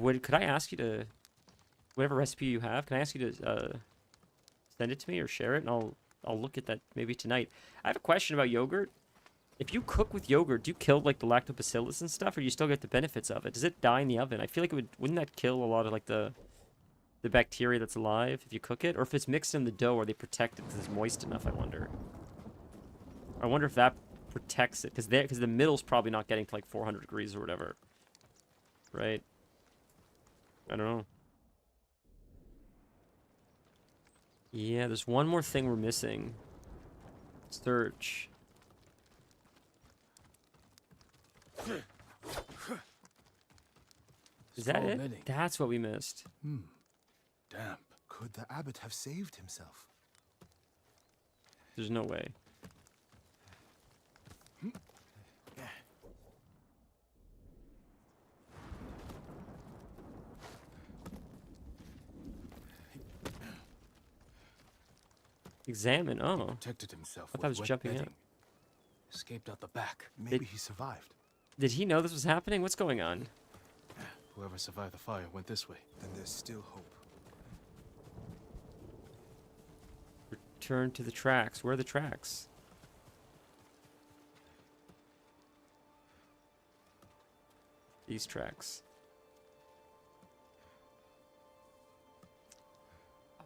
Could I ask you to, whatever recipe you have, can I ask you to send it to me or share it, and I'll look at that maybe tonight. I have a question about yogurt. If you cook with yogurt, do you kill like the lactobacillus and stuff, or do you still get the benefits of it? Does it die in the oven? I feel like wouldn't that kill a lot of like the bacteria that's alive if you cook it? Or if it's mixed in the dough, are they protected because it's moist enough, I wonder. I wonder if that protects it, because the middle's probably not getting to like 400 degrees or whatever. Right? I don't know. Yeah, there's one more thing we're missing. Search. Is that So it? many. That's what we missed. Damp. Could the abbot have saved himself? There's no way. Examine. Oh. Protected himself I thought I was with wet jumping out. bedding. Escaped out the back. Maybe he survived. Did he know this was happening? What's going on? Whoever survived the fire went this way. Then there's still hope. Return to the tracks. Where are the tracks? These tracks.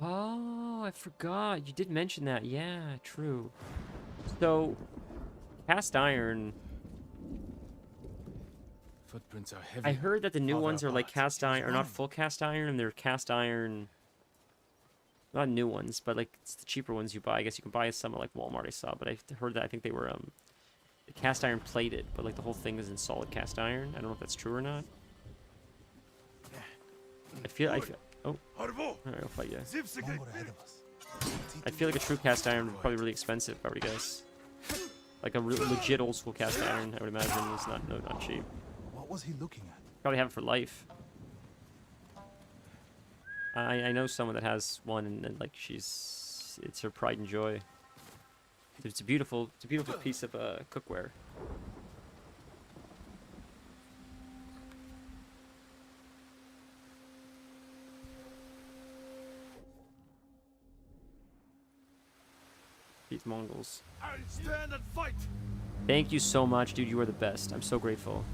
Oh, I forgot. You did mention that. Yeah, true. So, cast iron. Footprints are heavy. I heard that the new Farther ones are like apart. cast He was iron, or not running. full cast iron, and they're cast iron. Not new ones, but like it's the cheaper ones you buy. I guess you can buy some at like Walmart. I saw, but I heard that I think they were cast iron plated, but like the whole thing is in solid cast iron. I don't know if that's true or not. I feel. Oh, all right, I'll fight you. Mongol ahead of us. I feel like a true cast iron would be probably really expensive, if I were to guess. Like a legit old school cast iron, I would imagine is not cheap. What was he looking at? Probably have it for life. I know someone that has one, and like it's her pride and joy. It's a beautiful piece of cookware. These Mongols. I'll stand and fight. Thank you so much, dude. You are the best. I'm so grateful.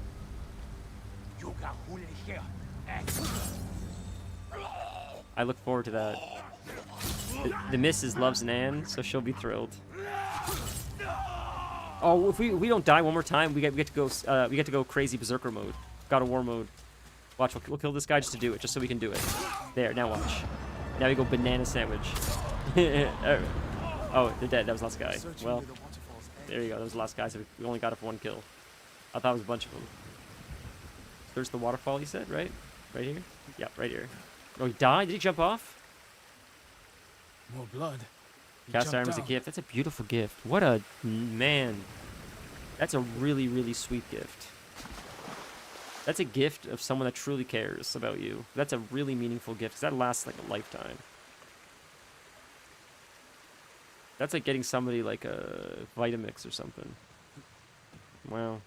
I look forward to that. The missus loves Nan, so she'll be thrilled. Oh, if we don't die one more time, we get to go crazy berserker mode, God of War mode. Watch, we'll kill this guy just to do it, just so we can do it. There, now watch. Now we go banana sandwich. Oh, they're dead. That was the last guy. Well, there you go. That was the last guy. So we only got it for one kill. I thought it was a bunch of them. There's the waterfall. You said, right? Right here. Yep, right here. Oh, he died. Did he jump off? More blood. Cast iron was a gift. That's a beautiful gift. What a man. That's a really, really sweet gift. That's a gift of someone that truly cares about you. That's a really meaningful gift, because that lasts like a lifetime. That's like getting somebody like a Vitamix or something. Wow.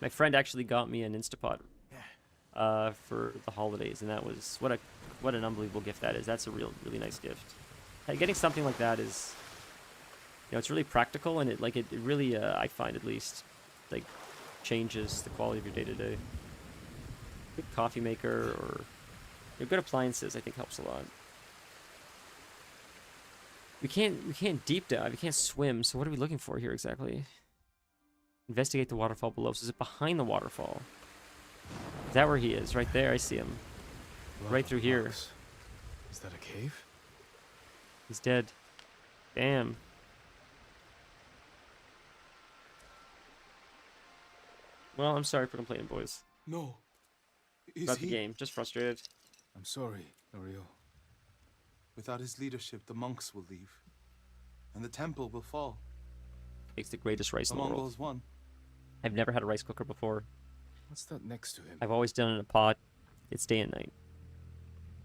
My friend actually got me an Instapot for the holidays, and that was what an unbelievable gift that is. That's a really nice gift. Getting something like that is, you know, it's really practical, and it really I find at least like changes the quality of your day-to-day. Good coffee maker or good appliances I think helps a lot. We can't deep dive, we can't swim, so what are we looking for here exactly? Investigate the waterfall below. So is it behind the waterfall? Is that where he is? Right there, I see him. Right through here. Is that a cave? He's dead. Damn. Well, I'm sorry for complaining, boys. No. About the game, just frustrated. I'm sorry, Norio. Without his leadership, the monks will leave, and the temple will fall. Makes the greatest rice The in the world. Mongols won. I've never had a rice cooker before. What's that next to him? I've always done it in a pot. It's day and night.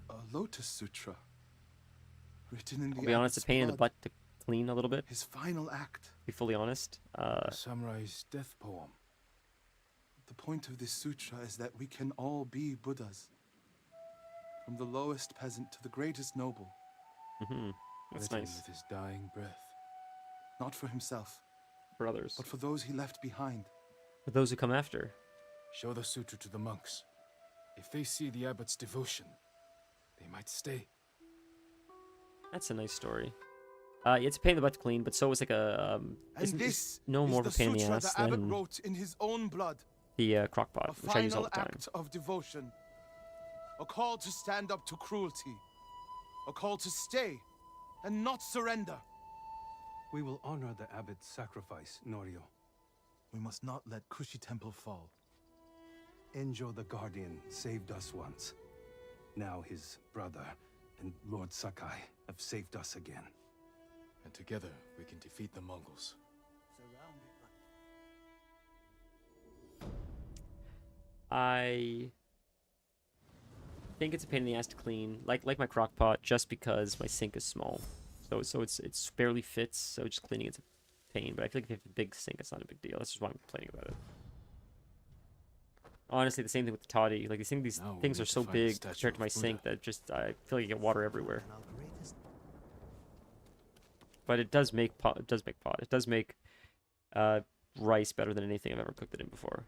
A Lotus Sutra, written in the I'll be honest, it's a pain in the blood. butt to clean a little bit. His final act. To be fully honest. A samurai's death poem. The point of this sutra is that we can all be Buddhas. From the lowest peasant to the greatest noble. That's Let him nice. with his dying breath. Not for himself, For others. but for those he left behind. For those who come after. Show the sutra to the monks. If they see the abbot's devotion, they might stay. That's a nice story. It's a pain in the butt to clean, but so is like a And this no is more of the a pain in the sutra ass the abbot than wrote in his own blood. the crock A pot, which I use all final the time. act of devotion. A call to stand up to cruelty. A call to stay and not surrender. We will honor the abbot's sacrifice, Norio. We must not let Kushi Temple fall. Enjo the Guardian saved us once. Now his brother and Lord Sakai have saved us again. And together we can defeat the Mongols. I think it's a pain in the ass to clean, like my crock pot, just because my sink is small. So it's barely fits, so just cleaning it's a pain. But I feel like if you have a big sink, it's not a big deal. That's just why I'm complaining about it. Honestly, the same thing with the toddy. Like these things are so big compared to my sink that just I feel like you get water everywhere. But it does make pot. It does make pot. It does make rice better than anything I've ever cooked it in before.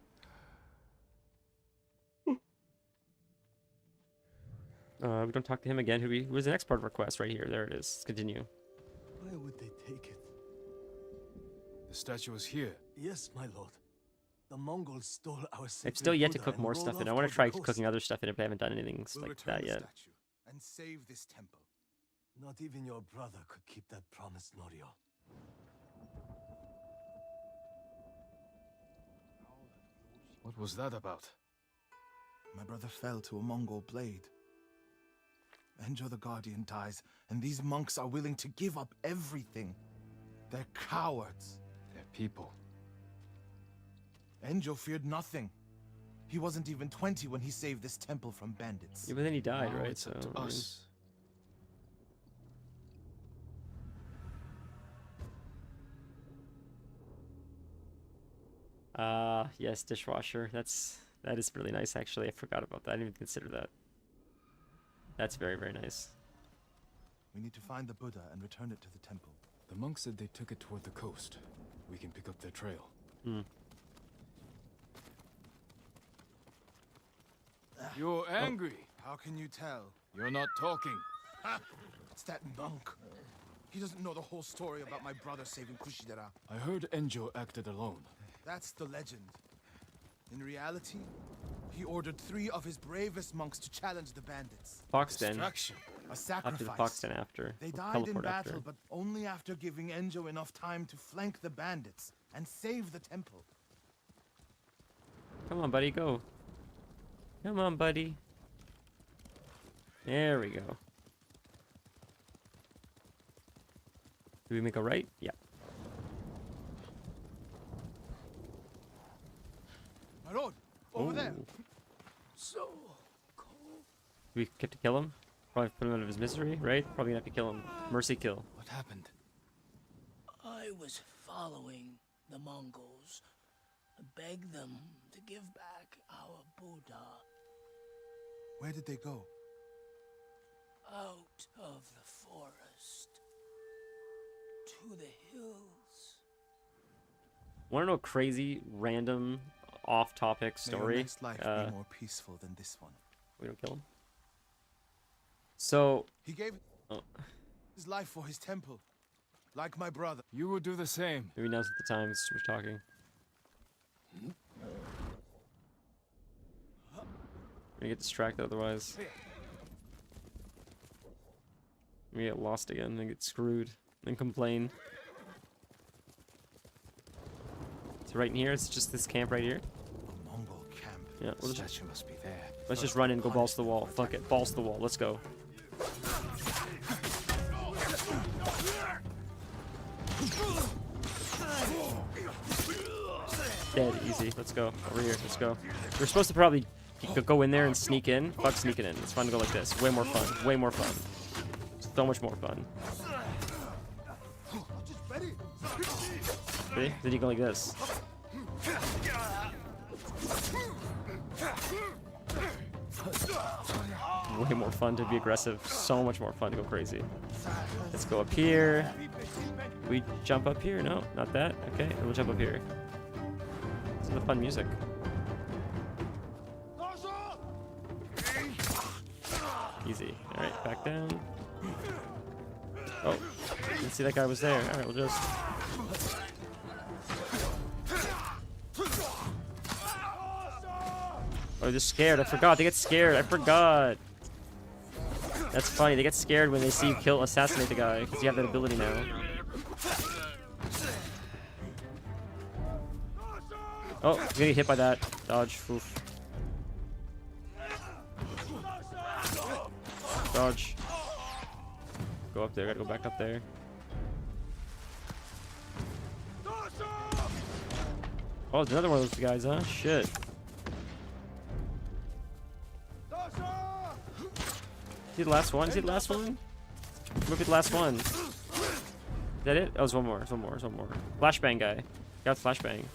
We don't talk to him again. Who was the next part of our quest? Right here. There it is. Let's continue. Where would they take it? The statue is here. Yes, my lord. The Mongols stole our I've sacred still yet to Buddha cook and more rolled stuff in it. I off want to toward try the coast. cooking other stuff in it, but I haven't done anything We'll like return that the yet. statue and save this temple. Not even your brother could keep that promise, Norio. What was that about? My brother fell to a Mongol blade. Enjo the Guardian dies, and these monks are willing to give up everything. They're cowards. They're people. Enjo feared nothing. He wasn't even 20 when he saved this temple from bandits. Yeah, but then he died, Now right? it's up to I mean, us. yes, dishwasher. That is really nice actually. I forgot about that. I didn't even consider that. That's very, very nice. We need to find the Buddha and return it to the temple. The monks said they took it toward the coast. We can pick up their trail. You're angry. How can you tell? You're not talking. It's that monk. He doesn't know the whole story about my brother saving Kushidera. I heard Enjo acted alone. That's the legend. In reality, he ordered 3 of his bravest monks to challenge the bandits. Fox Den. Distraction. A Up sacrifice. to the Fox Den after. They Or died in teleport battle, after. but only after giving Enjo enough time to flank the bandits and save the temple. Come on, buddy, go. Come on, buddy. There we go. Do we make a right? Yeah. My lord, over there. Ooh. So cold. Do we have to kill him? Probably put him out of his misery, right? Probably gonna have to kill him. Mercy kill. What happened? I was following the Mongols. I begged them to give back our Buddha Where did they go? out of the forest to the hills. Want to know a crazy, random, off-topic May your story? next life be more peaceful than this one. We don't kill him. So, He gave oh, his life for his temple, like my brother. You would do the same. maybe now's not the time. It's too much talking. I'm gonna get distracted otherwise. We get lost again, then get screwed, then complain. So right in here, it's just this camp right here. A Mongol camp. Yeah, The we'll just, statue must be there. let's just run in, go balls to the wall. Fuck it, balls to the wall. Let's go. Dead, easy. Let's go. Over here, let's go. We're supposed to probably go in there and sneak in. Fuck sneaking in. It's fun to go like this. Way more fun. Way more fun. So much more fun. Ready? Then you go like this. Way more fun to be aggressive. So much more fun to go crazy. Let's go up here. We jump up here? No, not that. Okay, we'll jump up here. This is the fun music. Easy. Alright, back down. Oh, didn't see that guy was there. Alright, we'll just... Oh, they're scared. I forgot. They get scared. I forgot. That's funny. They get scared when they see you assassinate the guy, because you have that ability now. Oh, you're gonna get hit by that. Dodge. Oof. Dodge. Go up there. Gotta go back up there. Oh, it's another one of those guys, huh? Shit. Is he the last one? Is he the last one? Look at the last one. Is that it? Oh, there's one more. There's one more. There's one more. Flashbang guy. Got flashbang.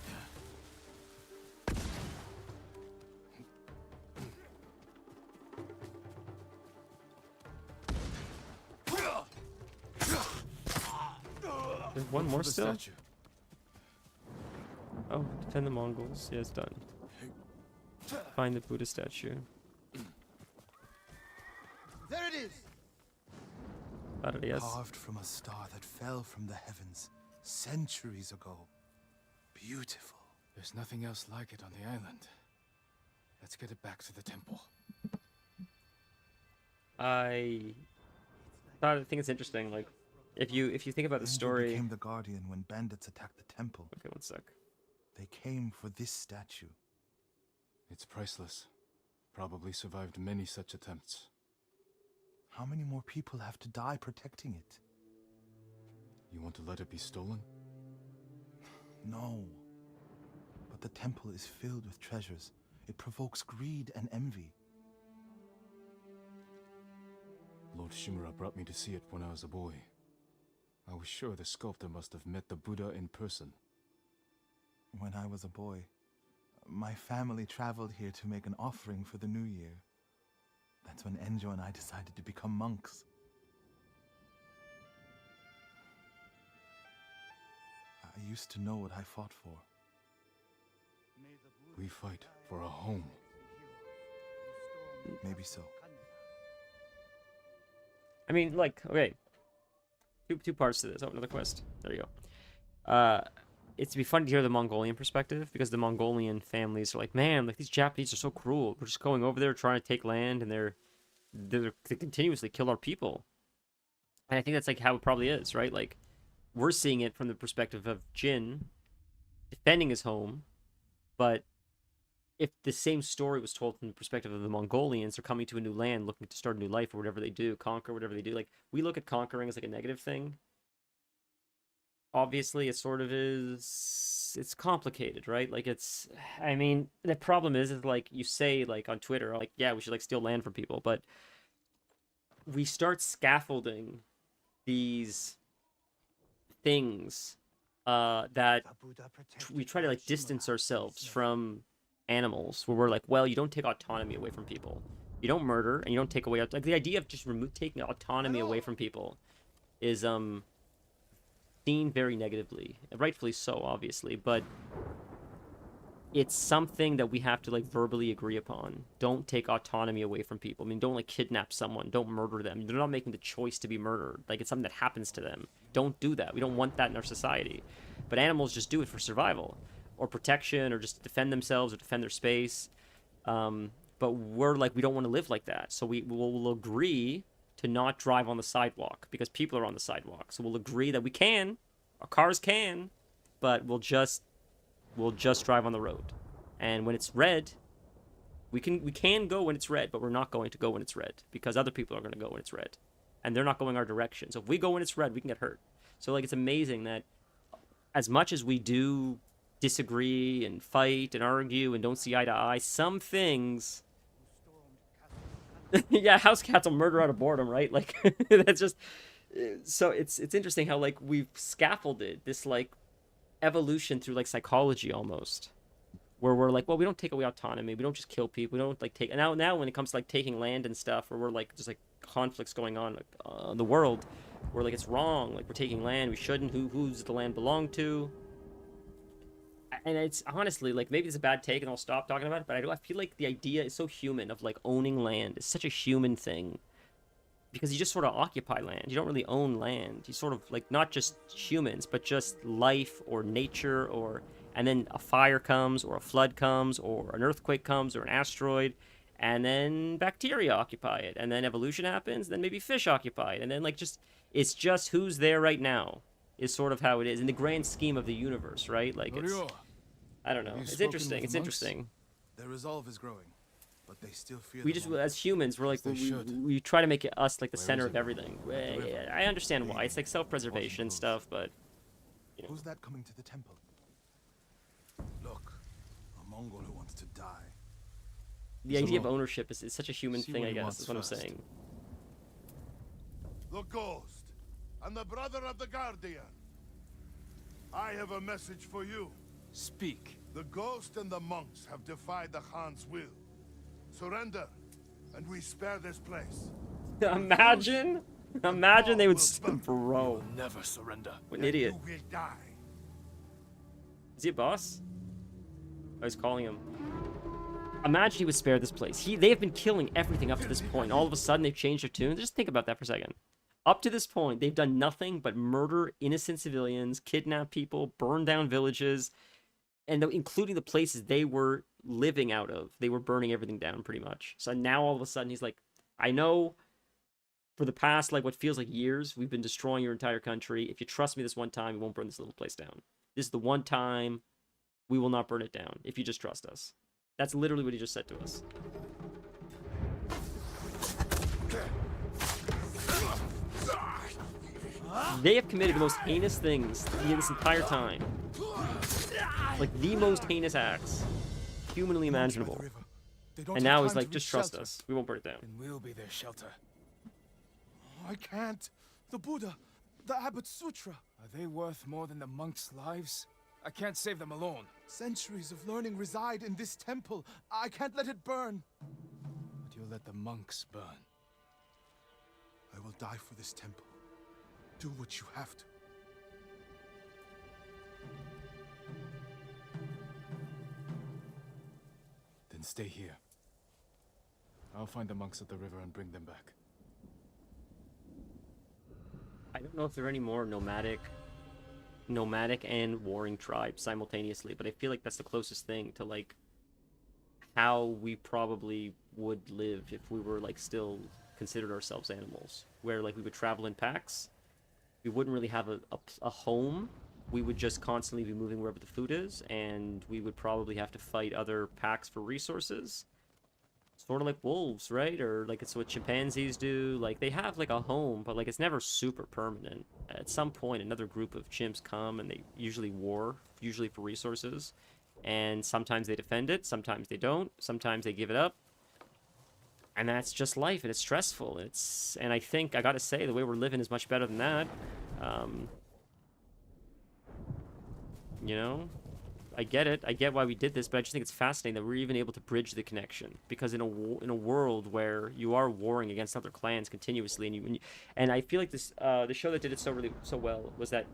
There's one more still? Oh, defend the Mongols. Yeah, it's done. Find the Buddha statue. There it is! Got it, yes. Carved from a star that fell from the heavens centuries ago. Beautiful. There's nothing else like it on the island. Let's get it back to the temple. I think it's interesting. Like, if you think about the Enjo story. became the guardian when bandits attacked the temple. Okay, one sec. They came for this statue. It's priceless. Probably survived many such attempts. How many more people have to die protecting it? You want to let it be stolen? No. But the temple is filled with treasures. It provokes greed and envy. Lord Shimura brought me to see it when I was a boy. I was sure the sculptor must have met the Buddha in person. When I was a boy, my family traveled here to make an offering for the new year. That's when Enjo and I decided to become monks. I used to know what I fought for. We fight for a home. Maybe so. I mean, like, okay. two parts to this. Oh, another quest. There you go. It's be fun to hear the Mongolian perspective because the Mongolian families are like, man, like these Japanese are so cruel. We're just going over there trying to take land, and they continuously kill our people. And I think that's like how it probably is, right? Like we're seeing it from the perspective of Jin defending his home, but if the same story was told from the perspective of the Mongolians, they're coming to a new land, looking to start a new life or whatever they do, conquer whatever they do. Like we look at conquering as like a negative thing. Obviously, it sort of is. It's complicated, right? Like it's. I mean, the problem is like you say like on Twitter, like yeah, we should like steal land from people, but we start scaffolding these things that we try to like distance ourselves from animals where we're like, well, you don't take autonomy away from people, you don't murder, and you don't take away like the idea of just taking autonomy away from people is seen very negatively, rightfully so, obviously, but it's something that we have to like verbally agree upon. Don't take autonomy away from people. I mean, don't like kidnap someone, don't murder them. They're not making the choice to be murdered. Like it's something that happens to them. Don't do that. We don't want that in our society. But animals just do it for survival or protection or just to defend themselves or defend their space. But we're like, we don't want to live like that. So we'll agree to not drive on the sidewalk because people are on the sidewalk. So we'll agree that we can, our cars can, but we'll just drive on the road. And when it's red, we can go when it's red, but we're not going to go when it's red because other people are going to go when it's red. And they're not going our direction. So if we go when it's red, we can get hurt. So like it's amazing that as much as we do disagree and fight and argue and don't see eye to eye, some things yeah, house cats will murder out of boredom, right? Like that's just so it's interesting how like we've scaffolded this like evolution through like psychology almost, where we're like, well, we don't take away autonomy, we don't just kill people, we don't like take now when it comes to like taking land and stuff, or we're like just like conflicts going on in the world, we're like it's wrong, like we're taking land, we shouldn't, who's the land belong to? And it's honestly like maybe it's a bad take and I'll stop talking about it, but I feel like the idea is so human of like owning land. It's such a human thing because you just sort of occupy land. You don't really own land. You sort of like not just humans, but just life or nature, or and then a fire comes or a flood comes or an earthquake comes or an asteroid, and then bacteria occupy it, and then evolution happens, then maybe fish occupy it, and then like just it's just who's there right now is sort of how it is in the grand scheme of the universe, right? Like it's I don't know. It's interesting. It's interesting. Their resolve is growing, but they still fear. We just, as humans, we're like we try to make it us like the center of everything. I understand why. It's like self-preservation stuff, but you know. Who's that coming to the temple? Look, a Mongol who wants to die. The idea of ownership is such a human thing, I guess. Is what I'm saying. The Ghost and the brother of the Guardian. I have a message for you. Speak. The Ghost and the monks have defied the Khan's will. Surrender, and we spare this place. Imagine they would, bro. Never surrender. What an idiot. You will die. Is he a boss? I was calling him. Imagine he would spare this place. They have been killing everything up to this point. All of a sudden, they've changed their tune. Just think about that for a second. Up to this point, they've done nothing but murder innocent civilians, kidnap people, burn down villages, and including the places they were living out of. They were burning everything down pretty much. So now all of a sudden he's like, I know for the past like what feels like years, we've been destroying your entire country. If you trust me this one time, we won't burn this little place down. This is the one time we will not burn it down if you just trust us. That's literally what he just said to us. They have committed the most heinous things this entire time. Like the most heinous acts humanly imaginable. And now he's like, just trust us. We won't burn it down. And we'll be their shelter. Oh, I can't. The Buddha, the Abbot's Sutra. Are they worth more than the monks' lives? I can't save them alone. Centuries of learning reside in this temple. I can't let it burn. But you'll let the monks burn. I will die for this temple. Do what you have to. Then stay here. I'll find the monks at the river and bring them back. I don't know if there are any more nomadic and warring tribes simultaneously, but I feel like that's the closest thing to like how we probably would live if we were like still considered ourselves animals, where like we would travel in packs. We wouldn't really have a home. We would just constantly be moving wherever the food is, and we would probably have to fight other packs for resources. Sort of like wolves, right? Or like it's what chimpanzees do. Like they have like a home, but like it's never super permanent. At some point, another group of chimps come and they usually war, usually for resources. And sometimes they defend it, sometimes they don't, sometimes they give it up. And that's just life, and it's stressful. And I think I gotta say the way we're living is much better than that. You know, I get it. I get why we did this, but I just think it's fascinating that we're even able to bridge the connection. Because in a world where you are warring against other clans continuously, and I feel like this the show that did it so well was that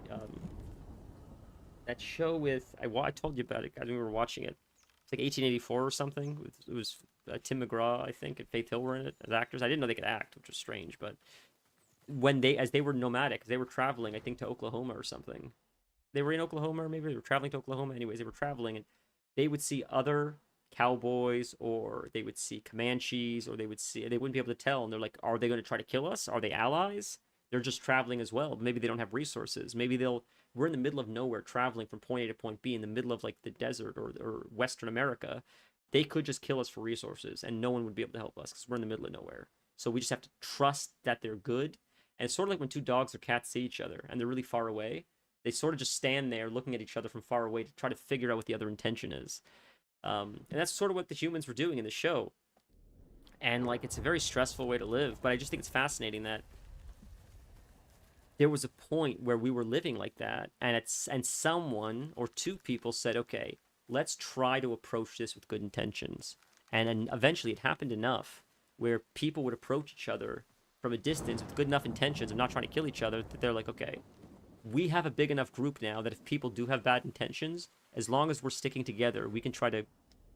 that show with I told you about it. I think we were watching it. It's like 1884 or something. It was Tim McGraw, I think, and Faith Hill were in it as actors. I didn't know they could act, which was strange. But as they were nomadic, they were traveling, I think, to Oklahoma or something. They were in Oklahoma, or maybe they were traveling to Oklahoma. Anyways, they were traveling, and they would see other cowboys, or they would see Comanches, or they wouldn't be able to tell. And they're like, are they going to try to kill us? Are they allies? They're just traveling as well. Maybe they don't have resources. Maybe we're in the middle of nowhere traveling from point A to point B in the middle of like the desert or Western America. They could just kill us for resources and no one would be able to help us because we're in the middle of nowhere. So we just have to trust that they're good. And it's sort of like when two dogs or cats see each other and they're really far away. They sort of just stand there looking at each other from far away to try to figure out what the other intention is. And that's sort of what the humans were doing in the show. And like, it's a very stressful way to live, but I just think it's fascinating that there was a point where we were living like that, and someone or two people said, okay, let's try to approach this with good intentions. And then eventually it happened enough where people would approach each other from a distance with good enough intentions of not trying to kill each other that they're like, okay, we have a big enough group now that if people do have bad intentions, as long as we're sticking together, we can try to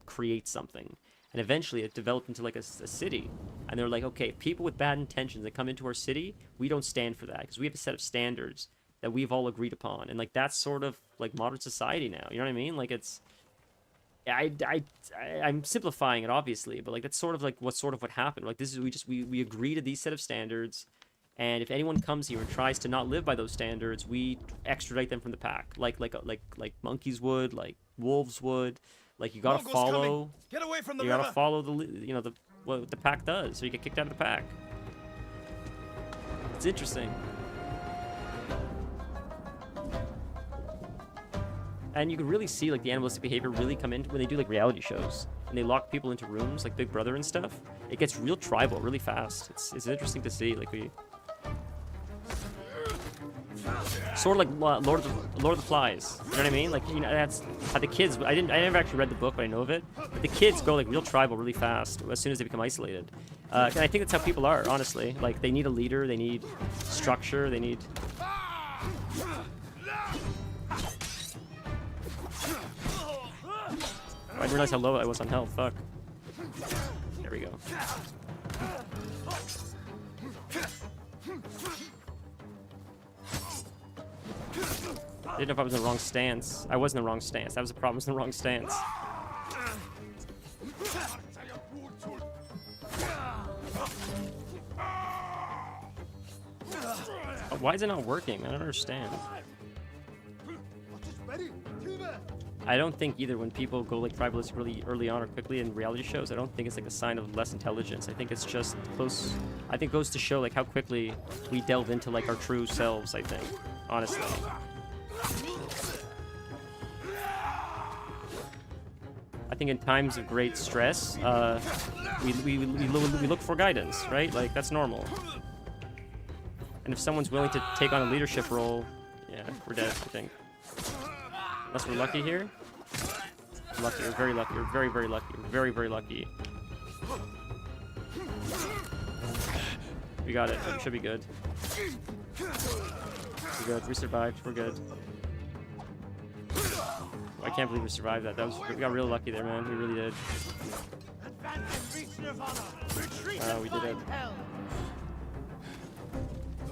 create something. And eventually it developed into like a city. And they're like, okay, people with bad intentions that come into our city, we don't stand for that because we have a set of standards that we've all agreed upon. And like, that's sort of like modern society now. You know what I mean? Like it's, I'm simplifying it obviously, but like, that's sort of like what happened. Like this is, we agree to these set of standards. And if anyone comes here and tries to not live by those standards, we extradite them from the pack. Like monkeys would, like wolves would. Like you gotta follow. Get away from the you gotta follow what the pack does, so you get kicked out of the pack. It's interesting. And you can really see like the animalistic behavior really come in when they do like reality shows and they lock people into rooms like Big Brother and stuff. It gets real tribal really fast. It's interesting to see. Like sort of like Lord of the Flies. You know what I mean? Like, you know, that's how the kids. I never actually read the book, but I know of it. But the kids go like real tribal really fast as soon as they become isolated. And I think that's how people are, honestly. Like they need a leader, they need structure, they need. I didn't realize how low I was on health. Fuck. There we go. I didn't know if I was in the wrong stance. I was in the wrong stance. That was the problem. I was in the wrong stance. Oh, why is it not working? I don't understand. I don't think either when people go like tribalistic really early on or quickly in reality shows, I don't think it's like a sign of less intelligence. I think it's just close. I think it goes to show like how quickly we delve into like our true selves, I think, honestly. I think in times of great stress, we look for guidance, right? Like that's normal. And if someone's willing to take on a leadership role, yeah, we're dead, I think. Unless we're lucky here. Lucky, we're very lucky. We're very, very lucky. We're very, very lucky. We got it. It should be good. We're good. We survived. We're good. I can't believe we survived that. We got real lucky there, man. We really did. We did it.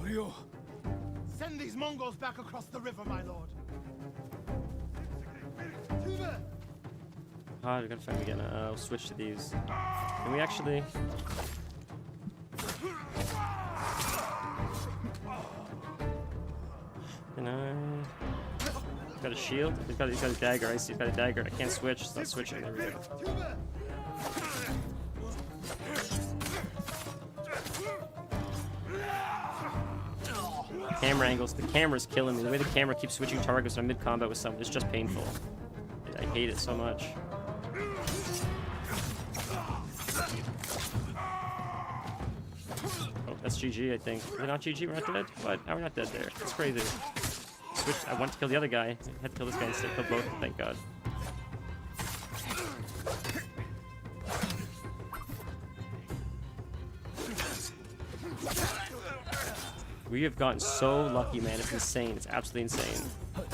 Rio, Send these Mongols back across the river, my lord. Ah, we're gonna find again. We'll switch to these. Can we actually? Can I? He's got a shield. He's got a dagger. I see. He's got a dagger. I can't switch. It's not switching. There we go. Camera angles. The camera's killing me. The way the camera keeps switching targets when I'm mid-combat with someone is just painful. I hate it so much. Oh, that's GG, I think. Is it not GG? We're not dead? What? How are we not dead there? That's crazy. Switched. I wanted to kill the other guy. I had to kill this guy instead. Kill both, thank God. We have gotten so lucky, man. It's insane. It's absolutely insane. You're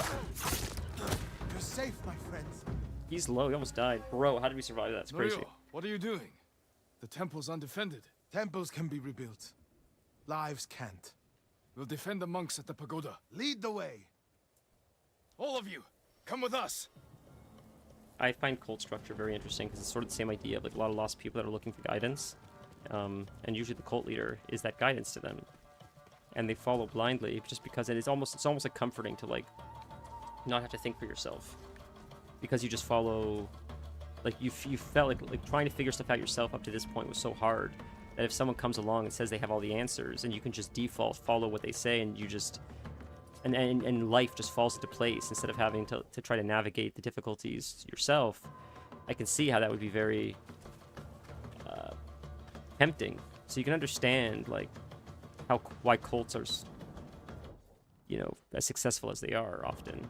safe, my friends. He's low. He almost died. Bro, how did we survive that? It's crazy. Norio, what are you doing? The temple's undefended. Temples can be rebuilt. Lives can't. We'll defend the monks at the pagoda. Lead the way. All of you, come with us. I find cult structure very interesting because it's sort of the same idea of like a lot of lost people that are looking for guidance. And usually the cult leader is that guidance to them. And they follow blindly just because it's almost like comforting to like not have to think for yourself. Because you just follow, like you felt like trying to figure stuff out yourself up to this point was so hard that if someone comes along and says they have all the answers and you can just default follow what they say and you just and life just falls into place instead of having to try to navigate the difficulties yourself, I can see how that would be very tempting. So you can understand like why cults are, you know, as successful as they are often.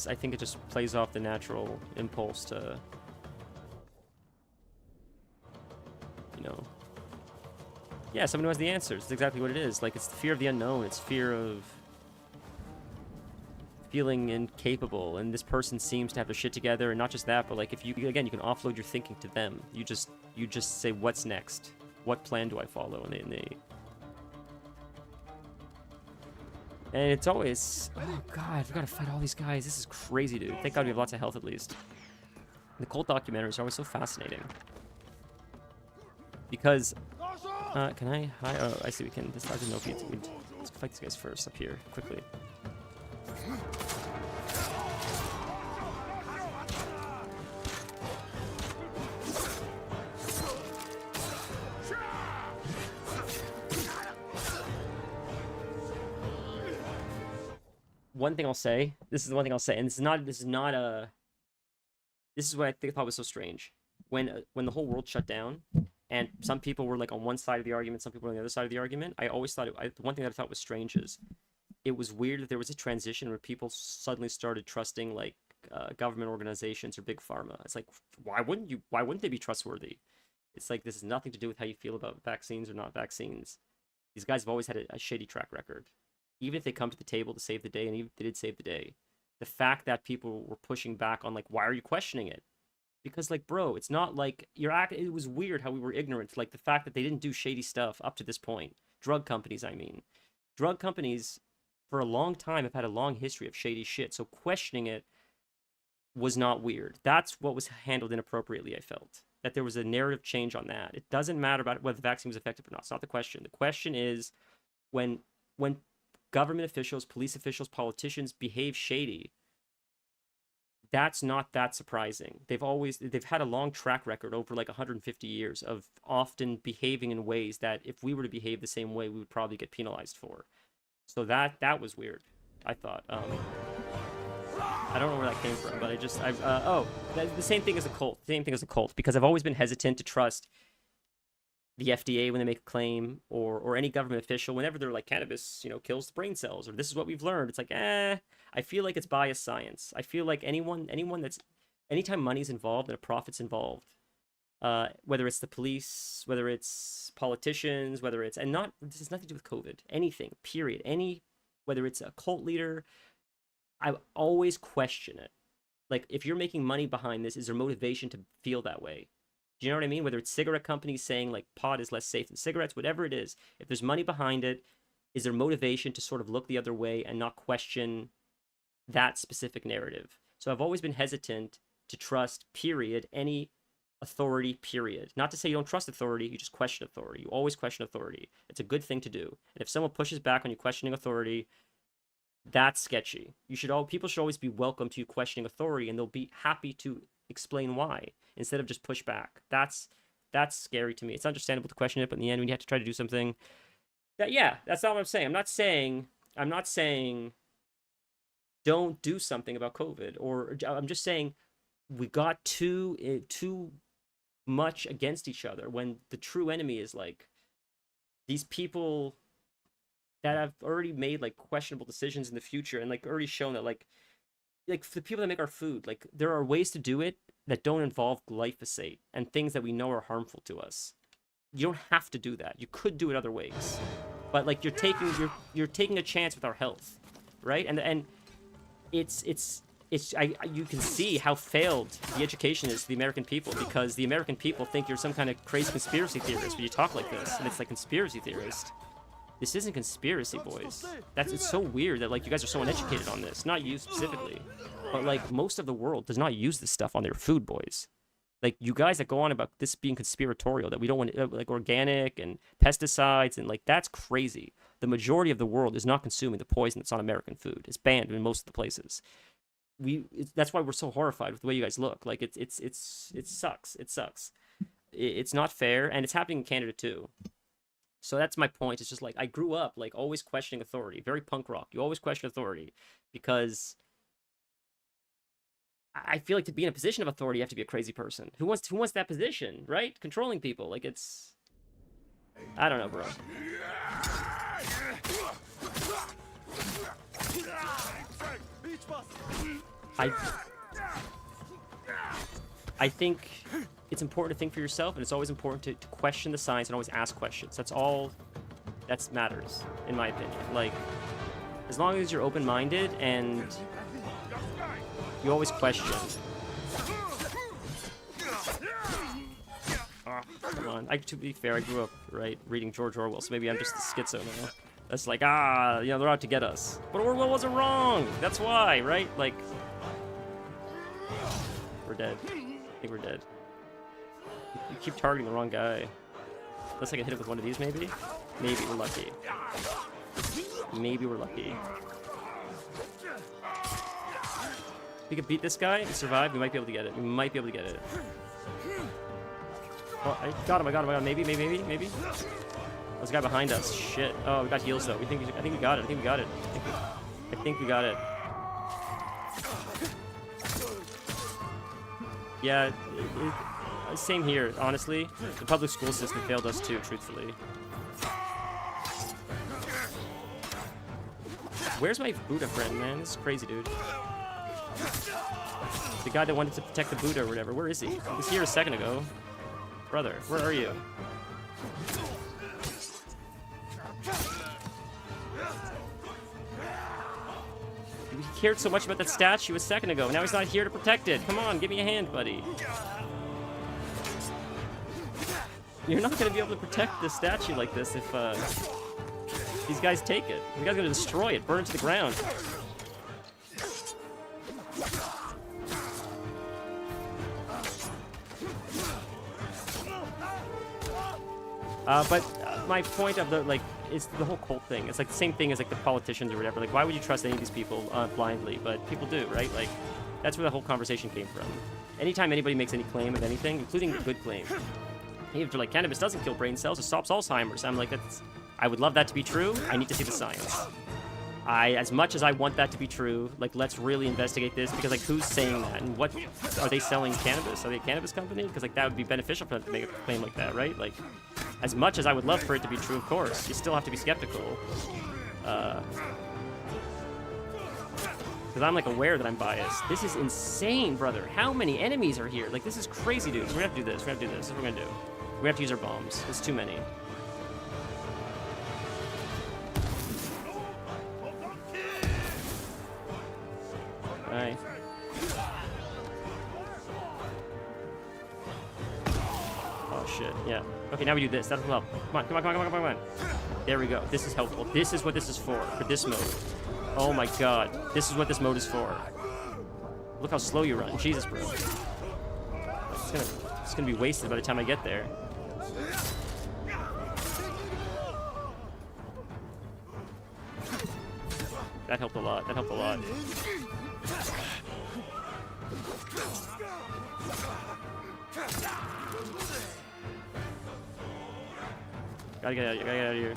I think it just plays off the natural impulse to, you know, yeah, someone who has the answers. It's exactly what it is. Like, it's the fear of the unknown. It's fear of feeling incapable, and this person seems to have their shit together. And not just that, but like, if you again, you can offload your thinking to them. You just say, what's next? What plan do I follow? And it's always, oh god, we gotta fight all these guys. This is crazy, dude. Thank god we have lots of health at least. The cult documentaries are always so fascinating. Because, can I? Hi, oh, I see we can. This doesn't know if let's fight these guys first up here, quickly. One thing I'll say, this is the one thing I'll say, and this is what I thought was so strange. When the whole world shut down, and some people were like on one side of the argument, some people were on the other side of the argument, I always thought, the one thing that I thought was strange is, it was weird that there was a transition where people suddenly started trusting like government organizations or big pharma. It's like, why wouldn't they be trustworthy? It's like, this has nothing to do with how you feel about vaccines or not vaccines. These guys have always had a shady track record. Even if they come to the table to save the day, and even if they did save the day, the fact that people were pushing back on like, why are you questioning it? Because like, bro, it's not like it was weird how we were ignorant. Like the fact that they didn't do shady stuff up to this point. Drug companies, I mean. Drug companies for a long time have had a long history of shady shit. So questioning it was not weird. That's what was handled inappropriately, I felt. That there was a narrative change on that. It doesn't matter about whether the vaccine was effective or not. It's not the question. The question is when government officials, police officials, politicians behave shady, that's not that surprising. They've had a long track record over like 150 years of often behaving in ways that if we were to behave the same way, we would probably get penalized for. So that was weird, I thought. I don't know where that came from, but the same thing as a cult. Same thing as a cult, because I've always been hesitant to trust the FDA when they make a claim, or any government official whenever they're like, cannabis, kills the brain cells, or this is what we've learned. It's like, I feel like it's biased science. I feel like anytime money's involved and a profit's involved, whether it's the police, whether it's politicians, this has nothing to do with COVID, anything, period. Whether it's a cult leader, I always question it. Like, if you're making money behind this, is there motivation to feel that way? Do you know what I mean? Whether it's cigarette companies saying like pot is less safe than cigarettes, whatever it is, if there's money behind it, is there motivation to sort of look the other way and not question that specific narrative? So I've always been hesitant to trust, period, any authority, period. Not to say you don't trust authority, you just question authority. You always question authority. It's a good thing to do. And if someone pushes back on you questioning authority, that's sketchy. People should always be welcome to you questioning authority, and they'll be happy to explain why instead of just push back. That's scary to me. It's understandable to question it, but in the end, when you have to try to do something, that's not what I'm saying. I'm not saying don't do something about COVID, or I'm just saying we got too much against each other when the true enemy is like these people that have already made like questionable decisions in the future and like already shown that like for the people that make our food, like there are ways to do it that don't involve glyphosate and things that we know are harmful to us. You don't have to do that. You could do it other ways, but like you're taking a chance with our health, right? And you can see how failed the education is to the American people, because the American people think you're some kind of crazy conspiracy theorist when you talk like this, and it's like conspiracy theorist. This isn't conspiracy, boys. It's so weird that like you guys are so uneducated on this. Not you specifically, but like most of the world does not use this stuff on their food, boys. Like you guys that go on about this being conspiratorial, that we don't want like organic and pesticides, and like that's crazy. The majority of the world is not consuming the poison that's on American food. It's banned in most of the places. That's why we're so horrified with the way you guys look. Like it sucks. It sucks. It's not fair, and it's happening in Canada too. So that's my point. It's just like I grew up like always questioning authority. Very punk rock. You always question authority because I feel like to be in a position of authority, you have to be a crazy person. Who wants that position, right? Controlling people. Like it's, I don't know, bro. I think it's important to think for yourself, and it's always important to question the science and always ask questions. That's all that matters, in my opinion. Like, as long as you're open-minded and you always question. Oh, come on. To be fair, I grew up, right, reading George Orwell, so maybe I'm just a schizo now. That's like, they're out to get us. But Orwell wasn't wrong. That's why, right? Like, we're dead. I think we're dead. You keep targeting the wrong guy. Unless I can hit it with one of these, maybe? Maybe we're lucky. Maybe we're lucky. If we could beat this guy and survive, we might be able to get it. We might be able to get it. Oh, I got him. Maybe. There's a guy behind us. Shit. Oh, we got heals, though. I think we got it. I think we got it. Yeah, same here, honestly. The public school system failed us too, truthfully. Where's my Buddha friend, man? This is crazy, dude. The guy that wanted to protect the Buddha or whatever. Where is he? He was here a second ago. Brother, where are you? He cared so much about that statue a second ago. Now he's not here to protect it. Come on, give me a hand, buddy. You're not going to be able to protect this statue like this if these guys take it. You guys are going to destroy it, burn it to the ground. But my point of the, like, is the whole cult thing. It's like the same thing as like the politicians or whatever. Like, why would you trust any of these people blindly? But people do, right? Like, that's where the whole conversation came from. Anytime anybody makes any claim of anything, including a good claim, if they're like, cannabis doesn't kill brain cells, it stops Alzheimer's. I'm like, I would love that to be true. I need to see the science. As much as I want that to be true, like, let's really investigate this, because like, who's saying that? And what, are they selling cannabis? Are they a cannabis company? Because like, that would be beneficial for them to make a claim like that, right? Like, as much as I would love for it to be true, of course, you still have to be skeptical. Because I'm like aware that I'm biased. This is insane, brother. How many enemies are here? Like, this is crazy, dude. We're gonna have to do this. This is what we're gonna do. We have to use our bombs. There's too many. Alright. Yeah. Okay, now we do this. That'll help. Come on, come on, come on, come on, come on. There we go. This is helpful. This is what this is for this mode. Oh my god. This is what this mode is for. Look how slow you run. Jesus, bro. It's gonna be wasted by the time I get there. That helped a lot. That helped a lot. Gotta get out of here. Gotta get out of here.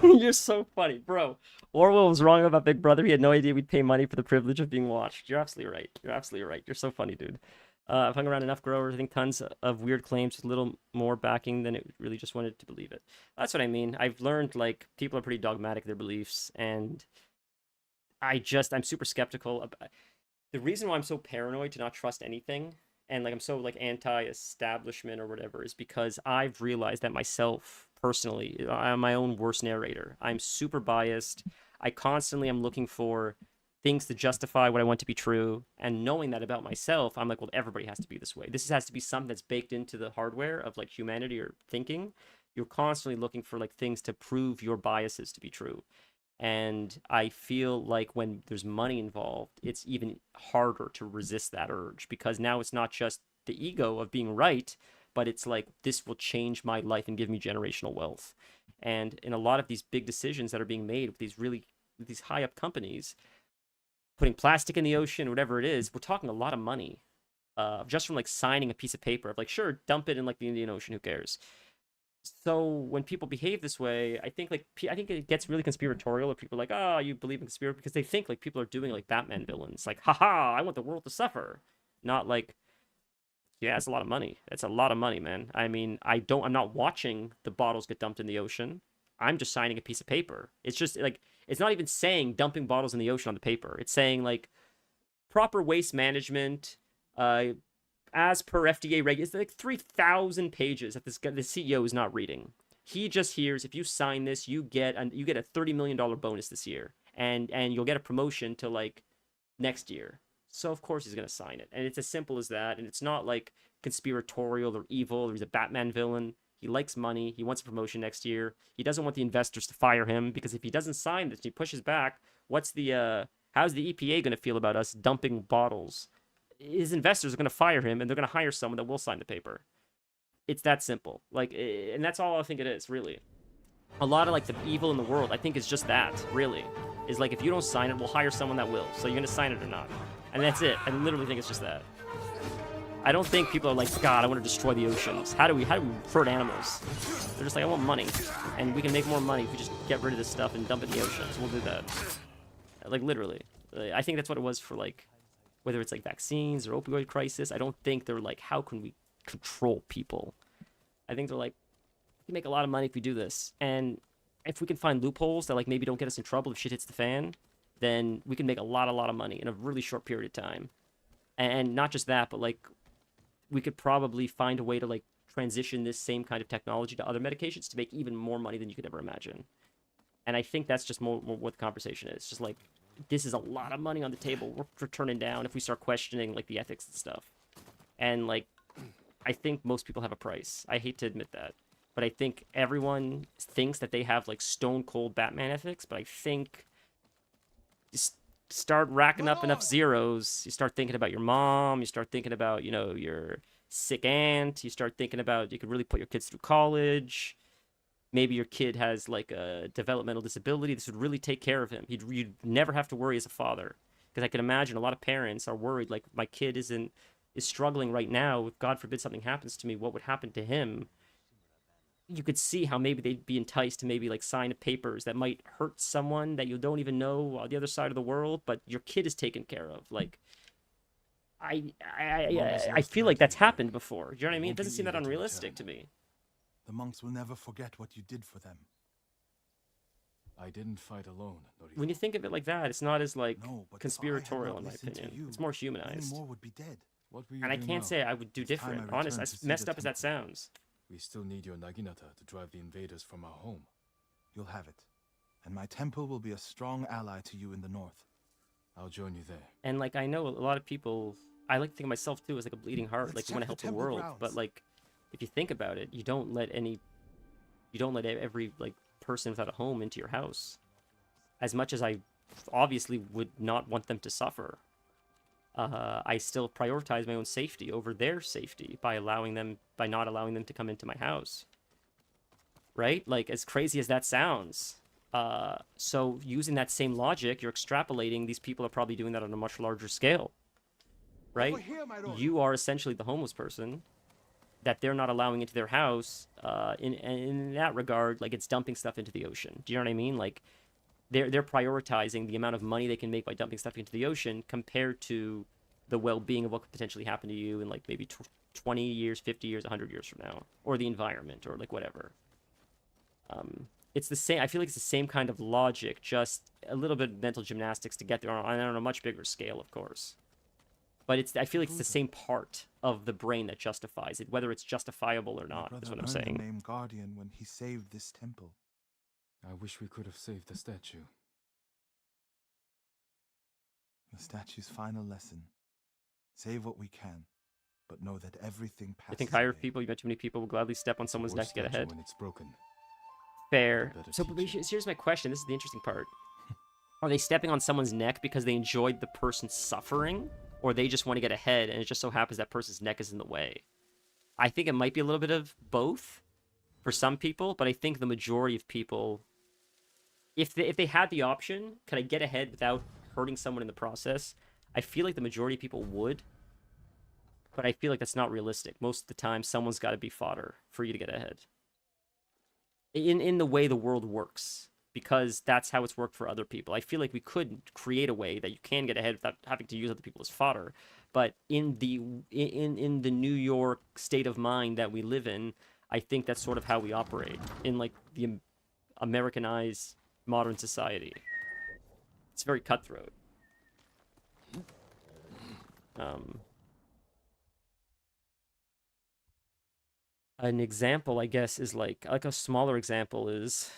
You're so funny, bro. Orwell was wrong about Big Brother. He had no idea we'd pay money for the privilege of being watched. You're absolutely right. You're absolutely right. You're so funny, dude. I've hung around enough growers. I think tons of weird claims with a little more backing than it really just wanted to believe it. That's what I mean. I've learned, like, people are pretty dogmatic in their beliefs, and I'm super skeptical. The reason why I'm so paranoid to not trust anything, and, like, I'm so, like, anti-establishment or whatever, is because I've realized that myself, personally, I'm my own worst narrator. I'm super biased. I constantly am looking for things to justify what I want to be true, and knowing that about myself, I'm like, well, everybody has to be this way. This has to be something that's baked into the hardware of, like, humanity or thinking. You're constantly looking for, like, things to prove your biases to be true. And I feel like when there's money involved, it's even harder to resist that urge, because now it's not just the ego of being right, but it's like, this will change my life and give me generational wealth. And in a lot of these big decisions that are being made with these high up companies, putting plastic in the ocean, whatever it is, we're talking a lot of money, just from, like, signing a piece of paper of, like, sure, dump it in, like, the Indian Ocean, who cares? So when people behave this way, I think it gets really conspiratorial. If people are like, oh, you believe in conspiracy, because they think, like, people are doing, like, Batman villains, like, haha, I want the world to suffer, not like, yeah, it's a lot of money. It's a lot of money, man. I mean, I'm not watching the bottles get dumped in the ocean. I'm just signing a piece of paper. It's just, like, it's not even saying dumping bottles in the ocean on the paper. It's saying, like, proper waste management, as per FDA regulations. It's like 3,000 pages that the CEO is not reading. He just hears, if you sign this, you get a $30 million bonus this year, and you'll get a promotion to, like, next year. So of course he's gonna sign it, and it's as simple as that. And it's not, like, conspiratorial or evil, or he's a Batman villain. He likes money. He wants a promotion next year. He doesn't want the investors to fire him, because if he doesn't sign this, he pushes back. How's the EPA gonna feel about us dumping bottles? His investors are gonna fire him, and they're gonna hire someone that will sign the paper. It's that simple. Like, and that's all I think it is, really. A lot of, like, the evil in the world, I think, is just that, really. Is like, if you don't sign it, we'll hire someone that will. So you're gonna sign it or not. And that's it. I literally think it's just that. I don't think people are like, God, I want to destroy the oceans. How do we hurt animals? They're just like, I want money. And we can make more money if we just get rid of this stuff and dump it in the ocean. So we'll do that. Like, literally. I think that's what it was for, like, whether it's, like, vaccines or opioid crisis. I don't think they're like, how can we control people? I think they're like, we can make a lot of money if we do this. And if we can find loopholes that, like, maybe don't get us in trouble if shit hits the fan, then we can make a lot of money in a really short period of time. And not just that, but, like, we could probably find a way to, like, transition this same kind of technology to other medications to make even more money than you could ever imagine. And I think that's just more what the conversation is. Just like, this is a lot of money on the table we're turning down if we start questioning, like, the ethics and stuff. And, like, I think most people have a price. I hate to admit that. But I think everyone thinks that they have, like, stone cold Batman ethics, but I think just start racking up enough zeros, you start thinking about your mom, you start thinking about, you know, your sick aunt, you start thinking about you could really put your kids through college. Maybe your kid has, like, a developmental disability. This would really take care of him. You'd never have to worry as a father. Because I can imagine a lot of parents are worried, like, my kid is struggling right now. If God forbid something happens to me, what would happen to him? You could see how maybe they'd be enticed to maybe, like, sign papers that might hurt someone that you don't even know on the other side of the world, but your kid is taken care of. Like, I feel like that's happened before. You know what I mean? It doesn't seem that unrealistic to me. The monks will never forget what you did for them. I didn't fight alone, When you think of it like that, it's not as like No, but if I had conspiratorial not in my listened to opinion. you, It's more many humanized. more would be dead. What will you And I do can't now? say I would do It's time I different. Honest, return as to see messed the up as that sounds. We still need your Naginata to drive the invaders from our home. You'll have it. And my temple will be a strong ally to you in the north. I'll join you there. And like I know a lot of people, I like to think of myself too as like a bleeding heart. Like you want to help the world, but like if you think about it, you don't let every like person without a home into your house. As much as I obviously would not want them to suffer, I still prioritize my own safety over their safety by not allowing them to come into my house. Right? Like as crazy as that sounds. So using that same logic, you're extrapolating these people are probably doing that on a much larger scale. Right? You are essentially the homeless person that they're not allowing into their house. In that regard, like it's dumping stuff into the ocean. Do you know what I mean? Like they're prioritizing the amount of money they can make by dumping stuff into the ocean compared to the well-being of what could potentially happen to you in like maybe 20 years, 50 years, 100 years from now, or the environment, or like whatever. It's the same. I feel like it's the same kind of logic, just a little bit of mental gymnastics to get there on a much bigger scale, of course. But I feel like it's the same part of the brain that justifies it, whether it's justifiable or not. Is what I'm saying. The name Guardian when he saved this temple. I wish we could have saved the statue. The statue's final lesson. Save what we can, but know that everything passes. I think higher people, you met too many people, will gladly step on someone's neck to get ahead. When it's broken. Fair. So but here's my question. This is the interesting part. Are they stepping on someone's neck because they enjoyed the person suffering? Or they just want to get ahead and it just so happens that person's neck is in the way? I think it might be a little bit of both for some people, but I think the majority of people, if they had the option, could I get ahead without hurting someone in the process? I feel like the majority of people would, but I feel like that's not realistic. Most of the time, someone's got to be fodder for you to get ahead. In the way the world works, because that's how it's worked for other people. I feel like we could create a way that you can get ahead without having to use other people as fodder. But in the New York state of mind that we live in, I think that's sort of how we operate in like the Americanized modern society. It's very cutthroat. An example, I guess, is like a smaller example is,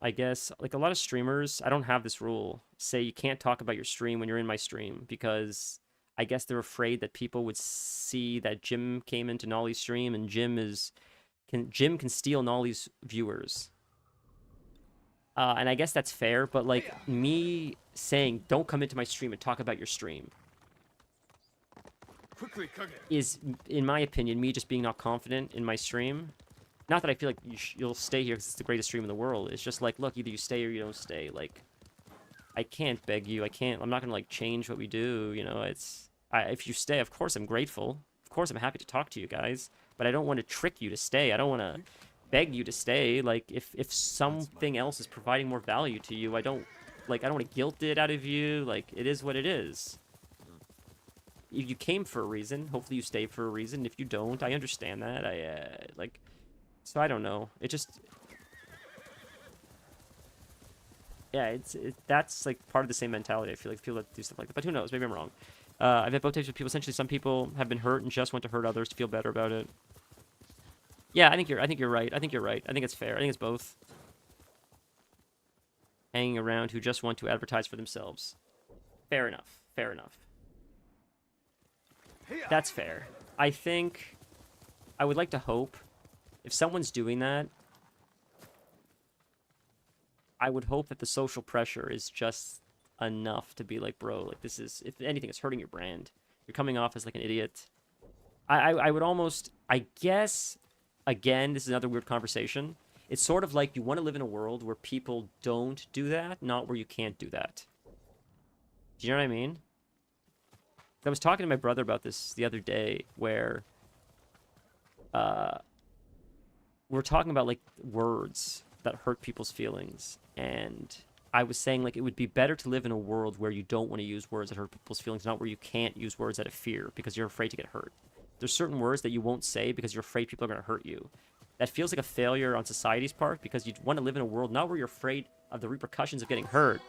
I guess, like a lot of streamers, I don't have this rule, say you can't talk about your stream when you're in my stream because I guess they're afraid that people would see that Jim came into Nolly's stream and Jim can steal Nolly's viewers. And I guess that's fair, but like me saying don't come into my stream and talk about your stream is, in my opinion, me just being not confident in my stream. Not that I feel like you'll stay here because it's the greatest stream in the world. It's just like, look, either you stay or you don't stay. Like, I can't beg you. I'm not gonna like change what we do. You know, if you stay, of course I'm grateful. Of course I'm happy to talk to you guys. But I don't want to trick you to stay. I don't want to beg you to stay. Like, if something else is providing more value to you, I don't want to guilt it out of you. Like, it is what it is. If you came for a reason, hopefully you stay for a reason. If you don't, I understand that. So I don't know. It just, yeah, that's like part of the same mentality. I feel like people that do stuff like that, but who knows? Maybe I'm wrong. I've had both types of people. Essentially, some people have been hurt and just want to hurt others to feel better about it. Yeah, I think you're right. I think you're right. I think it's fair. I think it's both. Hanging around who just want to advertise for themselves. Fair enough. Fair enough. That's fair. I think I would like to hope if someone's doing that, I would hope that the social pressure is just enough to be like, bro, like this is, if anything, it's hurting your brand. You're coming off as like an idiot. I would almost, I guess, again, this is another weird conversation. It's sort of like you want to live in a world where people don't do that, not where you can't do that. Do you know what I mean? I was talking to my brother about this the other day, where we're talking about like words that hurt people's feelings, and I was saying like it would be better to live in a world where you don't want to use words that hurt people's feelings, not where you can't use words out of fear because you're afraid to get hurt. There's certain words that you won't say because you're afraid people are going to hurt you. that feels like a failure on society's part because you want to live in a world not where you're afraid of the repercussions of getting hurt,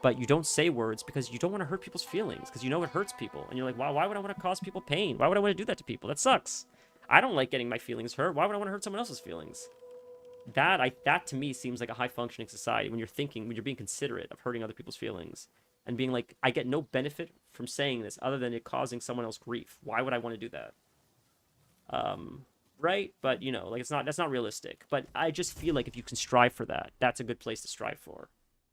but you don't say words because you don't want to hurt people's feelings because you know it hurts people. And you're like, wow, why would I want to cause people pain? Why would I want to do that to people? That sucks. I don't like getting my feelings hurt. Why would I want to hurt someone else's feelings? That to me seems like a high functioning society when you're being considerate of hurting other people's feelings and being like, I get no benefit from saying this other than it causing someone else grief. Why would I want to do that? Right? But like that's not realistic. But I just feel like if you can strive for that, that's a good place to strive for.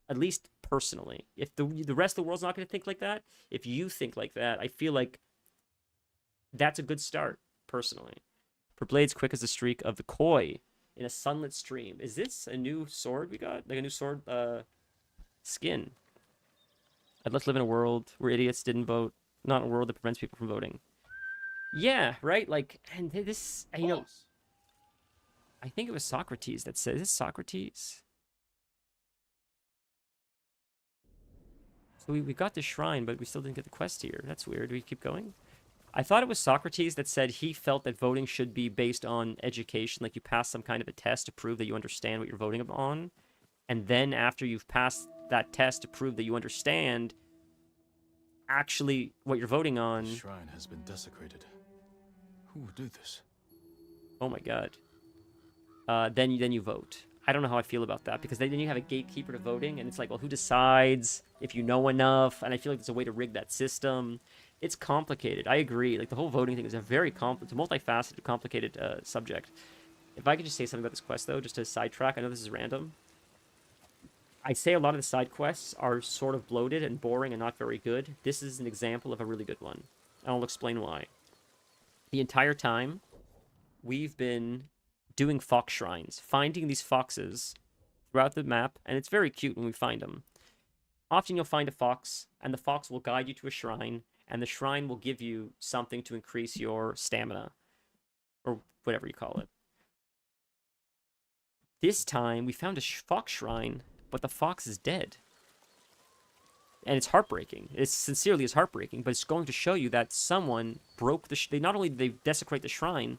At least personally. If the rest of the world's not going to think like that, if you think like that, I feel like that's a good start, personally. For blades quick as the streak of the koi in a sunlit stream. Is this a new sword we got? Like a new sword skin. I'd let's live in a world where idiots didn't vote, not a world that prevents people from voting. Yeah, right? Like, and this, I think it was Socrates that said, is this Socrates? So we got the shrine, but we still didn't get the quest here. That's weird. Do we keep going? I thought it was Socrates that said he felt that voting should be based on education. Like you pass some kind of a test to prove that you understand what you're voting on. And then after you've passed that test to prove that you understand actually what you're voting on. The shrine has been desecrated. Who would do this? Oh my god. Then you vote. I don't know how I feel about that because then you have a gatekeeper to voting and it's like, well, who decides if you know enough? And I feel like there's a way to rig that system. It's complicated. I agree. Like the whole voting thing is a very it's a multifaceted, complicated subject. If I could just say something about this quest though, just to sidetrack, I know this is random. I'd say a lot of the side quests are sort of bloated and boring and not very good. This is an example of a really good one. And I'll explain why. The entire time, we've been doing fox shrines, finding these foxes throughout the map, and it's very cute when we find them. Often you'll find a fox, and the fox will guide you to a shrine, and the shrine will give you something to increase your stamina, or whatever you call it. This time, we found a fox shrine, but the fox is dead. And it's heartbreaking. It sincerely is heartbreaking, but it's going to show you that someone broke the... They not only did they desecrate the shrine,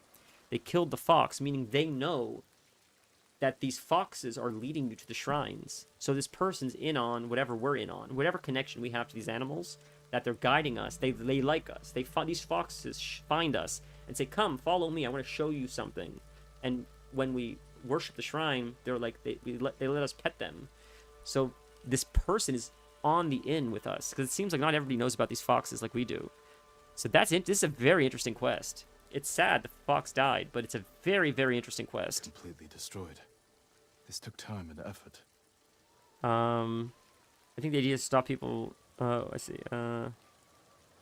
they killed the fox, meaning they know that these foxes are leading you to the shrines. So this person's in on whatever we're in on, whatever connection we have to these animals, that they're guiding us. They like us. These foxes find us and say, come, follow me. I want to show you something. And when we worship the shrine, they're like, they let us pet them. So this person is on the in with us because it seems like not everybody knows about these foxes like we do. So that's it. This is a very interesting quest. It's sad the fox died, but it's a very, very interesting quest. Completely destroyed. This took time and effort. I think the idea is to stop people. Oh, I see.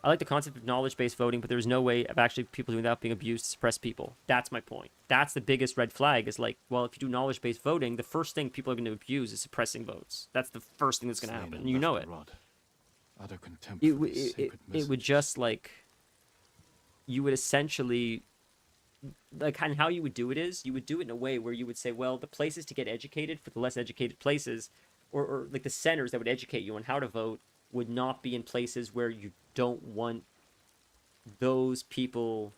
I like the concept of knowledge-based voting, but there's no way of actually people doing that being abused to suppress people. That's my point. That's the biggest red flag is like, well, if you do knowledge-based voting, the first thing people are going to abuse is suppressing votes. That's the first thing that's going to happen. And you know it. It would just like, you would essentially, like, and how you would do it is, you would do it in a way where you would say, well, the places to get educated for the less educated places, or like the centers that would educate you on how to vote, would not be in places where you don't want those people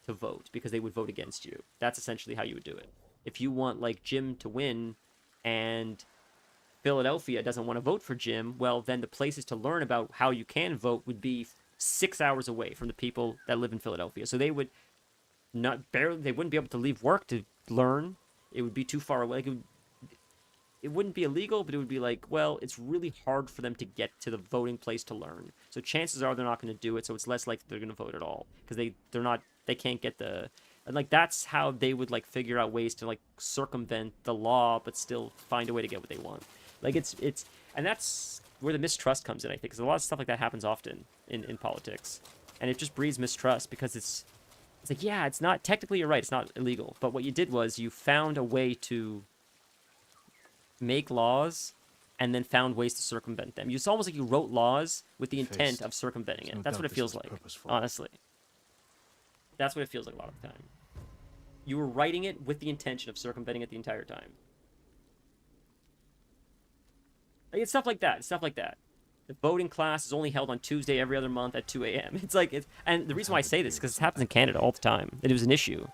to vote because they would vote against you. That's essentially how you would do it. If you want like Jim to win and Philadelphia doesn't want to vote for Jim, well, then the places to learn about how you can vote would be 6 hours away from the people that live in Philadelphia. So they would they wouldn't be able to leave work to learn. It would be too far away. Like it wouldn't be illegal, but it would be like, well, it's really hard for them to get to the voting place to learn. So chances are they're not going to do it. So it's less likely they're going to vote at all because they can't get the, and like that's how they would like figure out ways to like circumvent the law, but still find a way to get what they want. Like it's, and that's where the mistrust comes in, I think, because a lot of stuff like that happens often in politics, and it just breeds mistrust because it's like, yeah, it's not, technically you're right, it's not illegal, but what you did was you found a way to make laws and then found ways to circumvent them. It's almost like you wrote laws with the intent of circumventing it. That's what it feels like, honestly. That's what it feels like a lot of the time. You were writing it with the intention of circumventing it the entire time. Like, it's stuff like that. It's stuff like that. The voting class is only held on Tuesday every other month at 2 a.m. It's like, and the reason why I say this is because it happens in Canada all the time. It was an issue.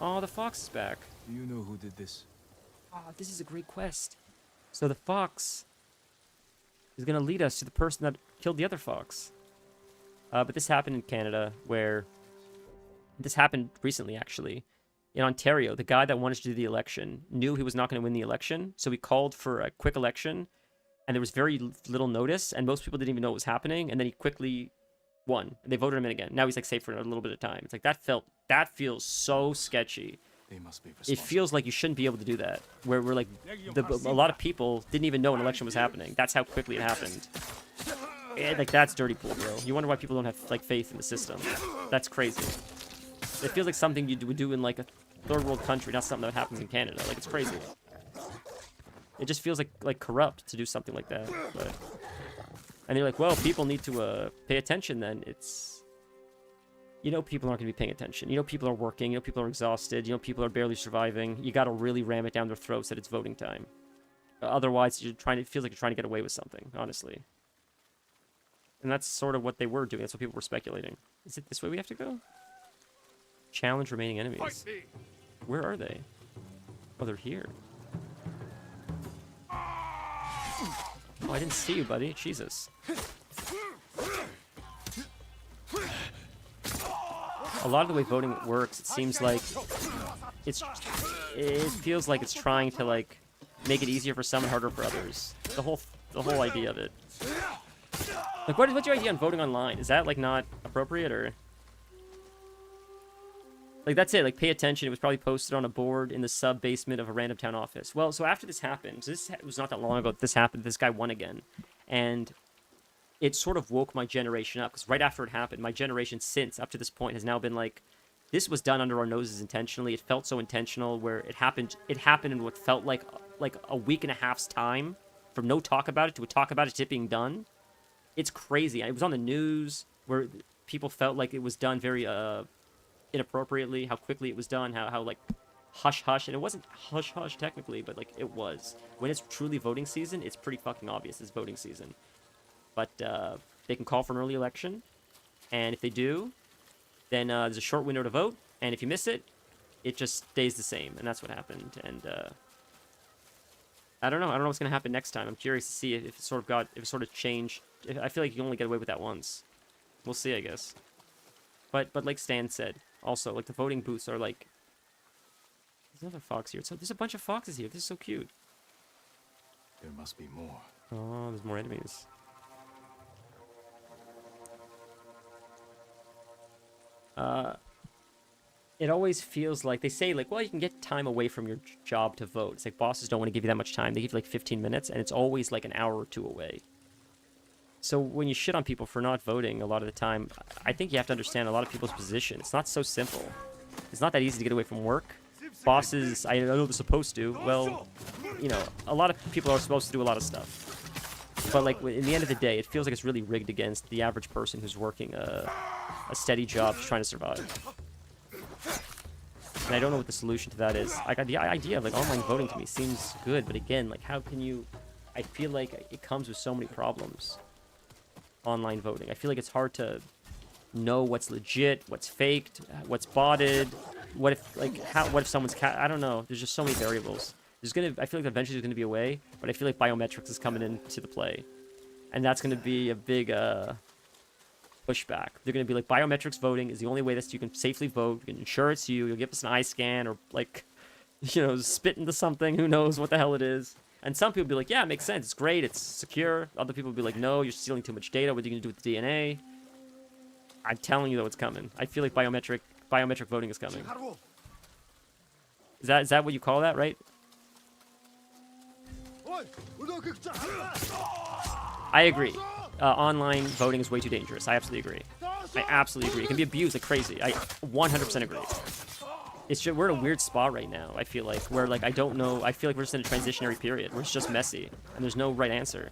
Oh, the fox is back. Do you know who did this? Oh, this is a great quest. So the fox is going to lead us to the person that killed the other fox. But this happened in Canada, where... This happened recently, actually. In Ontario, the guy that wanted to do the election knew he was not going to win the election, so he called for a quick election, and there was very little notice, and most people didn't even know what was happening, and then he quickly won. And they voted him in again. Now he's like safe for a little bit of time. It's like that feels so sketchy. They must be It responsible. feels like you shouldn't be able to do that. Where we're like, a lot of people didn't even know an election was happening. That's how quickly it happened. And, like, that's dirty pool, bro. You wonder why people don't have like faith in the system. That's crazy. It feels like something you would do in like a third world country, not something that happens in Canada. Like, it's crazy. It just feels like corrupt to do something like that. But... And they're like, well, people need to pay attention then. It's... You know people aren't going to be paying attention. You know people are working. You know people are exhausted. You know people are barely surviving. You got to really ram it down their throats that it's voting time. Otherwise, it feels like you're trying to get away with something, honestly. And that's sort of what they were doing. That's what people were speculating. Is it this way we have to go? Challenge remaining enemies. Where are they? Oh, they're here. Oh, I didn't see you, buddy. Jesus. A lot of the way voting works, it seems like it feels like it's trying to like make it easier for some and harder for others. The whole idea of it. Like, what's your idea on voting online? Is that like not appropriate, or like that's it? Like, pay attention. It was probably posted on a board in the sub basement of a random town office. Well, so after this happened, this was not that long ago that this happened. This guy won again, and it sort of woke my generation up, because right after it happened, my generation since up to this point has now been like, this was done under our noses intentionally. It felt so intentional, where it happened in what felt like a week and a half's time, from no talk about it to a talk about it to it being done. It's crazy. It was on the news, where people felt like it was done very inappropriately, how quickly it was done, how like hush hush, and it wasn't hush hush technically, but like it was. When it's truly voting season, it's pretty fucking obvious it's voting season. But they can call for an early election, and if they do, then there's a short window to vote, and if you miss it, it just stays the same, and that's what happened. And I don't know what's gonna happen next time. I'm curious to see if it sort of changed. I feel like you can only get away with that once. We'll see, I guess. But like Stan said, also, like, the voting booths are like... There's another fox here. So there's a bunch of foxes here. This is so cute. There must be more. Oh, there's more enemies. It always feels like, they say, like, well, you can get time away from your job to vote. It's like, bosses don't want to give you that much time. They give you like 15 minutes, and it's always like an hour or two away. So when you shit on people for not voting a lot of the time, I think you have to understand a lot of people's position. It's not so simple. It's not that easy to get away from work. Bosses, I know they're supposed to. Well, you know, a lot of people are supposed to do a lot of stuff. But like, in the end of the day, it feels like it's really rigged against the average person who's working a steady job trying to survive. And I don't know what the solution to that is. Like, the idea of like online voting to me seems good, but again, like, how can you... I feel like it comes with so many problems. Online voting. I feel like it's hard to know what's legit, what's faked, what's botted. What if someone's I don't know. There's just so many variables. I feel like eventually there's gonna be a way, but I feel like biometrics is coming into the play, and that's gonna be a big pushback. They're gonna be like, biometrics voting is the only way that you can safely vote. You can ensure it's you. You'll give us an eye scan, or like, you know, spit into something. Who knows what the hell it is? And some people will be like, yeah, it makes sense. It's great. It's secure. Other people will be like, no, you're stealing too much data. What are you going to do with the DNA? I'm telling you, though, it's coming. I feel like biometric voting is coming. Is that what you call that, right? I agree. Online voting is way too dangerous. I absolutely agree. I absolutely agree. It can be abused like crazy. I 100% agree. It's just, we're in a weird spot right now, I feel like, where, like, I don't know, I feel like we're just in a transitionary period where it's just messy, and there's no right answer.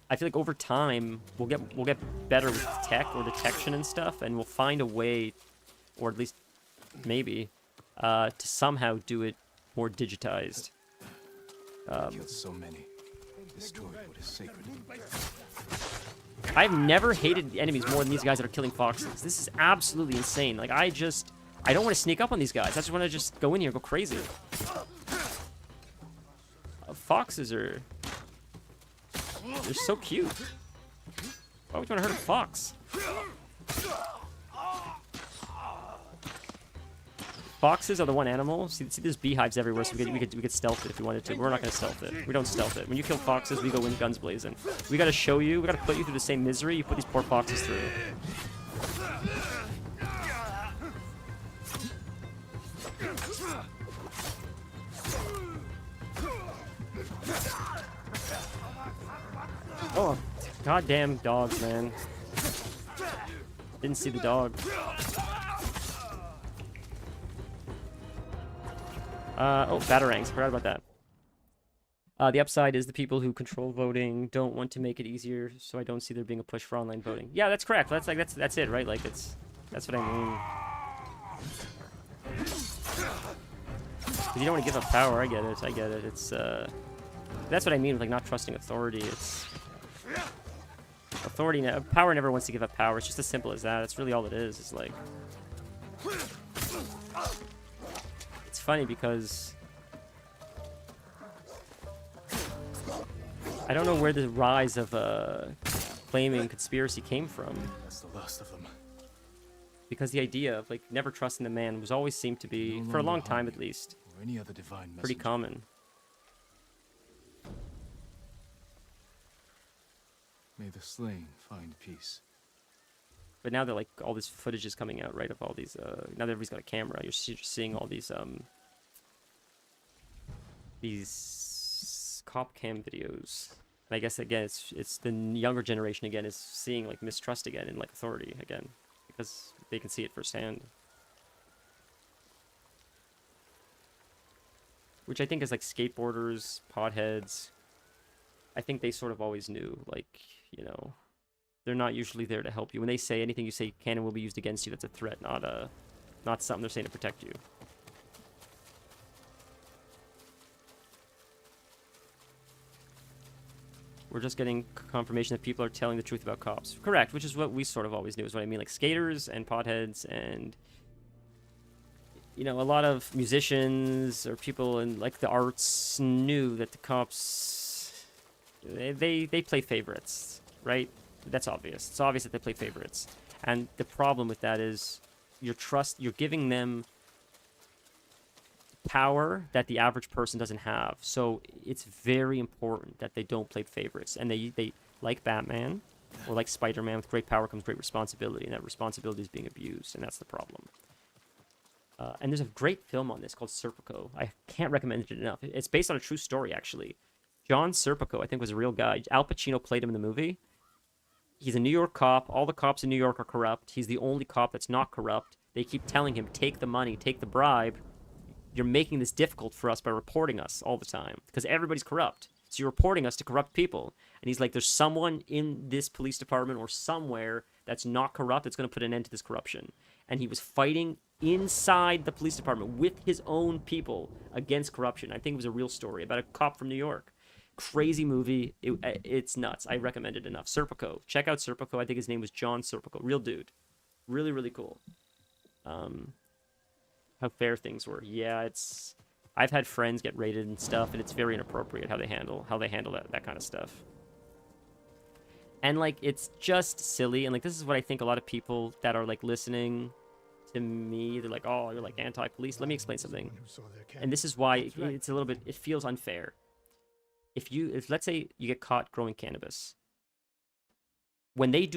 I feel like over time, we'll get better with tech or detection and stuff, and we'll find a way, or at least maybe, to somehow do it more digitized. Killed so many. Destroyed what is sacred. I've never hated enemies more than these guys that are killing foxes. This is absolutely insane. Like, I don't want to sneak up on these guys. I just want to just go in here and go crazy. Foxes are... They're so cute. Why would you want to hurt a fox? Foxes are the one animal. See, there's beehives everywhere, so we could stealth it if we wanted to. But we're not gonna stealth it. We don't stealth it. When you kill foxes, we go in guns blazing. We gotta show you. We gotta put you through the same misery you put these poor foxes through. Oh, goddamn dogs, man. Didn't see the dog. Oh, batarangs. Forgot about that. The upside is the people who control voting don't want to make it easier, so I don't see there being a push for online voting. Yeah, that's correct. That's it, right? Like that's what I mean. 'Cause you don't want to give up power. I get it. I get it. It's that's what I mean with like not trusting authority. It's authority. Power never wants to give up power. It's just as simple as that. That's really all it is. It's like. It's funny because I don't know where the rise of claiming conspiracy came from. That's the last of them. Because the idea of like never trusting the man was always seemed to be, for a long time at least, or any other divine pretty messenger. common. May the slain find peace. But now that like all this footage is coming out, right, of all these, now that everybody's got a camera, you're seeing all these cop cam videos. And I guess again, it's the younger generation again is seeing like mistrust again in like authority again, because they can see it firsthand. Which I think is like skateboarders, potheads. I think they sort of always knew, like, you know, they're not usually there to help you. When they say anything you say can and will be used against you, that's a threat, not something they're saying to protect you. We're just getting confirmation that people are telling the truth about cops. Correct, which is what we sort of always knew, is what I mean. Like skaters and potheads and, you know, a lot of musicians or people in like the arts knew that the cops, they play favorites, right? That's obvious. It's obvious that they play favorites. And the problem with that is you're giving them power that the average person doesn't have. So it's very important that they don't play favorites. And they like Batman or like Spider-Man, with great power comes great responsibility, and that responsibility is being abused, and that's the problem. And there's a great film on this called Serpico. I can't recommend it enough. It's based on a true story, actually. John Serpico, I think, was a real guy. Al Pacino played him in the movie. He's a New York cop. All the cops in New York are corrupt. He's the only cop that's not corrupt. They keep telling him, take the money, take the bribe. You're making this difficult for us by reporting us all the time, because everybody's corrupt. So you're reporting us to corrupt people. And he's like, there's someone in this police department or somewhere that's not corrupt that's going to put an end to this corruption. And he was fighting inside the police department with his own people against corruption. I think it was a real story about a cop from New York. Crazy movie. It's nuts. I recommend it enough. Serpico. Check out Serpico. I think his name was John Serpico. Real dude. Really, really cool. How fair things were. Yeah, it's... I've had friends get raided and stuff, and it's very inappropriate how they handle that kind of stuff. And, like, it's just silly. And, like, this is what I think a lot of people that are, like, listening to me, they're like, oh, you're, like, anti-police. Let me explain something. And this is why it's a little bit... It feels unfair. If let's say you get caught growing cannabis, when they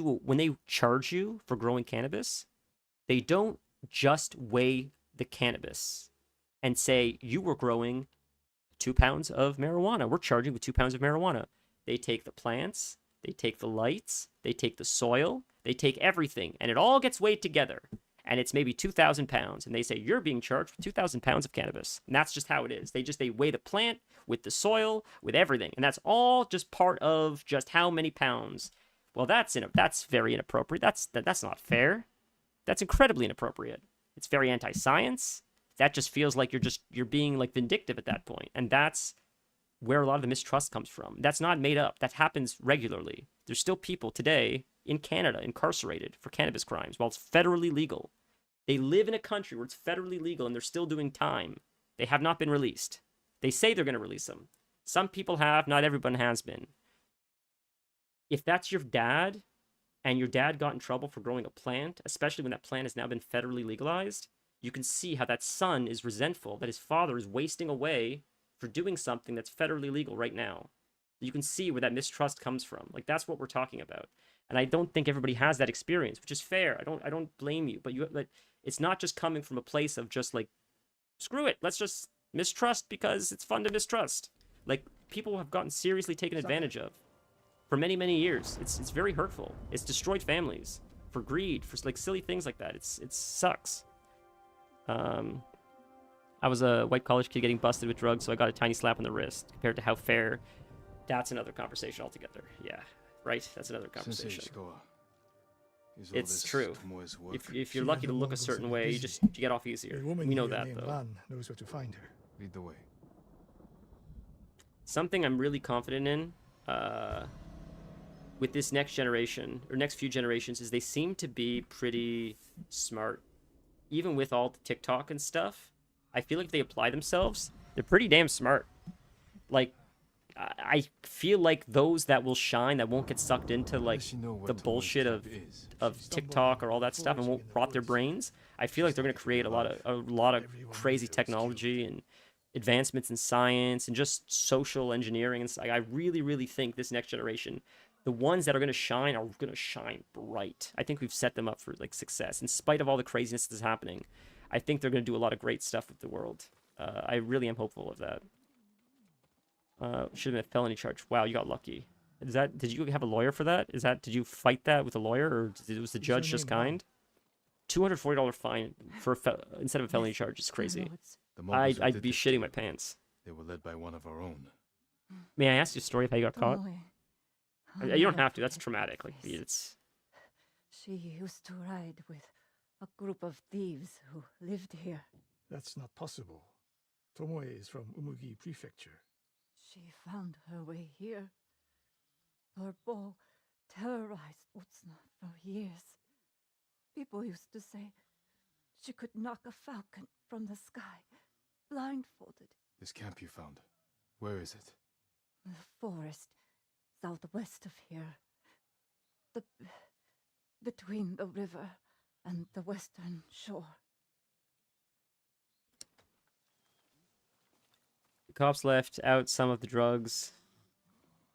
charge you for growing cannabis, they don't just weigh the cannabis and say you were growing 2 pounds of marijuana. We're charging with 2 pounds of marijuana. They take the plants, they take the lights, they take the soil, they take everything, and it all gets weighed together. And it's maybe 2,000 pounds. And they say, you're being charged with 2,000 pounds of cannabis. And that's just how it is. They weigh the plant with the soil, with everything. And that's all just part of just how many pounds. Well, that's very inappropriate. That's not fair. That's incredibly inappropriate. It's very anti-science. That just feels like you're being like vindictive at that point. And that's where a lot of the mistrust comes from. That's not made up. That happens regularly. There's still people today in Canada incarcerated for cannabis crimes while it's federally legal. They live in a country where it's federally legal and they're still doing time. They have not been released. They say they're going to release them. Some people have, not everyone has been. If that's your dad, and your dad got in trouble for growing a plant, especially when that plant has now been federally legalized, you can see how that son is resentful that his father is wasting away for doing something that's federally legal right now. You can see where that mistrust comes from. Like, that's what we're talking about. And I don't think everybody has that experience, which is fair. I don't blame you, but it's not just coming from a place of just like, screw it, let's just mistrust because it's fun to mistrust. Like, people have gotten seriously taken advantage of for many, many years. It's very hurtful. It's destroyed families for greed, for like silly things like that. It sucks. I was a white college kid getting busted with drugs, so I got a tiny slap on the wrist. Compared to how fair, that's another conversation altogether. Yeah, right? That's another conversation. It's true. If you're lucky to look a certain way, you get off easier. We know that, though. Lan knows where to find her. Lead the way. Something I'm really confident in, with this next generation, or next few generations, is they seem to be pretty smart. Even with all the TikTok and stuff, I feel like if they apply themselves, they're pretty damn smart. Like, I feel like those that will shine, that won't get sucked into like the bullshit of TikTok or all that stuff and won't rot their brains, I feel like they're going to create a lot of crazy technology and advancements in science and just social engineering. And I really, really think this next generation, the ones that are going to shine bright. I think we've set them up for like success in spite of all the craziness that's happening. I think they're going to do a lot of great stuff with the world. I really am hopeful of that. Should have been a felony charge. Wow, you got lucky. Did you have a lawyer for that? Did you fight that with a lawyer, or was the judge just kind? $240 fine for instead of a felony charge is crazy. I'd be shitting my pants. They were led by one of our own. May I ask you a story of how you got caught? You don't have to. That's traumatic. Like it's. She used to ride with a group of thieves who lived here. That's not possible. Tomoe is from Umugi Prefecture. She found her way here. Her bow terrorized Utsuna for years. People used to say she could knock a falcon from the sky, blindfolded. This camp you found, where is it? The forest southwest of here. Between the river and the western shore. The cops left out some of the drugs.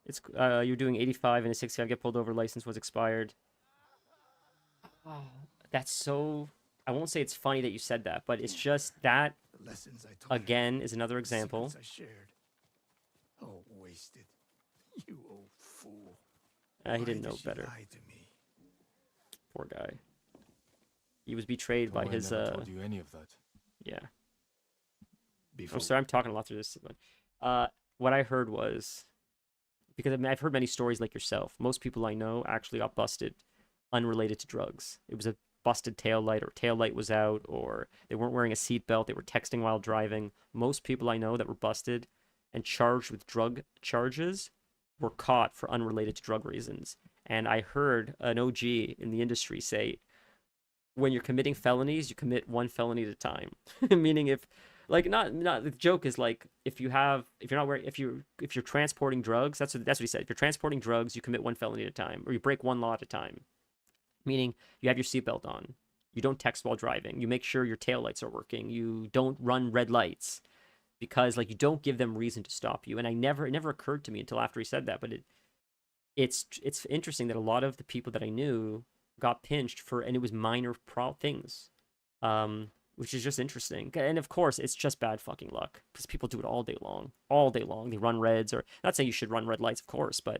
It's you're doing 85 and a 65. Get pulled over. License was expired. Oh, that's so. I won't say it's funny that you said that, but it's just that. Again, is another example. I shared. Oh, wasted. You old fool. He didn't know better. Lie to me? Poor guy. He was betrayed by his. Never told you any of that. Yeah. Before... I'm sorry, I'm talking a lot through this. What I heard was, because I've heard many stories like yourself. Most people I know actually got busted unrelated to drugs. It was a busted tail light, or tail light was out, or they weren't wearing a seatbelt, they were texting while driving. Most people I know that were busted and charged with drug charges were caught for unrelated to drug reasons. And I heard an OG in the industry say, when you're committing felonies, you commit one felony at a time. Meaning if the joke is like if you're transporting drugs, that's what he said. If you're transporting drugs, you commit one felony at a time, or you break one law at a time. Meaning you have your seatbelt on, you don't text while driving, you make sure your taillights are working, you don't run red lights, because like you don't give them reason to stop you. And it never occurred to me until after he said that, but it's interesting that a lot of the people that I knew got pinched for, and it was minor things. Which is just interesting. And of course, it's just bad fucking luck, because people do it all day long. All day long. They run reds, or not saying you should run red lights, of course, but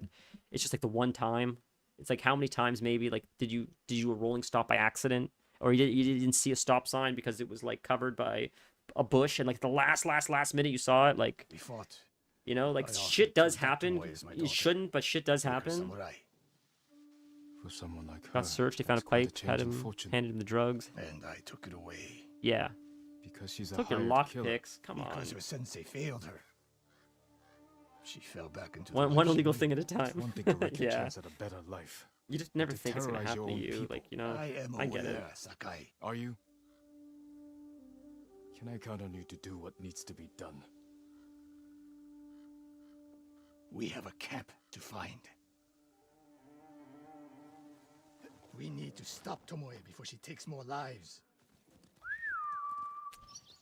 it's just like the one time. It's like how many times maybe, like, did you a rolling stop by accident? Or you didn't see a stop sign because it was like covered by a bush, and like the last minute you saw it, like, we fought. You know, like shit does happen. You shouldn't, but shit does happen. For someone like her, got searched, they found a pipe, handed him the drugs. And I took it away. Yeah. Because she's a took your lockpicks. Come on. Because her sensei failed her. She fell back into one illegal thing at a time. One thing to wreck your Yeah. chance at a better life. You just never To think it's gonna terrorize happen your to own you. people. Like, you know, I am I get it. aware, Sakai. Are you? Can I count on you to do what needs to be done? We have a camp to find. We need to stop Tomoe before she takes more lives.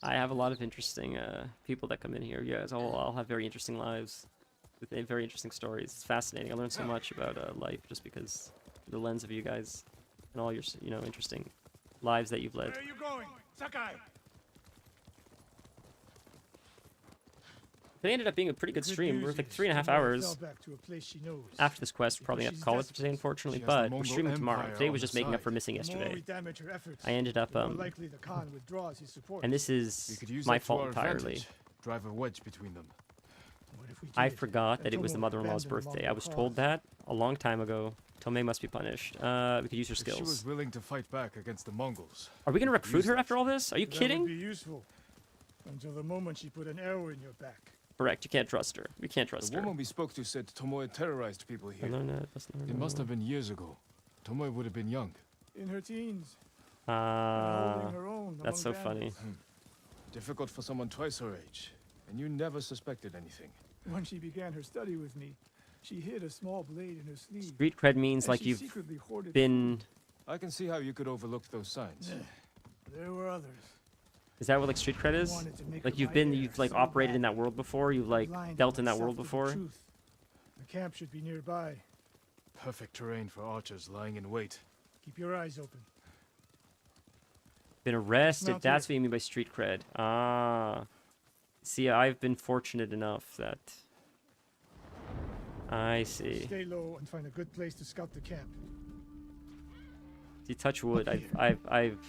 I have a lot of interesting people that come in here. You guys all have very interesting lives with very interesting stories. It's fascinating. I learned so much about life just because the lens of you guys and all your interesting lives that you've led. Where are you going, Sakai? They ended up being a pretty good stream. We're like 3.5 Tomoe hours. fell back to a place she knows. After this quest, we'll probably have to call it today, unfortunately, but we're streaming tomorrow. Today was just making up for missing yesterday. I ended up, and this is my fault entirely. Drive a wedge between them. I forgot that it was the mother-in-law's birthday. I was told that a long time ago. Tomei must be punished. We could use her skills. She was willing to fight back against the Mongols. Are we gonna recruit her after all this? Are you That kidding? would be useful until the moment she put an arrow in your back. Correct. You can't trust her. We can't trust The her. woman we spoke to said Tomoe terrorized people here. It must have been years ago. Tomoe would have been young. In her teens. Ah, her own that's so among funny. Difficult for someone twice her age. And you never suspected anything. When she began her study with me, she hid a small blade in her sleeve. Street cred means and like she you've secretly hoarded been. I can see how you could overlook those signs. There were others. Is that what like street cred is? wanted to make Like her you've my been, heir you've like so operated in badly. that world before. You've like Blinded dealt in that myself world with the before. truth. The camp should be nearby. Perfect terrain for archers lying in wait. Keep your eyes open. Been arrested. Dismount That's what you mean by street cred. Ah. See, I've been fortunate enough that. I see. Stay low and find a good place to scout the camp. See, touch wood. I've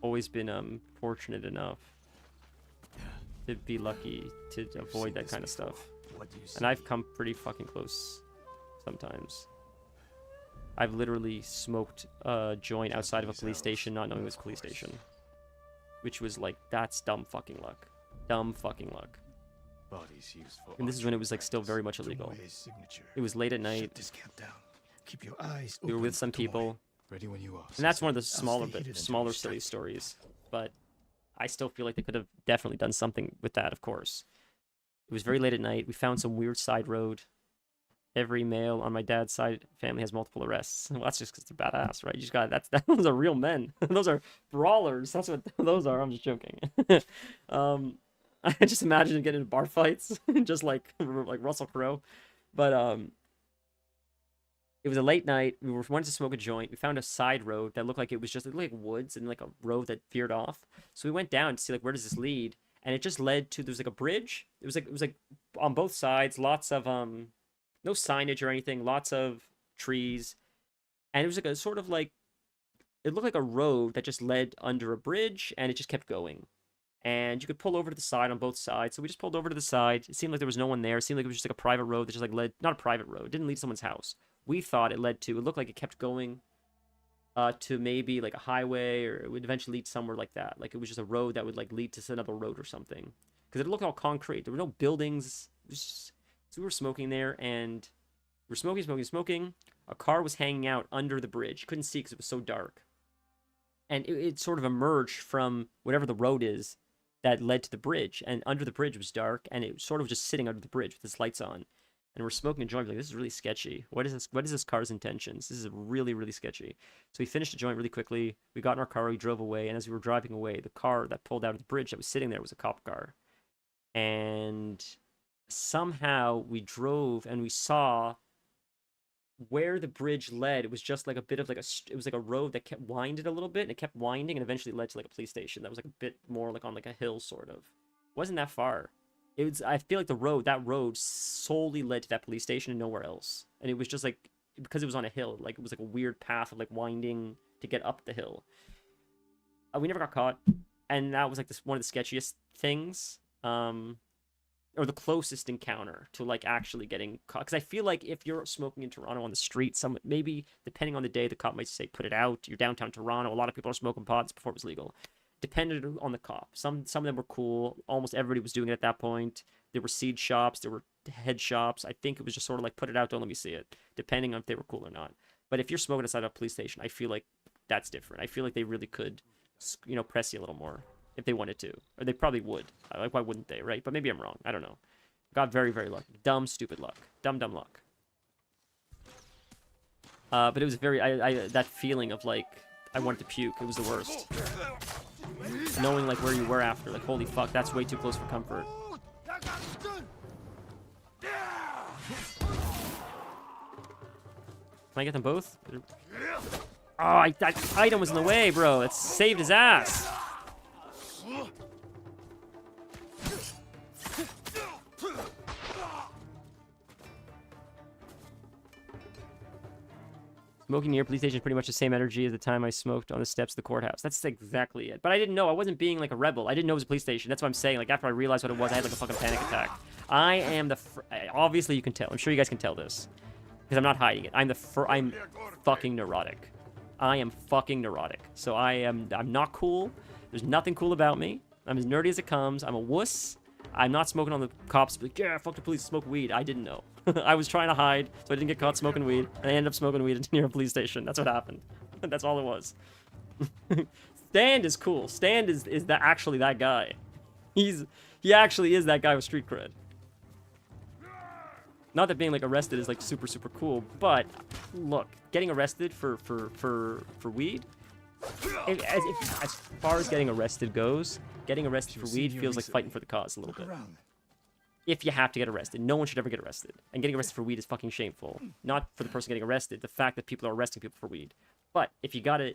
always been fortunate enough to be lucky to avoid that kind of stuff. And I've come pretty fucking close sometimes. I've literally smoked a joint outside of a police station not knowing it was a police station. Which was like, that's dumb fucking luck. Dumb fucking luck. Bodies used for And this is when it was like still very much illegal. It was late at night. This camp down. Keep your eyes We were with some people. Ready when you are. And that's one of the stay smaller hidden until smaller we silly strike. stories. But I still feel like they could have definitely done something with that, of course. It was very late at night. We found some weird side road. Every male on my dad's side family has multiple arrests. Well, that's just because they're badass, right? You just got those are real men. Those are brawlers. That's what those are. I'm just joking. I just imagine getting into bar fights, just like Russell Crowe. But it was a late night. We wanted to smoke a joint. We found a side road that looked like it was just like woods and like a road that veered off. So we went down to see like where does this lead, and it just led to there's like a bridge. It was like on both sides, lots of no signage or anything, lots of trees, and it was like a sort of like it looked like a road that just led under a bridge, and it just kept going. And you could pull over to the side on both sides. So we just pulled over to the side. It seemed like there was no one there. It seemed like it was just like a private road that just like led, not a private road. It didn't lead to someone's house. We thought it led to, it looked like it kept going to maybe like a highway, or it would eventually lead somewhere like that. Like it was just a road that would like lead to another road or something. Because it looked all concrete. There were no buildings. It was just, so we were smoking there, and we were smoking. A car was hanging out under the bridge. You couldn't see because it was so dark. And it sort of emerged from whatever the road is that led to the bridge, and under the bridge was dark, and it was sort of just sitting under the bridge with its lights on, and we're smoking a joint. We're like, this is really sketchy. What is this car's intentions? This is really, really sketchy. So we finished the joint really quickly. We got in our car, we drove away, and as we were driving away, the car that pulled out of the bridge that was sitting there was a cop car, and somehow we drove and we saw where the bridge led. It was just like a bit of like it was like a road that kept winding a little bit, and it kept winding and eventually led to like a police station that was like a bit more like on like a hill sort of. Wasn't that far. It was, I feel like that road solely led to that police station and nowhere else. And it was just like, because it was on a hill, like it was like a weird path of like winding to get up the hill. We never got caught, and that was like one of the sketchiest things. Or the closest encounter to like actually getting caught. Because I feel like if you're smoking in Toronto on the street, maybe depending on the day, the cop might say, put it out. You're downtown Toronto. A lot of people are smoking pods before it was legal. Depended on the cop. Some of them were cool. Almost everybody was doing it at that point. There were seed shops. There were head shops. I think it was just sort of like, put it out, don't let me see it. Depending on if they were cool or not. But if you're smoking outside a police station, I feel like that's different. I feel like they really could, press you a little more. if they wanted to. Or they probably would. Like, why wouldn't they, right? But maybe I'm wrong. I don't know. Got very, very lucky. Dumb, stupid luck. Dumb, dumb luck. But it was very... that feeling of, like, I wanted to puke. It was the worst. Knowing, like, where you were after. Like, holy fuck, that's way too close for comfort. Can I get them both? Oh, that item was in the way, bro. It saved his ass. Smoking near police station is pretty much the same energy as the time I smoked on the steps of the courthouse. That's exactly it. But I didn't know. I wasn't being like a rebel. I didn't know it was a police station. That's what I'm saying. Like, after I realized what it was, I had like a fucking panic attack. I am the... Obviously, you can tell. I'm sure you guys can tell this. Because I'm not hiding it. I'm fucking neurotic. I am fucking neurotic. So I'm not cool. There's nothing cool about me. I'm as nerdy as it comes. I'm a wuss. I'm not smoking on the cops. Like, yeah, fuck the police, smoke weed. I didn't know. I was trying to hide, so I didn't get caught smoking weed. And I ended up smoking weed near a police station. That's what happened. That's all it was. Stand is cool. Stand is actually that guy. He actually is that guy with street cred. Not that being like arrested is like super super cool, but look, getting arrested for weed, as far as getting arrested goes, getting arrested for weed feels like fighting for the cause a little bit. If you have to get arrested, no one should ever get arrested, and getting arrested for weed is fucking shameful. Not for the person getting arrested, the fact that people are arresting people for weed. But if you gotta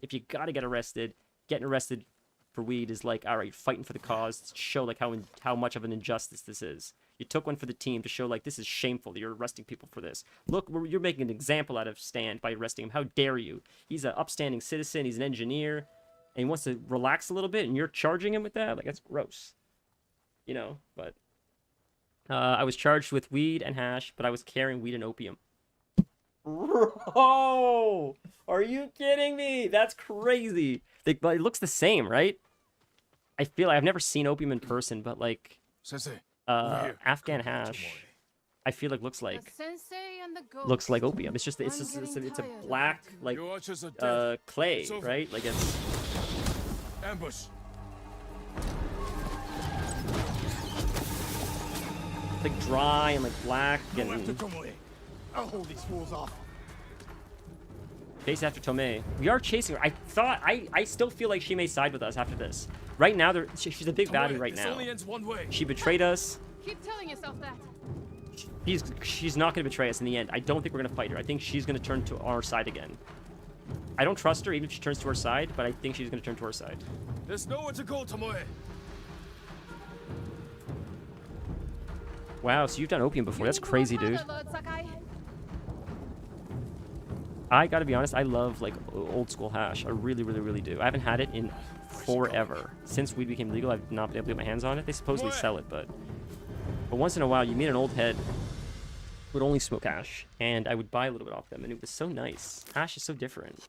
get arrested, getting arrested for weed is like, all right, you're fighting for the cause to show like how much of an injustice this is. You took one for the team to show, like, this is shameful that you're arresting people for this. Look, you're making an example out of Stan by arresting him. How dare you? He's an upstanding citizen. He's an engineer. And he wants to relax a little bit, and you're charging him with that? Like, that's gross. You know, but... I was charged with weed and hash, but I was carrying weed and opium. Bro! Are you kidding me? That's crazy. But it looks the same, right? I feel like I've never seen opium in person, but, like... Sensei. Afghan hash, I feel like looks like opium. It's just it's a black like clay, right? Like it's ambush. Like dry and like black and. I'll hold these fools off. Chase after Tomei. We are chasing her. I still feel like she may side with us after this. Right now, she's a big baddie right now. Only ends one way. She betrayed us. Keep telling yourself that. She's not going to betray us in the end. I don't think we're going to fight her. I think she's going to turn to our side again. I don't trust her even if she turns to our side, but I think she's going to turn to our side. There's nowhere to go, Tomoe. Wow, so you've done opium before. That's crazy, dude. I gotta be honest, I love like old school hash. I really, really, really do. I haven't had it in forever. Since weed became legal, I've not been able to get my hands on it. They supposedly sell it, but once in a while, you meet an old head who would only smoke hash, and I would buy a little bit off them, and it was so nice. Hash is so different.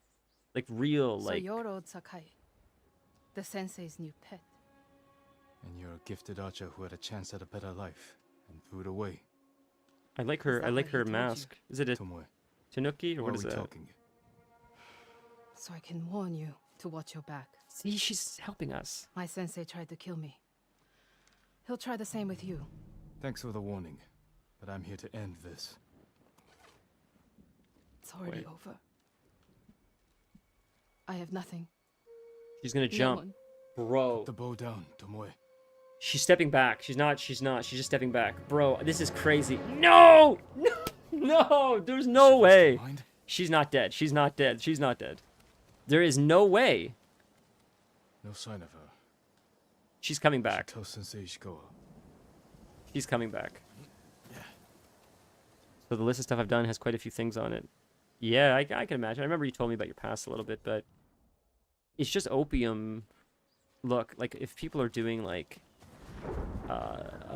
Like real, like... So you're old Sakai, the sensei's new pet. And you're a gifted archer who had a chance at a better life, and threw it away. I like her mask. Is it a Tanuki, or what is that? Talking? So I can warn you to watch your back. See, she's helping us. My sensei tried to kill me. He'll try the same with you. Thanks for the warning, but I'm here to end this. It's already over. I have nothing. She's gonna jump. Bro. Put the bow down, Tomoe. She's stepping back. She's not. She's just stepping back. Bro, this is crazy. No! No! No! There's no way. She's not dead. She's not dead. She's not dead. There is no way. No sign of her. She's coming back. Tell Sensei Ishikawa. She's coming back. So the list of stuff I've done has quite a few things on it. Yeah, I can imagine. I remember you told me about your past a little bit, but it's just opium. Look, like if people are doing like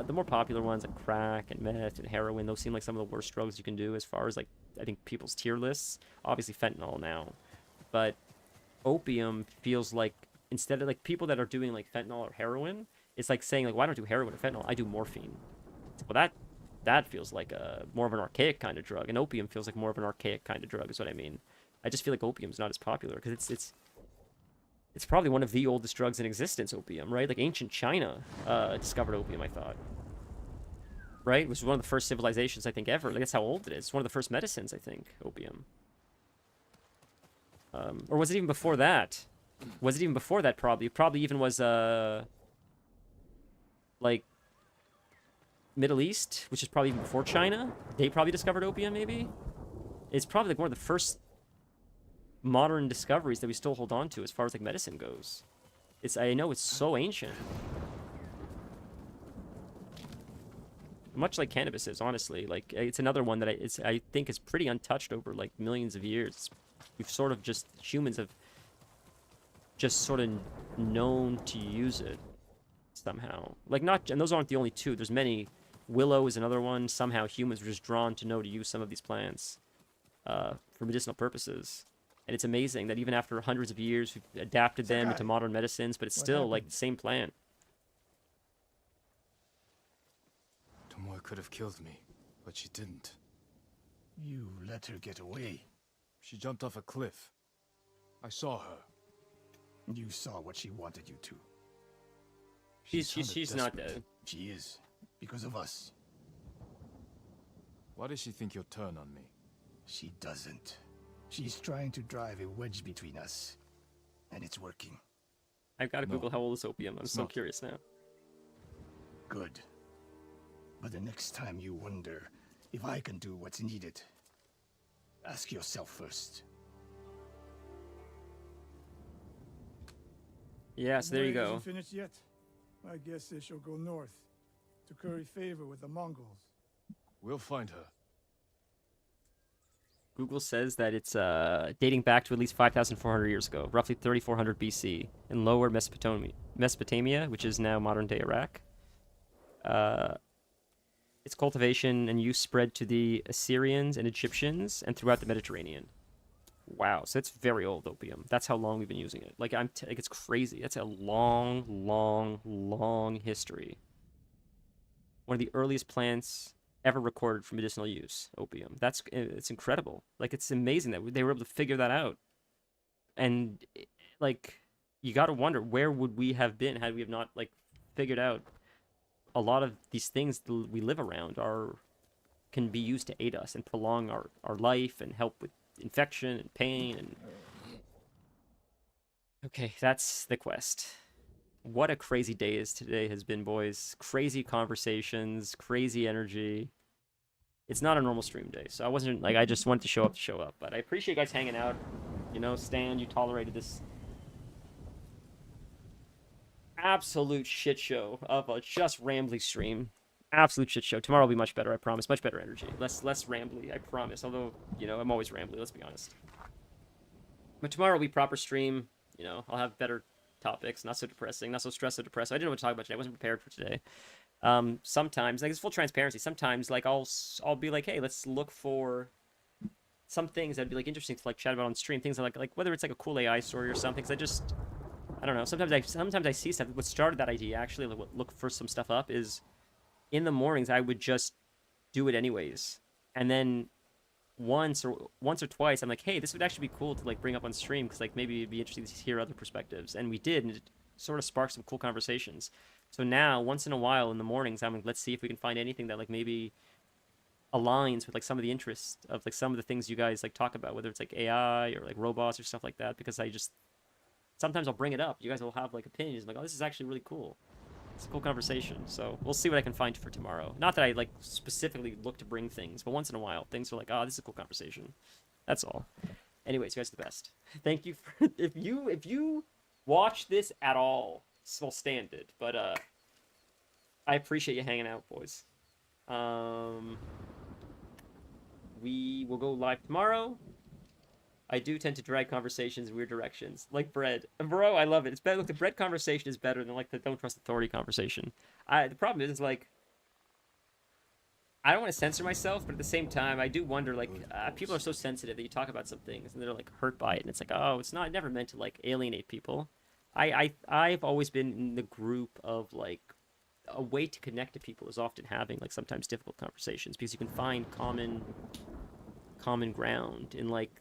the more popular ones like crack and meth and heroin, those seem like some of the worst drugs you can do as far as like I think people's tier lists. Obviously fentanyl now, but opium feels like instead of like people that are doing like fentanyl or heroin, it's like saying like, why don't I do heroin or fentanyl? I do morphine. Well, that feels like a more of an archaic kind of drug, and opium feels like more of an archaic kind of drug is what I mean. I just feel like opium's not as popular because it's It's probably one of the oldest drugs in existence, opium, right? Like ancient China discovered opium, I thought. Right? Which was one of the first civilizations, I think, ever. Like, that's how old it is. It's one of the first medicines, I think, opium. Or was it even before that? Was it even before that, probably? It probably even was, like, Middle East, which is probably even before China. They probably discovered opium, maybe? It's probably, like, one of the first modern discoveries that we still hold on to as far as, like, medicine goes. I know it's so ancient. Much like cannabis is, honestly. Like, it's another one that I think is pretty untouched over, like, millions of years. We've sort of just, humans have just sort of known to use it somehow. Like, not, and those aren't the only two. There's many. Willow is another one. Somehow humans were just drawn to know to use some of these plants for medicinal purposes. And it's amazing that even after hundreds of years, we've adapted them into modern medicines, but it's still, like, the same plant. Tomoe could have killed me, but she didn't. You let her get away. She jumped off a cliff. I saw her. You saw what she wanted you to. She's not dead. She is. Because of us. Why does she think you'll turn on me? She doesn't. She's trying to drive a wedge between us. And it's working. I've got to Google how old is opium. I'm so curious now. Good. But the next time you wonder if I can do what's needed, ask yourself first. Yeah, so there you go. Isn't finished yet. I guess they shall go north to curry favor with the Mongols. We'll find her. Google says that it's dating back to at least 5,400 years ago, roughly 3,400 BC, in lower Mesopotamia, which is now modern-day Iraq. Its cultivation and use spread to the Assyrians and Egyptians and throughout the Mediterranean. Wow, so it's very old opium. That's how long we've been using it. Like, like, it's crazy. That's a long, long, long history. One of the earliest plants ever recorded for medicinal use, opium. It's incredible. Like, it's amazing that they were able to figure that out. And, like, you got to wonder, where would we have been had we have not, like, figured out a lot of these things that we live around can be used to aid us and prolong our life and help with infection and pain. And okay, that's the quest. What a crazy day today has been, boys. Crazy conversations, crazy energy. It's not a normal stream day, so I just wanted to show up. But I appreciate you guys hanging out. You know, Stan, you tolerated this absolute shit show of a just rambly stream. Absolute shit show. Tomorrow will be much better, I promise. Much better energy. Less rambly, I promise. Although, you know, I'm always rambly, let's be honest. But tomorrow will be proper stream. You know, I'll have better topics. Not so depressing. Not so stressed or depressed. I didn't know what to talk about today. I wasn't prepared for today. Sometimes, like, it's full transparency. Sometimes, like, I'll be like, hey, let's look for some things that'd be, like, interesting to, like, chat about on stream. Things like whether it's, like, a cool AI story or something. Because I don't know. Sometimes I see stuff. What started that idea, actually, like, look for some stuff up, is in the mornings I would just do it anyways. And then once or twice, I'm like, hey, this would actually be cool to, like, bring up on stream, because, like, maybe it'd be interesting to hear other perspectives. And we did, and it sort of sparked some cool conversations. So now, once in a while in the mornings, I'm like, let's see if we can find anything that, like, maybe aligns with, like, some of the interests of, like, some of the things you guys, like, talk about, whether it's, like, AI or, like, robots or stuff like that, because sometimes I'll bring it up. You guys will have, like, opinions. I'm like, oh, this is actually really cool. It's a cool conversation. So we'll see what I can find for tomorrow. Not that I, like, specifically look to bring things, but once in a while, things are like, oh, this is a cool conversation. That's all. Anyways, you guys are the best. Thank you for, if you watch this at all, well, Stan did, but I appreciate you hanging out, boys. We will go live tomorrow. I do tend to drag conversations in weird directions, like bread. And bro, I love it. It's better. Look, the bread conversation is better than, like, the don't trust authority conversation. The problem is like, I don't want to censor myself, but at the same time, I do wonder, like, people are so sensitive that you talk about some things and they're, like, hurt by it, and it's like, oh, it's not never meant to, like, alienate people. I've always been in the group of, like, a way to connect to people is often having, like, sometimes difficult conversations, because you can find common ground in, like,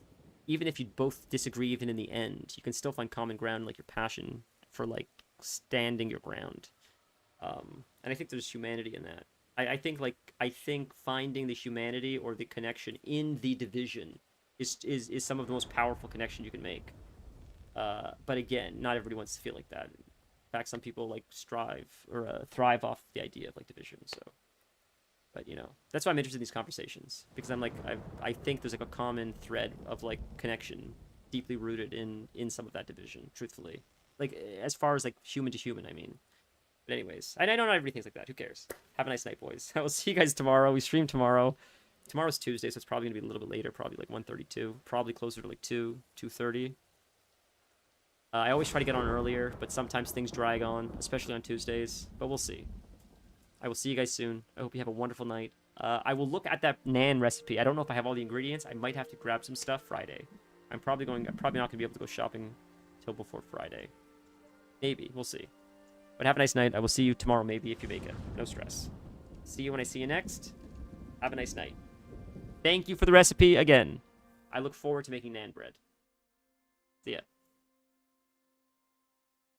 even if you both disagree, even in the end, you can still find common ground, like your passion for like standing your ground. And I think there's humanity in that. I think finding the humanity or the connection in the division is some of the most powerful connection you can make. But again, not everybody wants to feel like that. In fact, some people like strive or thrive off the idea of like division. So, but you know, that's why I'm interested in these conversations, because I'm like, I think there's like a common thread of like connection deeply rooted in some of that division. Truthfully, like as far as like human to human, I mean. But anyways, I know not everything's like that. Who cares? Have a nice night, boys. I will see you guys tomorrow. We stream tomorrow. Tomorrow's Tuesday, so it's probably gonna be a little bit later. Probably like 1:32. Probably closer to like 2:30. I always try to get on earlier, but sometimes things drag on, especially on Tuesdays. But we'll see. I will see you guys soon. I hope you have a wonderful night. I will look at that Nan recipe. I don't know if I have all the ingredients. I might have to grab some stuff Friday. I'm probably not gonna be able to go shopping till before Friday. Maybe. We'll see. But have a nice night. I will see you tomorrow, maybe, if you make it. No stress. See you when I see you next. Have a nice night. Thank you for the recipe again. I look forward to making Nan bread. See ya.